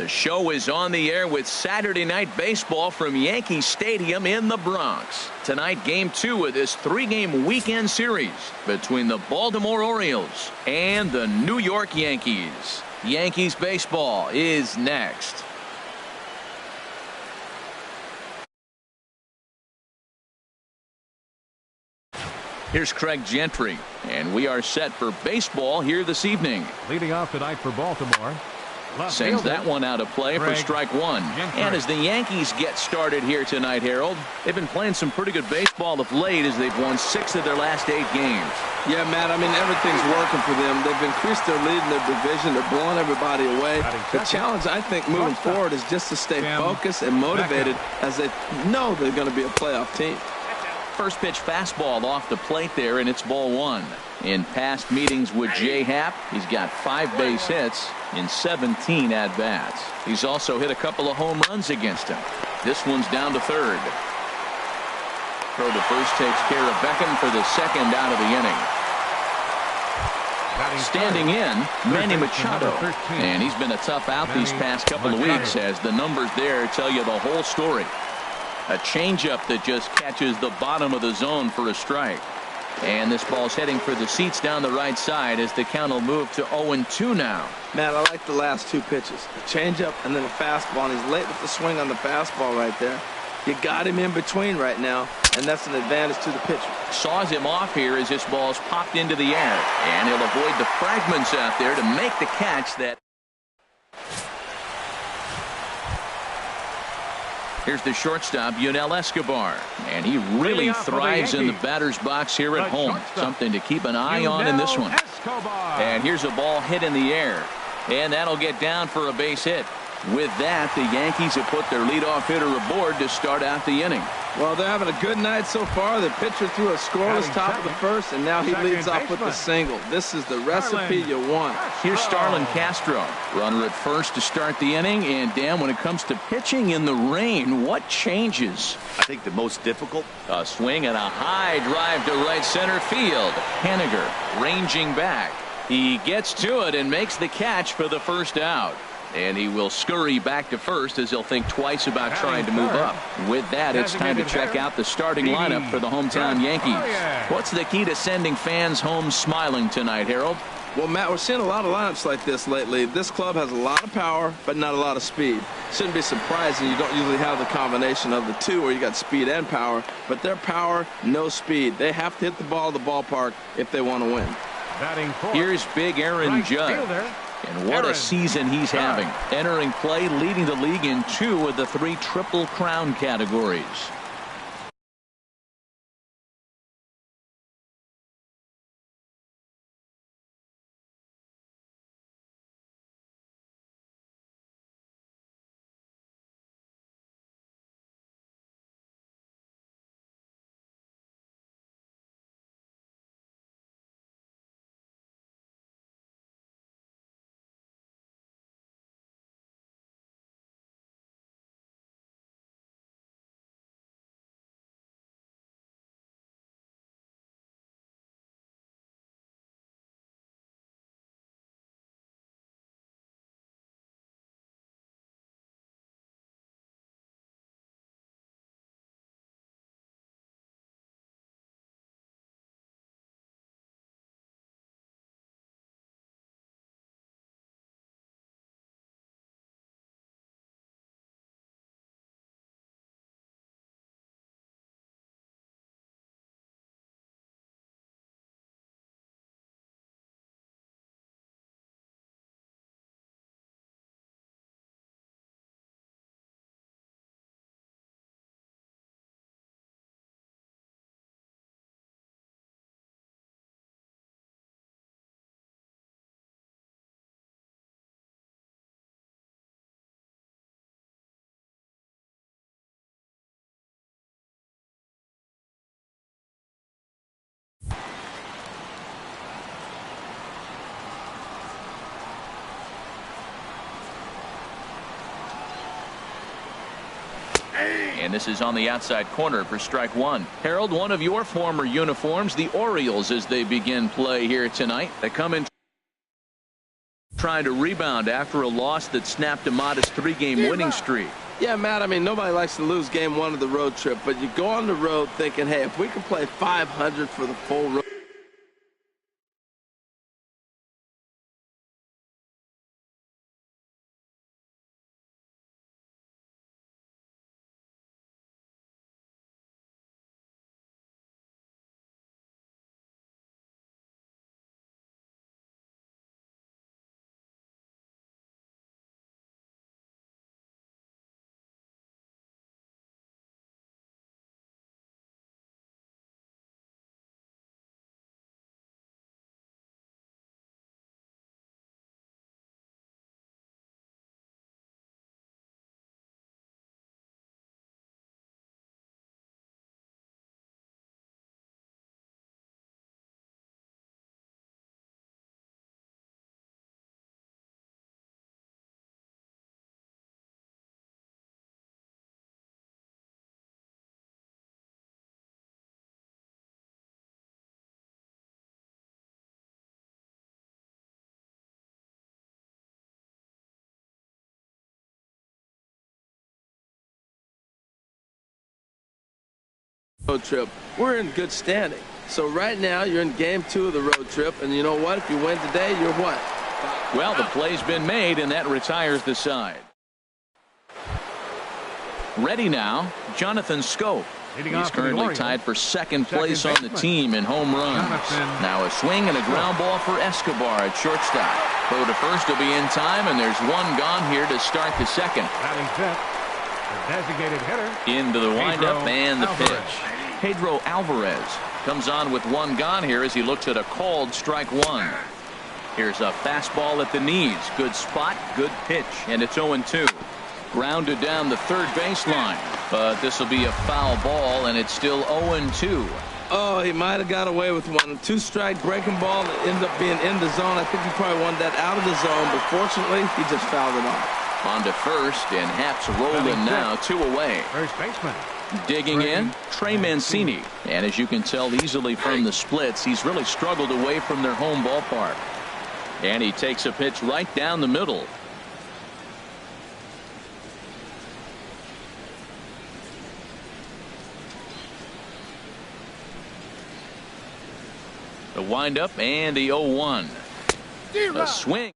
[SPEAKER 2] The show is on the air with Saturday Night Baseball from Yankee Stadium in the Bronx. Tonight, Game 2 of this 3-game weekend series between the Baltimore Orioles and the New York Yankees. Yankees baseball is next. Here's Craig Gentry, and we are set for baseball here this evening.
[SPEAKER 4] Leading off tonight for Baltimore.
[SPEAKER 2] Sends that one out of play for strike one. And as the Yankees get started here tonight, Harold, they've been playing some pretty good baseball of late as they've won 6 of their last 8 games.
[SPEAKER 3] Yeah, Matt, I mean, everything's working for them. They've increased their lead in their division. They're blowing everybody away. The challenge, I think, moving forward is just to stay focused and motivated as they know they're going to be a playoff team.
[SPEAKER 2] First pitch fastball off the plate there, and it's ball 1. In past meetings with Jay Happ, he's got 5 base hits in 17 at-bats. He's also hit a couple of home runs against him. This one's down to third. Throw to first takes care of Beckham for the second out of the inning. Standing in, Manny Machado. And he's been a tough out these past couple of weeks as the numbers there tell you the whole story. A changeup that just catches the bottom of the zone for a strike. And this ball's heading for the seats down the right side as the count will move to 0-2 now.
[SPEAKER 3] Matt, I like the last 2 pitches. A changeup and then a fastball. And he's late with the swing on the fastball right there. You got him in between right now, and that's an advantage to the pitcher.
[SPEAKER 2] Saws him off here as this ball's popped into the air. And he'll avoid the fragments out there to make the catch that. Here's the shortstop, Yunel Escobar, and he really thrives in the batter's box here at home. Something to keep an eye on in this one. And here's a ball hit in the air, and that'll get down for a base hit. With that, the Yankees have put their leadoff hitter aboard to start out the inning.
[SPEAKER 3] Well, they're having a good night so far. The pitcher threw a scoreless top of the first, and now he leads off with the single. This is the recipe you want.
[SPEAKER 2] Here's Starlin Castro. Runner at first to start the inning. And, Dan, when it comes to pitching in the rain, what changes?
[SPEAKER 5] I think the most difficult.
[SPEAKER 2] A swing and a high drive to right center field. Haniger ranging back. He gets to it and makes the catch for the first out. And he will scurry back to first as he'll think twice about trying to move up. With that, it's time to check out the starting lineup for the hometown Yankees. What's the key to sending fans home smiling tonight, Harold?
[SPEAKER 3] Well, Matt, we're seeing a lot of lineups like this lately. This club has a lot of power, but not a lot of speed. Shouldn't be surprising. You don't usually have the combination of the two where you got speed and power, but their power, no speed. They have to hit the ball at the ballpark if they want to win.
[SPEAKER 2] Here's big Aaron Judge. And what a season he's having. Entering play, leading the league in 2 of the 3 Triple Crown categories. And this is on the outside corner for strike 1. Harold, one of your former uniforms, the Orioles, as they begin play here tonight. They come in. Trying to rebound after a loss that snapped a modest 3-game winning streak.
[SPEAKER 3] Yeah, Matt, I mean, nobody likes to lose game 1 of the road trip, but you go on the road thinking, hey, if we can play 500 for the full road trip, we're in good standing. So right now you're in game 2 of the road trip, and you know what? If you win today, you're what?
[SPEAKER 2] Well, the play's been made, and that retires the side. Ready now, Jonathan Scope. He's currently tied for second place on the team in home runs. Now a swing and a ground ball for Escobar at shortstop. Throw to first will be in time, and there's one gone here to start the second.
[SPEAKER 4] The designated hitter.
[SPEAKER 2] Into the windup and the pitch. Pedro Alvarez comes on with one gone here as he looks at a called strike 1. Here's a fastball at the knees. Good spot, good pitch, and it's 0-2. Grounded down the third baseline, but this will be a foul ball, and it's still 0-2.
[SPEAKER 3] Oh, he might have got away with one. 2-strike breaking ball that ended up being in the zone. I think he probably wanted that out of the zone, but fortunately, he just fouled it off.
[SPEAKER 2] On to first, and Haps rolling now, 2 away.
[SPEAKER 4] First baseman.
[SPEAKER 2] Digging in, Trey Mancini. And as you can tell easily from the splits, he's really struggled away from their home ballpark. And he takes a pitch right down the middle. The windup and the 0-1. A swing.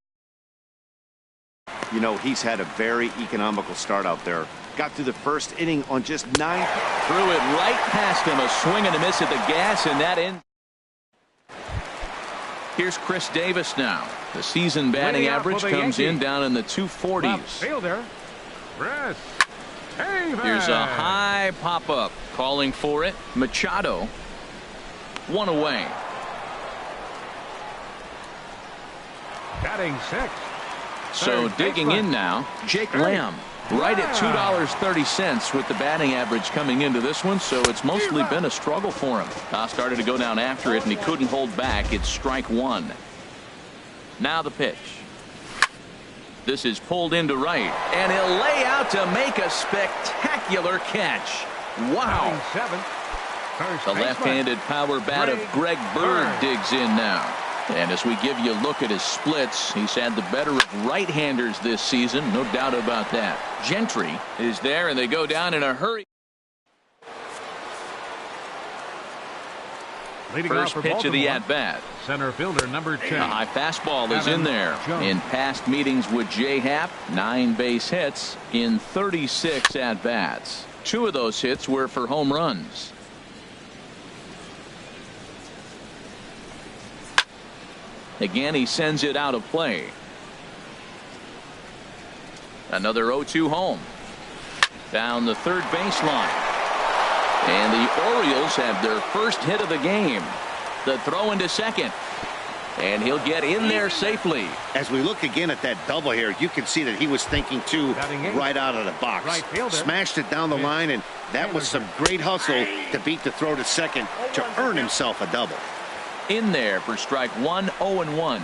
[SPEAKER 5] You know, he's had a very economical start out there. Got through the first inning on just 9.
[SPEAKER 2] Threw it right past him. A swing and a miss at the gas, and that ends. Here's Chris Davis now. The season batting average comes in down in the 240s.
[SPEAKER 4] Fielder, Chris Davis.
[SPEAKER 2] Here's a high pop-up. Calling for it. Machado. 1 away.
[SPEAKER 4] Batting 6.
[SPEAKER 2] So digging in now, Jake Lamb. Right at $2.30 with the batting average coming into this one, so it's mostly been a struggle for him. Started to go down after it, and he couldn't hold back. It's strike 1. Now the pitch. This is pulled into right, and he'll lay out to make a spectacular catch. Wow. The left-handed power bat of Greg Bird digs in now. And as we give you a look at his splits, he's had the better of right-handers this season, no doubt about that. Gentry is there, and they go down in a hurry. First pitch of the at-bat.
[SPEAKER 4] Center fielder number 10.
[SPEAKER 2] A high fastball is in there. In past meetings with Jay Happ, 9 base hits in 36 at-bats. 2 of those hits were for home runs. Again, he sends it out of play. Another 0-2 home. Down the third baseline. And the Orioles have their first hit of the game. The throw into second. And he'll get in there safely.
[SPEAKER 5] As we look again at that double here, you can see that he was thinking too right out of the box. Smashed it down the line, and that was some great hustle to beat the throw to second to earn himself a double.
[SPEAKER 2] In there for strike 1, 0-1.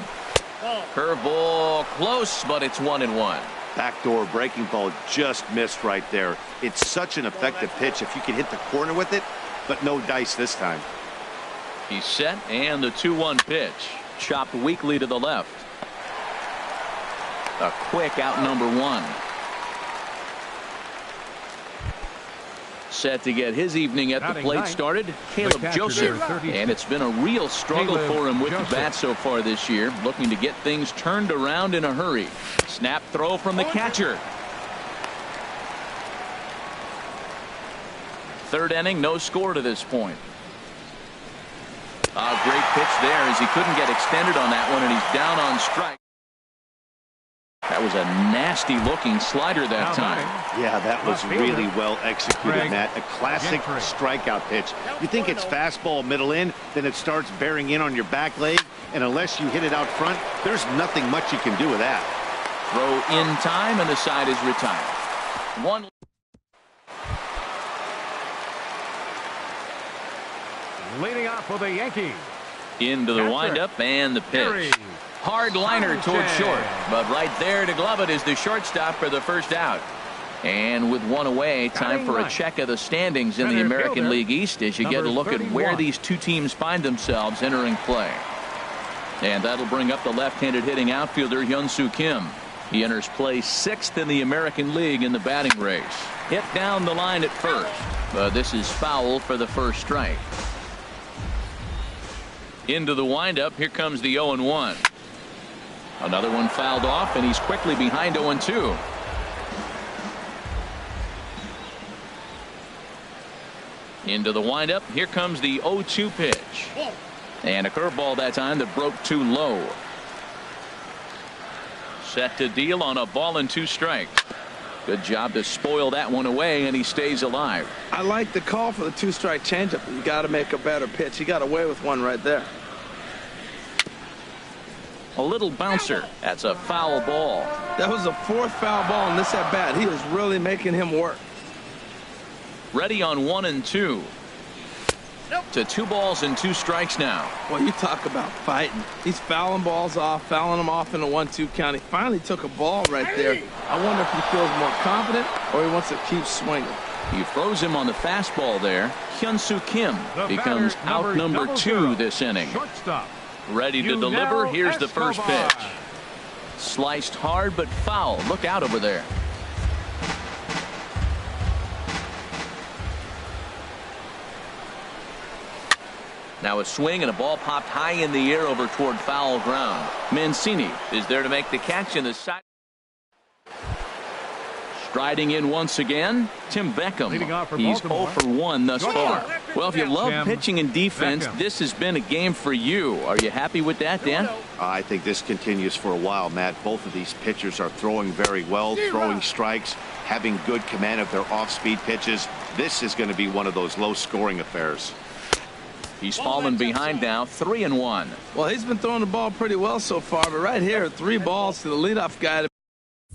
[SPEAKER 2] Curveball close, but it's 1-1.
[SPEAKER 5] Backdoor breaking ball just missed right there. It's such an effective pitch if you can hit the corner with it, but no dice this time.
[SPEAKER 2] He's set, and the 2-1 pitch. Chopped weakly to the left. A quick out number one. Set to get his evening at the plate started, Caleb Joseph. And it's been a real struggle for him with the bat so far this year, looking to get things turned around in a hurry. Snap throw from the catcher. Third inning, no score to this point. A great pitch there as he couldn't get extended on that one, and he's down on strike. That was a nasty looking slider that time.
[SPEAKER 5] Yeah, that was really well executed, Matt. A classic strikeout pitch. You think it's fastball middle in, then it starts bearing in on your back leg, and unless you hit it out front, there's nothing much you can do with that.
[SPEAKER 2] Throw in time, and the side is retired. One.
[SPEAKER 4] Leading off for the Yankees.
[SPEAKER 2] Into the windup and the pitch. Hard liner towards short, but right there to glove it is the shortstop for the first out. And with one away, time for a check of the standings in the American League East as you get a look at where these two teams find themselves entering play. And that'll bring up the left-handed hitting outfielder Hyun-Soo Kim. He enters play 6th in the American League in the batting race. Hit down the line at first, but this is foul for the first strike. Into the windup, here comes the 0-1. Another one fouled off, and he's quickly behind 0-2. Into the windup, here comes the 0-2 pitch. And a curveball that time that broke too low. Set to deal on a ball and 2 strikes. Good job to spoil that one away, and he stays alive.
[SPEAKER 3] I like the call for the 2-strike changeup. You got to make a better pitch. He got away with one right there.
[SPEAKER 2] A little bouncer. That's a foul ball.
[SPEAKER 3] That was the 4th foul ball in this at bat. He is really making him work.
[SPEAKER 2] Ready on 1-2. To 2 balls and 2 strikes now.
[SPEAKER 3] Well, you talk about fighting. He's fouling balls off, fouling them off in a 1-2 count. He finally took a ball right there. I wonder if he feels more confident or he wants to keep swinging.
[SPEAKER 2] He throws him on the fastball there. Hyun-Soo Kim becomes out number 2 this inning.
[SPEAKER 4] Shortstop.
[SPEAKER 2] Ready to deliver. Here's the first pitch. Sliced hard but foul. Look out over there. Now a swing and a ball popped high in the air over toward foul ground. Mancini is there to make the catch in the side. Striding in once again, Tim Beckham. He's 0 for 1 thus far. Well, if you love pitching and defense, this has been a game for you. Are you happy with that, Dan?
[SPEAKER 5] I think this continues for a while, Matt. Both of these pitchers are throwing very well, throwing strikes, having good command of their off-speed pitches. This is going to be one of those low-scoring affairs.
[SPEAKER 2] He's fallen behind now, 3-1.
[SPEAKER 3] Well, he's been throwing the ball pretty well so far, but right here, 3 balls to the leadoff guy to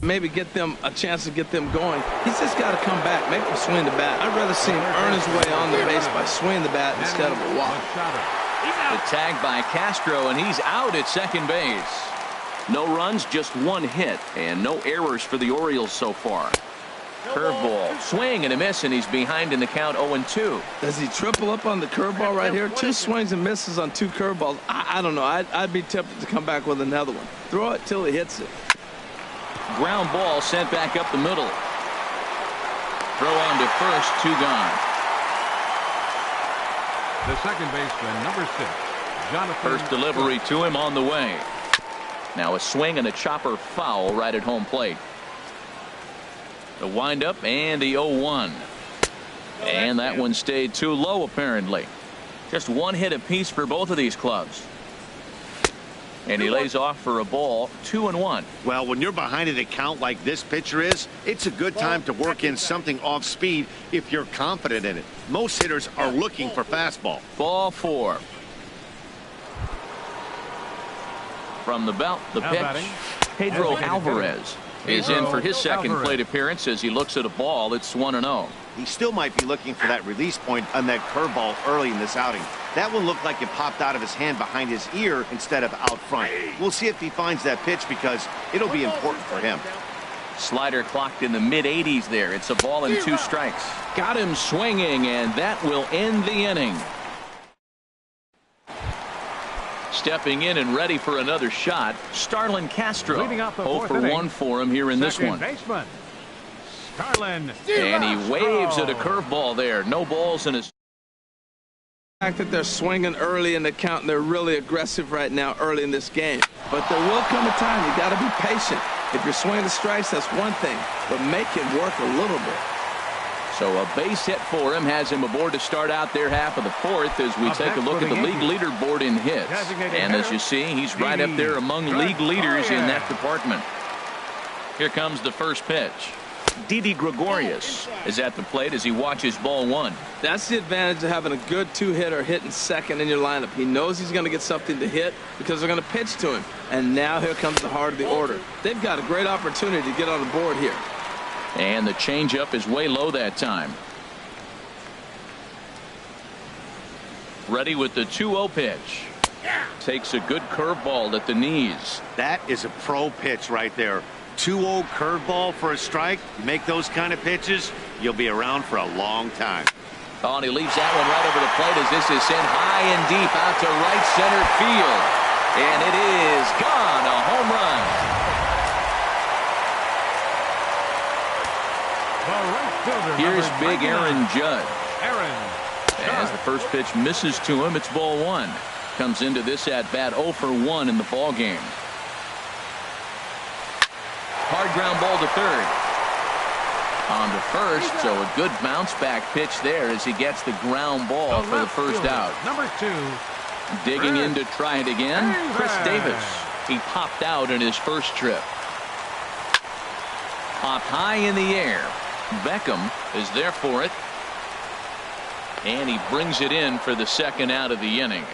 [SPEAKER 3] maybe get them a chance to get them going. He's just got to come back, make him swing the bat. I'd rather see him earn his way on the base by swinging the bat instead of a walk.
[SPEAKER 2] The tag by Castro, and he's out at second base. No runs, just 1 hit, and no errors for the Orioles so far. Curveball, swing and a miss, and he's behind in the count 0-2.
[SPEAKER 3] Does he triple up on the curveball right here? 2 swings and misses on 2 curveballs. I don't know. I'd be tempted to come back with another one. Throw it till he hits it.
[SPEAKER 2] Ground ball sent back up the middle. Throw on to first, 2 gone.
[SPEAKER 4] The second baseman, number 6, Jonathan.
[SPEAKER 2] First delivery to him on the way. Now a swing and a chopper foul right at home plate. The windup and the 0-1. And that one stayed too low apparently. Just 1 hit apiece for both of these clubs. And he lays off for a ball, 2-1.
[SPEAKER 5] Well, when you're behind an account like this pitcher is, it's a good time to work in something off speed if you're confident in it. Most hitters are looking for fastball.
[SPEAKER 2] Ball 4. From the belt, the pitch. Pedro Alvarez is in for his second plate appearance as he looks at a ball. It's 1-0.
[SPEAKER 5] He still might be looking for that release point on that curveball early in this outing. That one looked like it popped out of his hand behind his ear instead of out front. We'll see if he finds that pitch because it'll be important for him.
[SPEAKER 2] Slider clocked in the mid-80s there. It's a ball and 2 strikes. Got him swinging, and that will end the inning. stepping in and ready for another shot. Starlin Castro. 0 for 1 for him here in this one.
[SPEAKER 4] Baseman, Starlin.
[SPEAKER 2] And he waves at a curveball there. No balls in his.
[SPEAKER 3] The fact that they're swinging early in the count, and they're really aggressive right now early in this game. But there will come a time you got to be patient. If you're swinging the strikes, that's one thing, but make it work a little bit.
[SPEAKER 2] So a base hit for him has him aboard to start out their half of the fourth as we take a look at the league leaderboard in hits. And as you see, he's right up there among league leaders in that department. Here comes the first pitch. Didi Gregorius is at the plate as he watches ball one.
[SPEAKER 3] That's the advantage of having a good two-hitter hitting second in your lineup. He knows he's going to get something to hit because they're going to pitch to him. And now here comes the heart of the order. They've got a great opportunity to get on the board here.
[SPEAKER 2] And the changeup is way low that time. Ready with the 2-0 pitch. Takes a good curveball at the knees.
[SPEAKER 5] That is a pro pitch right there. 2-0 curveball for a strike. You make those kind of pitches, you'll be around for a long time.
[SPEAKER 2] Oh, and he leaves that one right over the plate as this is sent high and deep out to right center field. And it is gone. A home run. Here's big Aaron Judge. As the first pitch misses to him, it's ball one. Comes into this at bat 0 for 1 in the ball game. Hard ground ball to third. On to first, so a good bounce back pitch there as he gets the ground ball for the first out.
[SPEAKER 4] Number 2.
[SPEAKER 2] Digging in to try it again, Chris Davis. He popped out in his first trip. Popped high in the air. Beckham is there for it. And he brings it in for the second out of the inning.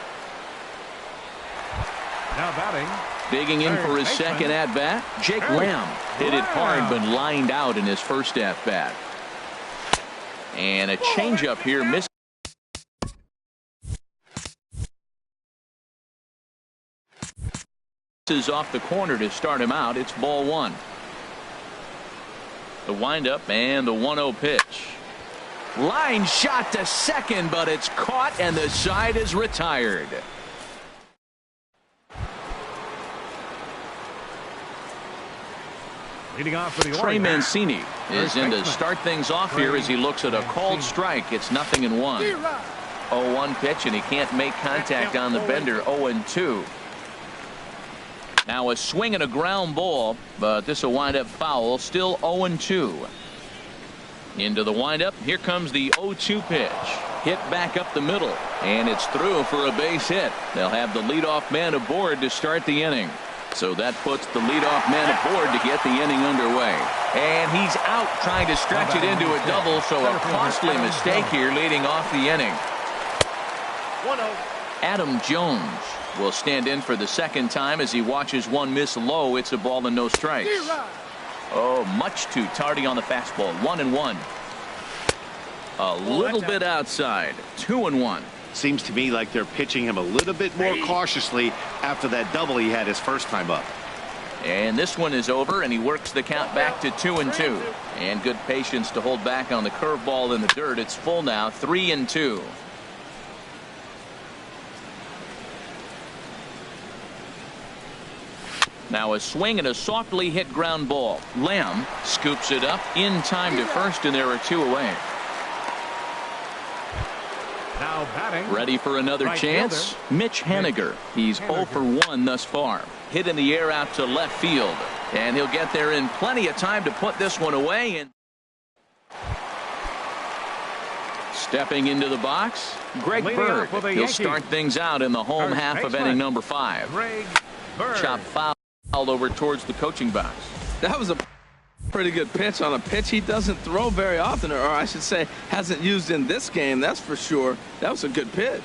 [SPEAKER 4] Now batting.
[SPEAKER 2] Digging in for his second at-bat, Jake Lamb hit it hard but lined out in his first at-bat. And a changeup here misses off the corner to start him out. It's ball one. The windup and the 1-0 pitch. Line shot to second, but it's caught and the side is retired.
[SPEAKER 4] Leading off for the
[SPEAKER 2] Trey Mancini is in to start things off here as he looks at a called strike. It's 0-1. 0-1 pitch, and he can't make contact on the bender. 0-2. Now a swing and a ground ball, but this will wind up foul. Still 0-2. Into the windup. Here comes the 0-2 pitch. Hit back up the middle, and it's through for a base hit. They'll have the leadoff man aboard to start the inning. So that puts the leadoff man aboard to get the inning underway. And he's out trying to stretch it into a double, so a costly mistake here leading off the inning. Adam Jones will stand in for the second time as he watches one miss low. It's a ball and no strikes. Oh, much too tardy on the fastball. 1-1. A little bit outside. 2-1.
[SPEAKER 5] Seems to me like they're pitching him a little bit more cautiously after that double he had his first time up.
[SPEAKER 2] And this one is over, and he works the count back to 2-2. And good patience to hold back on the curveball in the dirt. It's full now, 3-2. Now a swing and a softly hit ground ball. Lamb scoops it up in time to first, and there are two away.
[SPEAKER 4] Now batting.
[SPEAKER 2] Ready for another chance? Mitch Haniger. He's 0 for 1 thus far. Hit in the air out to left field. And he'll get there in plenty of time to put this one away. And stepping into the box, Greg Bird. He'll start things out in the home half of inning number 5. Chop foul over towards the coaching box.
[SPEAKER 3] That was a pretty good pitch on a pitch he doesn't throw very often, or I should say hasn't used in this game, that's for sure. That was a good pitch.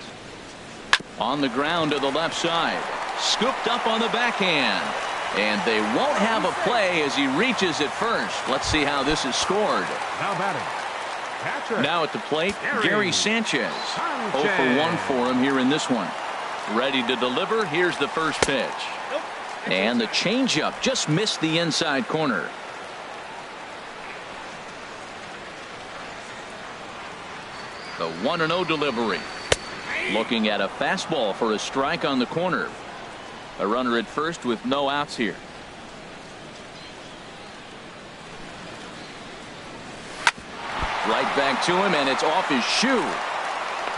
[SPEAKER 2] On the ground to the left side. Scooped up on the backhand. And they won't have a play as he reaches it first. Let's see how this is scored.
[SPEAKER 4] Now batting. Catcher.
[SPEAKER 2] Now at the plate, Gary Sanchez. 0 for 1 for him here in this one. Ready to deliver. Here's the first pitch. And the changeup just missed the inside corner. The 1-0 delivery. Looking at a fastball for a strike on the corner. A runner at first with no outs here. Right back to him, and it's off his shoe.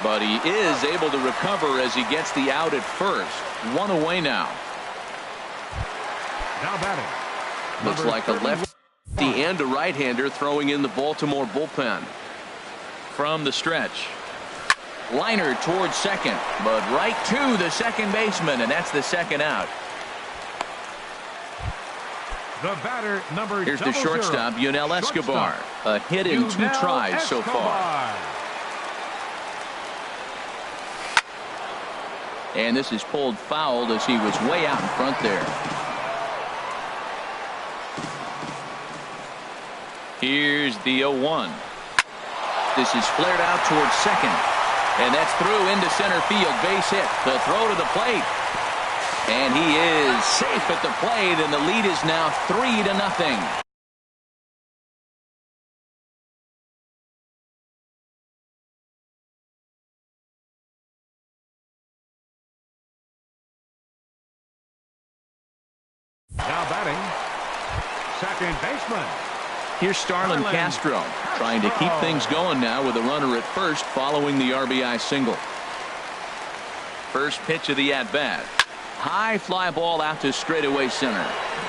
[SPEAKER 2] But he is able to recover as he gets the out at first. One away now.
[SPEAKER 4] Now batting.
[SPEAKER 2] Looks like a lefty and a right-hander throwing in the Baltimore bullpen. From the stretch. Liner towards second, but right to the second baseman, and that's the second out.
[SPEAKER 4] The batter, number
[SPEAKER 2] Here's the shortstop, Yunel Escobar. A hit in 2 tries so far. And this is pulled foul as he was way out in front there. Here's the 0-1. This is flared out towards second. And that's through into center field. Base hit. The throw to the plate. And he is safe at the plate, and the lead is now 3-0.
[SPEAKER 4] Now batting, second baseman.
[SPEAKER 2] Here's Starlin Castro trying to keep things going now with a runner at first following the RBI single. First pitch of the at-bat. High fly ball out to straightaway center.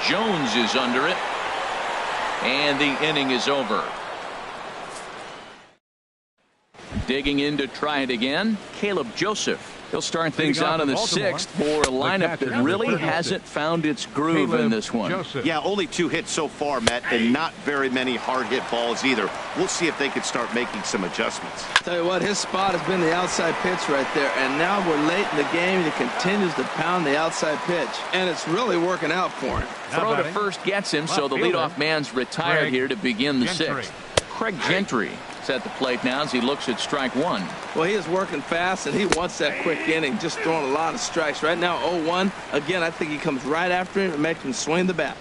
[SPEAKER 2] Jones is under it. And the inning is over. Digging in to try it again, Caleb Joseph. He'll start things out in the 6th for a lineup that really hasn't found its groove in this one.
[SPEAKER 5] Yeah, only 2 hits so far, Matt, and not very many hard-hit balls either. We'll see if they can start making some adjustments.
[SPEAKER 3] Tell you what, his spot has been the outside pitch right there, and now we're late in the game, and he continues to pound the outside pitch, and it's really working out for him.
[SPEAKER 2] Throw to first gets him, so the leadoff man's retired here to begin the 6th. Craig Gentry is at the plate now as he looks at strike 1.
[SPEAKER 3] Well, he is working fast, and he wants that quick inning, just throwing a lot of strikes. Right now, 0-1. Again, I think he comes right after him and makes him swing the bat.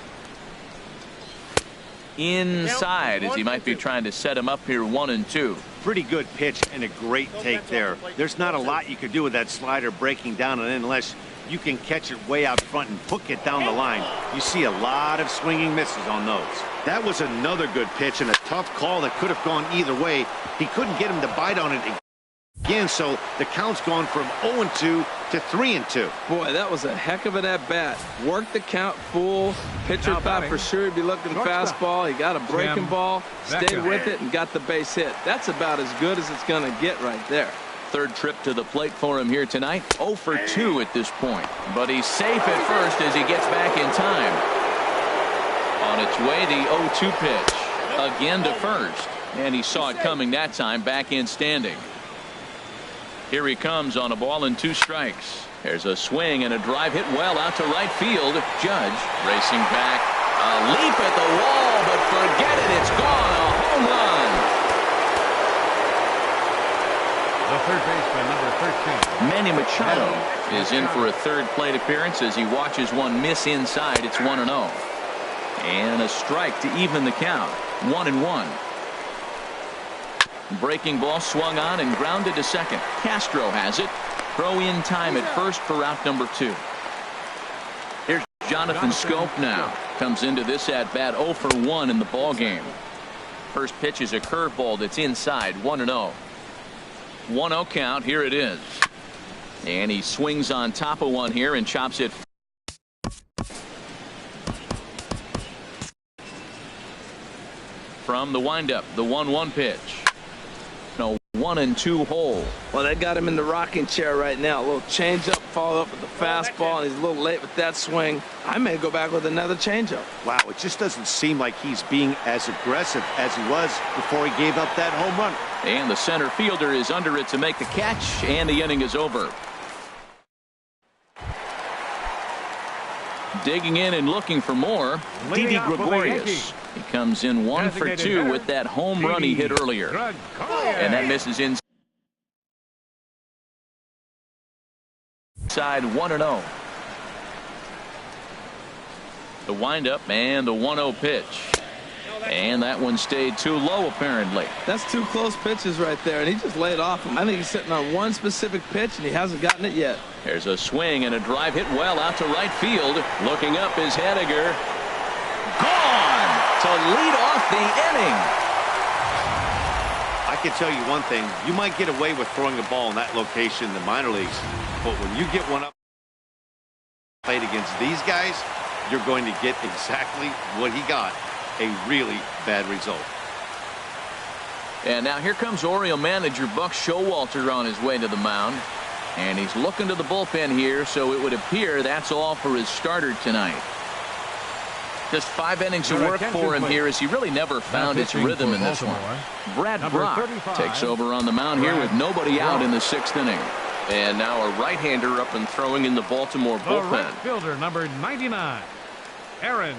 [SPEAKER 2] Inside as he might be trying to set him up here 1-2.
[SPEAKER 5] Pretty good pitch and a great take there. There's not a lot you could do with that slider breaking down, and unless you can catch it way out front and hook it down the line, you see a lot of swinging misses on those. That was another good pitch and a tough call that could have gone either way. He couldn't get him to bite on it again, so the count's gone from 0-2 to 3-2.
[SPEAKER 3] Boy, that was a heck of an at-bat. Worked the count full. Pitcher thought for sure he'd be looking fastball. He got a breaking ball, stayed with it, and got the base hit. That's about as good as it's going to get right there.
[SPEAKER 2] Third trip to the plate for him here tonight. 0 for 2 at this point. But he's safe at first as he gets back in time. On its way, the 0-2 pitch. Again to first. And he saw it coming that time, back in standing. Here he comes on a ball and 2 strikes. There's a swing and a drive hit well out to right field. Judge racing back. A leap at the wall, but forget it. It's gone. A home run.
[SPEAKER 4] The third baseman, number 13.
[SPEAKER 2] Manny Machado is in for a third plate appearance as he watches one miss inside. It's 1-0. And a strike to even the count. 1-1. Breaking ball swung on and grounded to second. Castro has it. Throw in time at first for out number 2. Here's Jonathan Scope now. Comes into this at bat 0 for 1 in the ball game. First pitch is a curveball that's inside. 1-0. 1-0 count. Here it is. And he swings on top of one here and chops it. From the windup, the 1-1 pitch. No, 1-2 hole.
[SPEAKER 3] Well, they got him in the rocking chair right now. A little changeup, follow up with the fastball, and he's a little late with that swing. I may go back with another changeup.
[SPEAKER 5] Wow, it just doesn't seem like he's being as aggressive as he was before he gave up that home run.
[SPEAKER 2] And the center fielder is under it to make the catch, and the inning is over. Digging in and looking for more, Didi Gregorius. He comes in 1 for 2 with that home run he hit earlier. And that misses inside. 1-0. The windup and the 1-0 pitch. And that one stayed too low, apparently.
[SPEAKER 3] That's two close pitches right there, and he just laid off him. I think he's sitting on one specific pitch, and he hasn't gotten it yet.
[SPEAKER 2] There's a swing and a drive hit well out to right field. Looking up is Hediger. Gone to lead off the inning.
[SPEAKER 5] I can tell you one thing. You might get away with throwing a ball in that location in the minor leagues, but when you get one up played against these guys, you're going to get exactly what he got, a really bad result.
[SPEAKER 2] And now here comes Oriole manager Buck Showalter on his way to the mound. And he's looking to the bullpen here, so it would appear that's all for his starter tonight. Just 5 innings of work for him here as he really never found his rhythm in this one. Brad Brock takes over on the mound here with nobody out in the 6th inning.
[SPEAKER 6] And now a right-hander up and throwing in the Baltimore bullpen.
[SPEAKER 4] Right fielder number 99, Aaron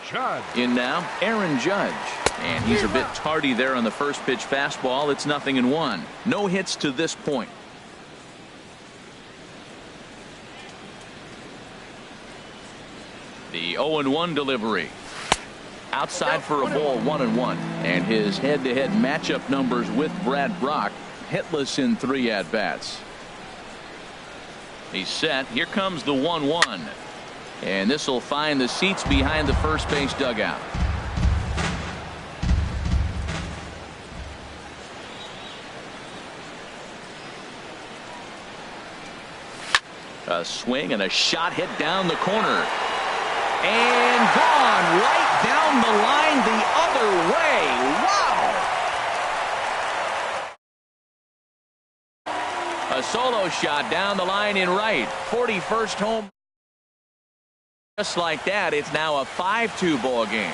[SPEAKER 4] Judge.
[SPEAKER 2] In now, Aaron Judge. And he's a bit tardy there on the first pitch fastball. It's 0-1. No hits to this point. The 0-1 delivery. Outside for a ball, 1-1. And his head-to-head matchup numbers with Brad Brock, hitless in 3 at-bats. He's set. Here comes the 1-1. And this will find the seats behind the first base dugout. A swing and a shot hit down the corner. And gone right down the line the other way. Wow. A solo shot down the line in right. 41st home. Just like that, it's now a 5-2 ball game.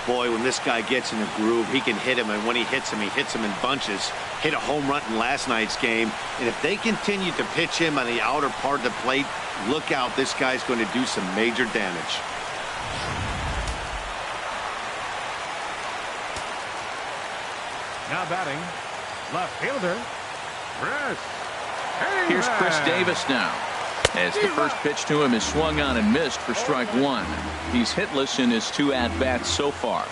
[SPEAKER 5] Boy, when this guy gets in a groove, he can hit him, and when he hits him in bunches. Hit a home run in last night's game, and if they continue to pitch him on the outer part of the plate, look out, this guy's going to do some major damage.
[SPEAKER 4] Now batting, left fielder, Chris.
[SPEAKER 2] Here's Chris Davis now. As the first pitch to him is swung on and missed for strike 1. He's hitless in his 2 at-bats so far.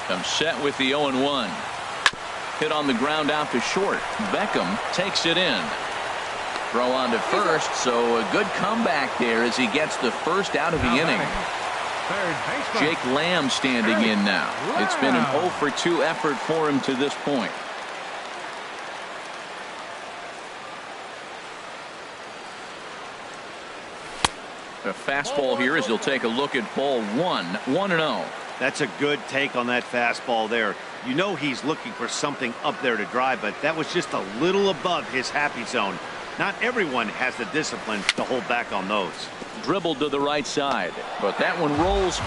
[SPEAKER 2] Comes set with the 0-1. Hit on the ground out to short. Beckham takes it in. Throw on to first, so a good comeback there as he gets the first out of the inning. Jake Lamb standing in now. It's been an 0-for-2 effort for him to this point. A fastball here as he'll take a look at ball 1. 1-0.
[SPEAKER 5] That's a good take on that fastball there. You know he's looking for something up there to drive, but that was just a little above his happy zone. Not everyone has the discipline to hold back on those.
[SPEAKER 2] Dribbled to the right side, but that one rolls.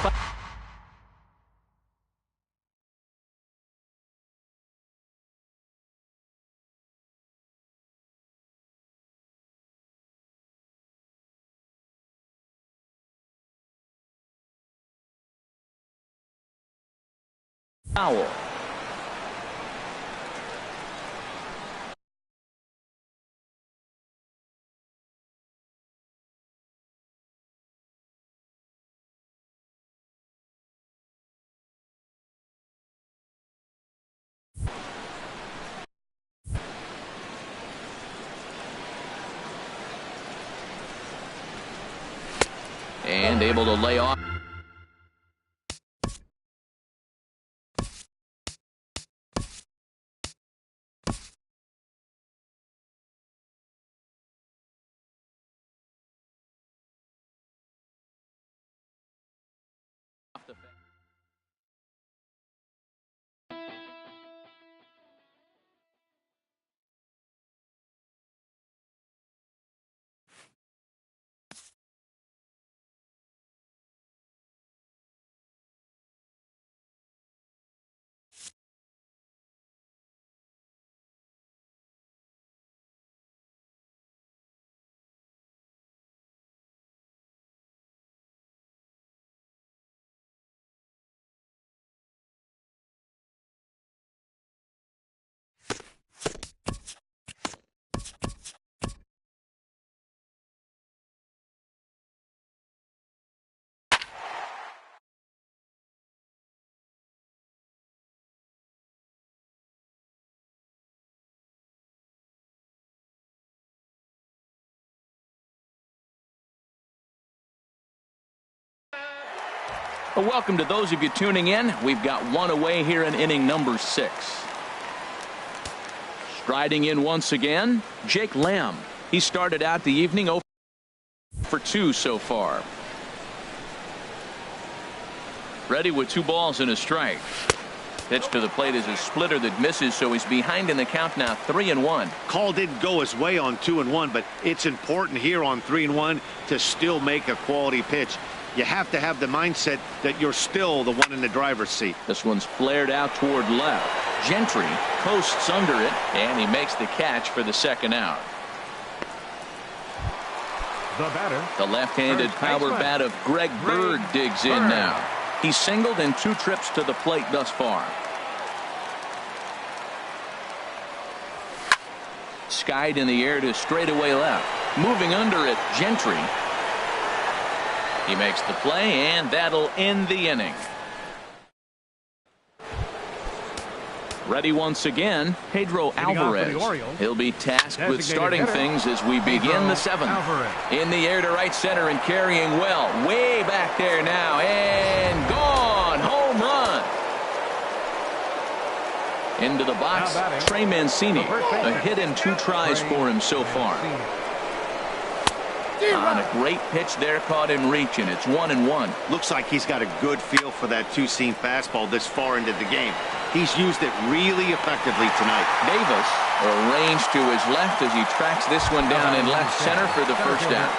[SPEAKER 2] Foul. And able to lay off. Well, welcome to those of you tuning in. We've got one away here in inning number 6. Striding in once again, Jake Lamb. He started out the evening 0 for 2 so far. Ready with 2 balls and a strike. Pitch to the plate is a splitter that misses, so he's behind in the count now, 3-1.
[SPEAKER 5] Call didn't go his way on 2-1, but it's important here on 3-1 to still make a quality pitch. You have to have the mindset that you're still the one in the driver's seat.
[SPEAKER 2] This one's flared out toward left. Gentry coasts under it, and he makes the catch for the second out.
[SPEAKER 4] The batter,
[SPEAKER 2] the left-handed power bat of Greg Bird digs in now. He's singled in 2 trips to the plate thus far. Skied in the air to straightaway left. Moving under it, Gentry. He makes the play, and that'll end the inning. Ready once again, Pedro Alvarez. He'll be tasked with starting things as we begin the 7th. In the air to right center and carrying well. Way back there now, and gone. Home run. Into the box, Trey Mancini. A hit in 2 tries for him so far. On a great pitch there, caught him reaching. It's 1-1.
[SPEAKER 5] Looks like he's got a good feel for that 2-seam fastball this far into the game. He's used it really effectively tonight.
[SPEAKER 2] Davis arranged to his left as he tracks this one down in left center for the first down.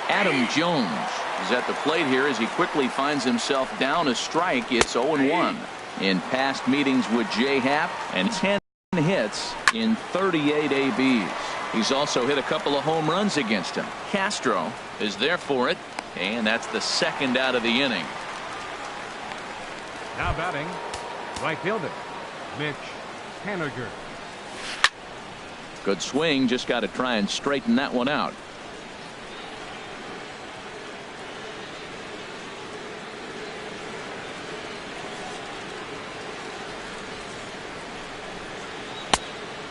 [SPEAKER 2] Adam Jones is at the plate here as he quickly finds himself down a strike. It's 0-1. In past meetings with J-Happ, and 10 hits in 38 ABs. He's also hit a couple of home runs against him. Castro is there for it, and that's the second out of the inning.
[SPEAKER 4] Now batting, right fielder, Mitch Haniger.
[SPEAKER 2] Good swing, just got to try and straighten that one out.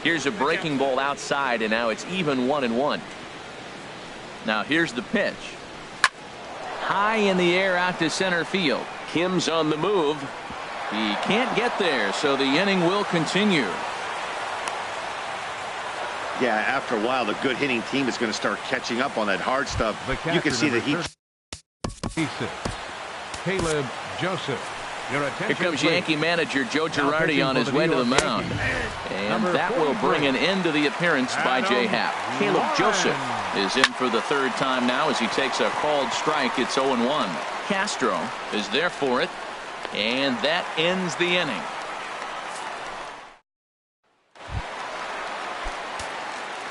[SPEAKER 2] Here's a breaking ball outside, and now it's even 1-1. Now here's the pitch. High in the air out to center field. Kim's on the move. He can't get there, so the inning will continue.
[SPEAKER 5] Yeah, after a while, the good hitting team is going to start catching up on that hard stuff. You can see that
[SPEAKER 4] Caleb Joseph.
[SPEAKER 2] Here comes Yankee manager Joe Girardi on his way to the mound. And that will bring an end to the appearance by J-Happ. Caleb Joseph is in for the 3rd time now as he takes a called strike. It's 0-1. Castro is there for it, and that ends the inning.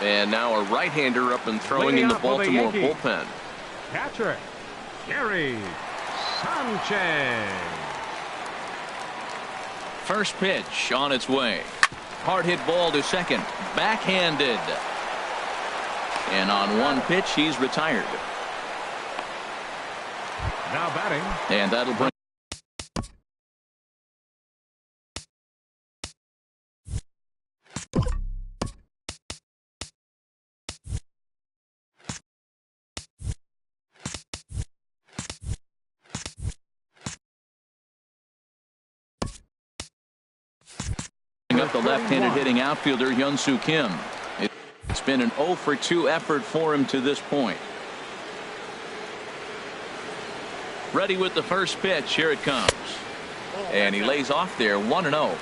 [SPEAKER 6] And now a right-hander up and throwing in the Baltimore bullpen.
[SPEAKER 4] Catcher Gary Sanchez.
[SPEAKER 2] First pitch on its way. Hard hit ball to second. Backhanded. And on one pitch, he's retired.
[SPEAKER 4] Now batting.
[SPEAKER 2] And that'll bring. Up the left-handed hitting outfielder Hyun-Soo Kim. It's been an 0 for 2 effort for him to this point. Ready with the first pitch. Here it comes. And he lays off there 1-0.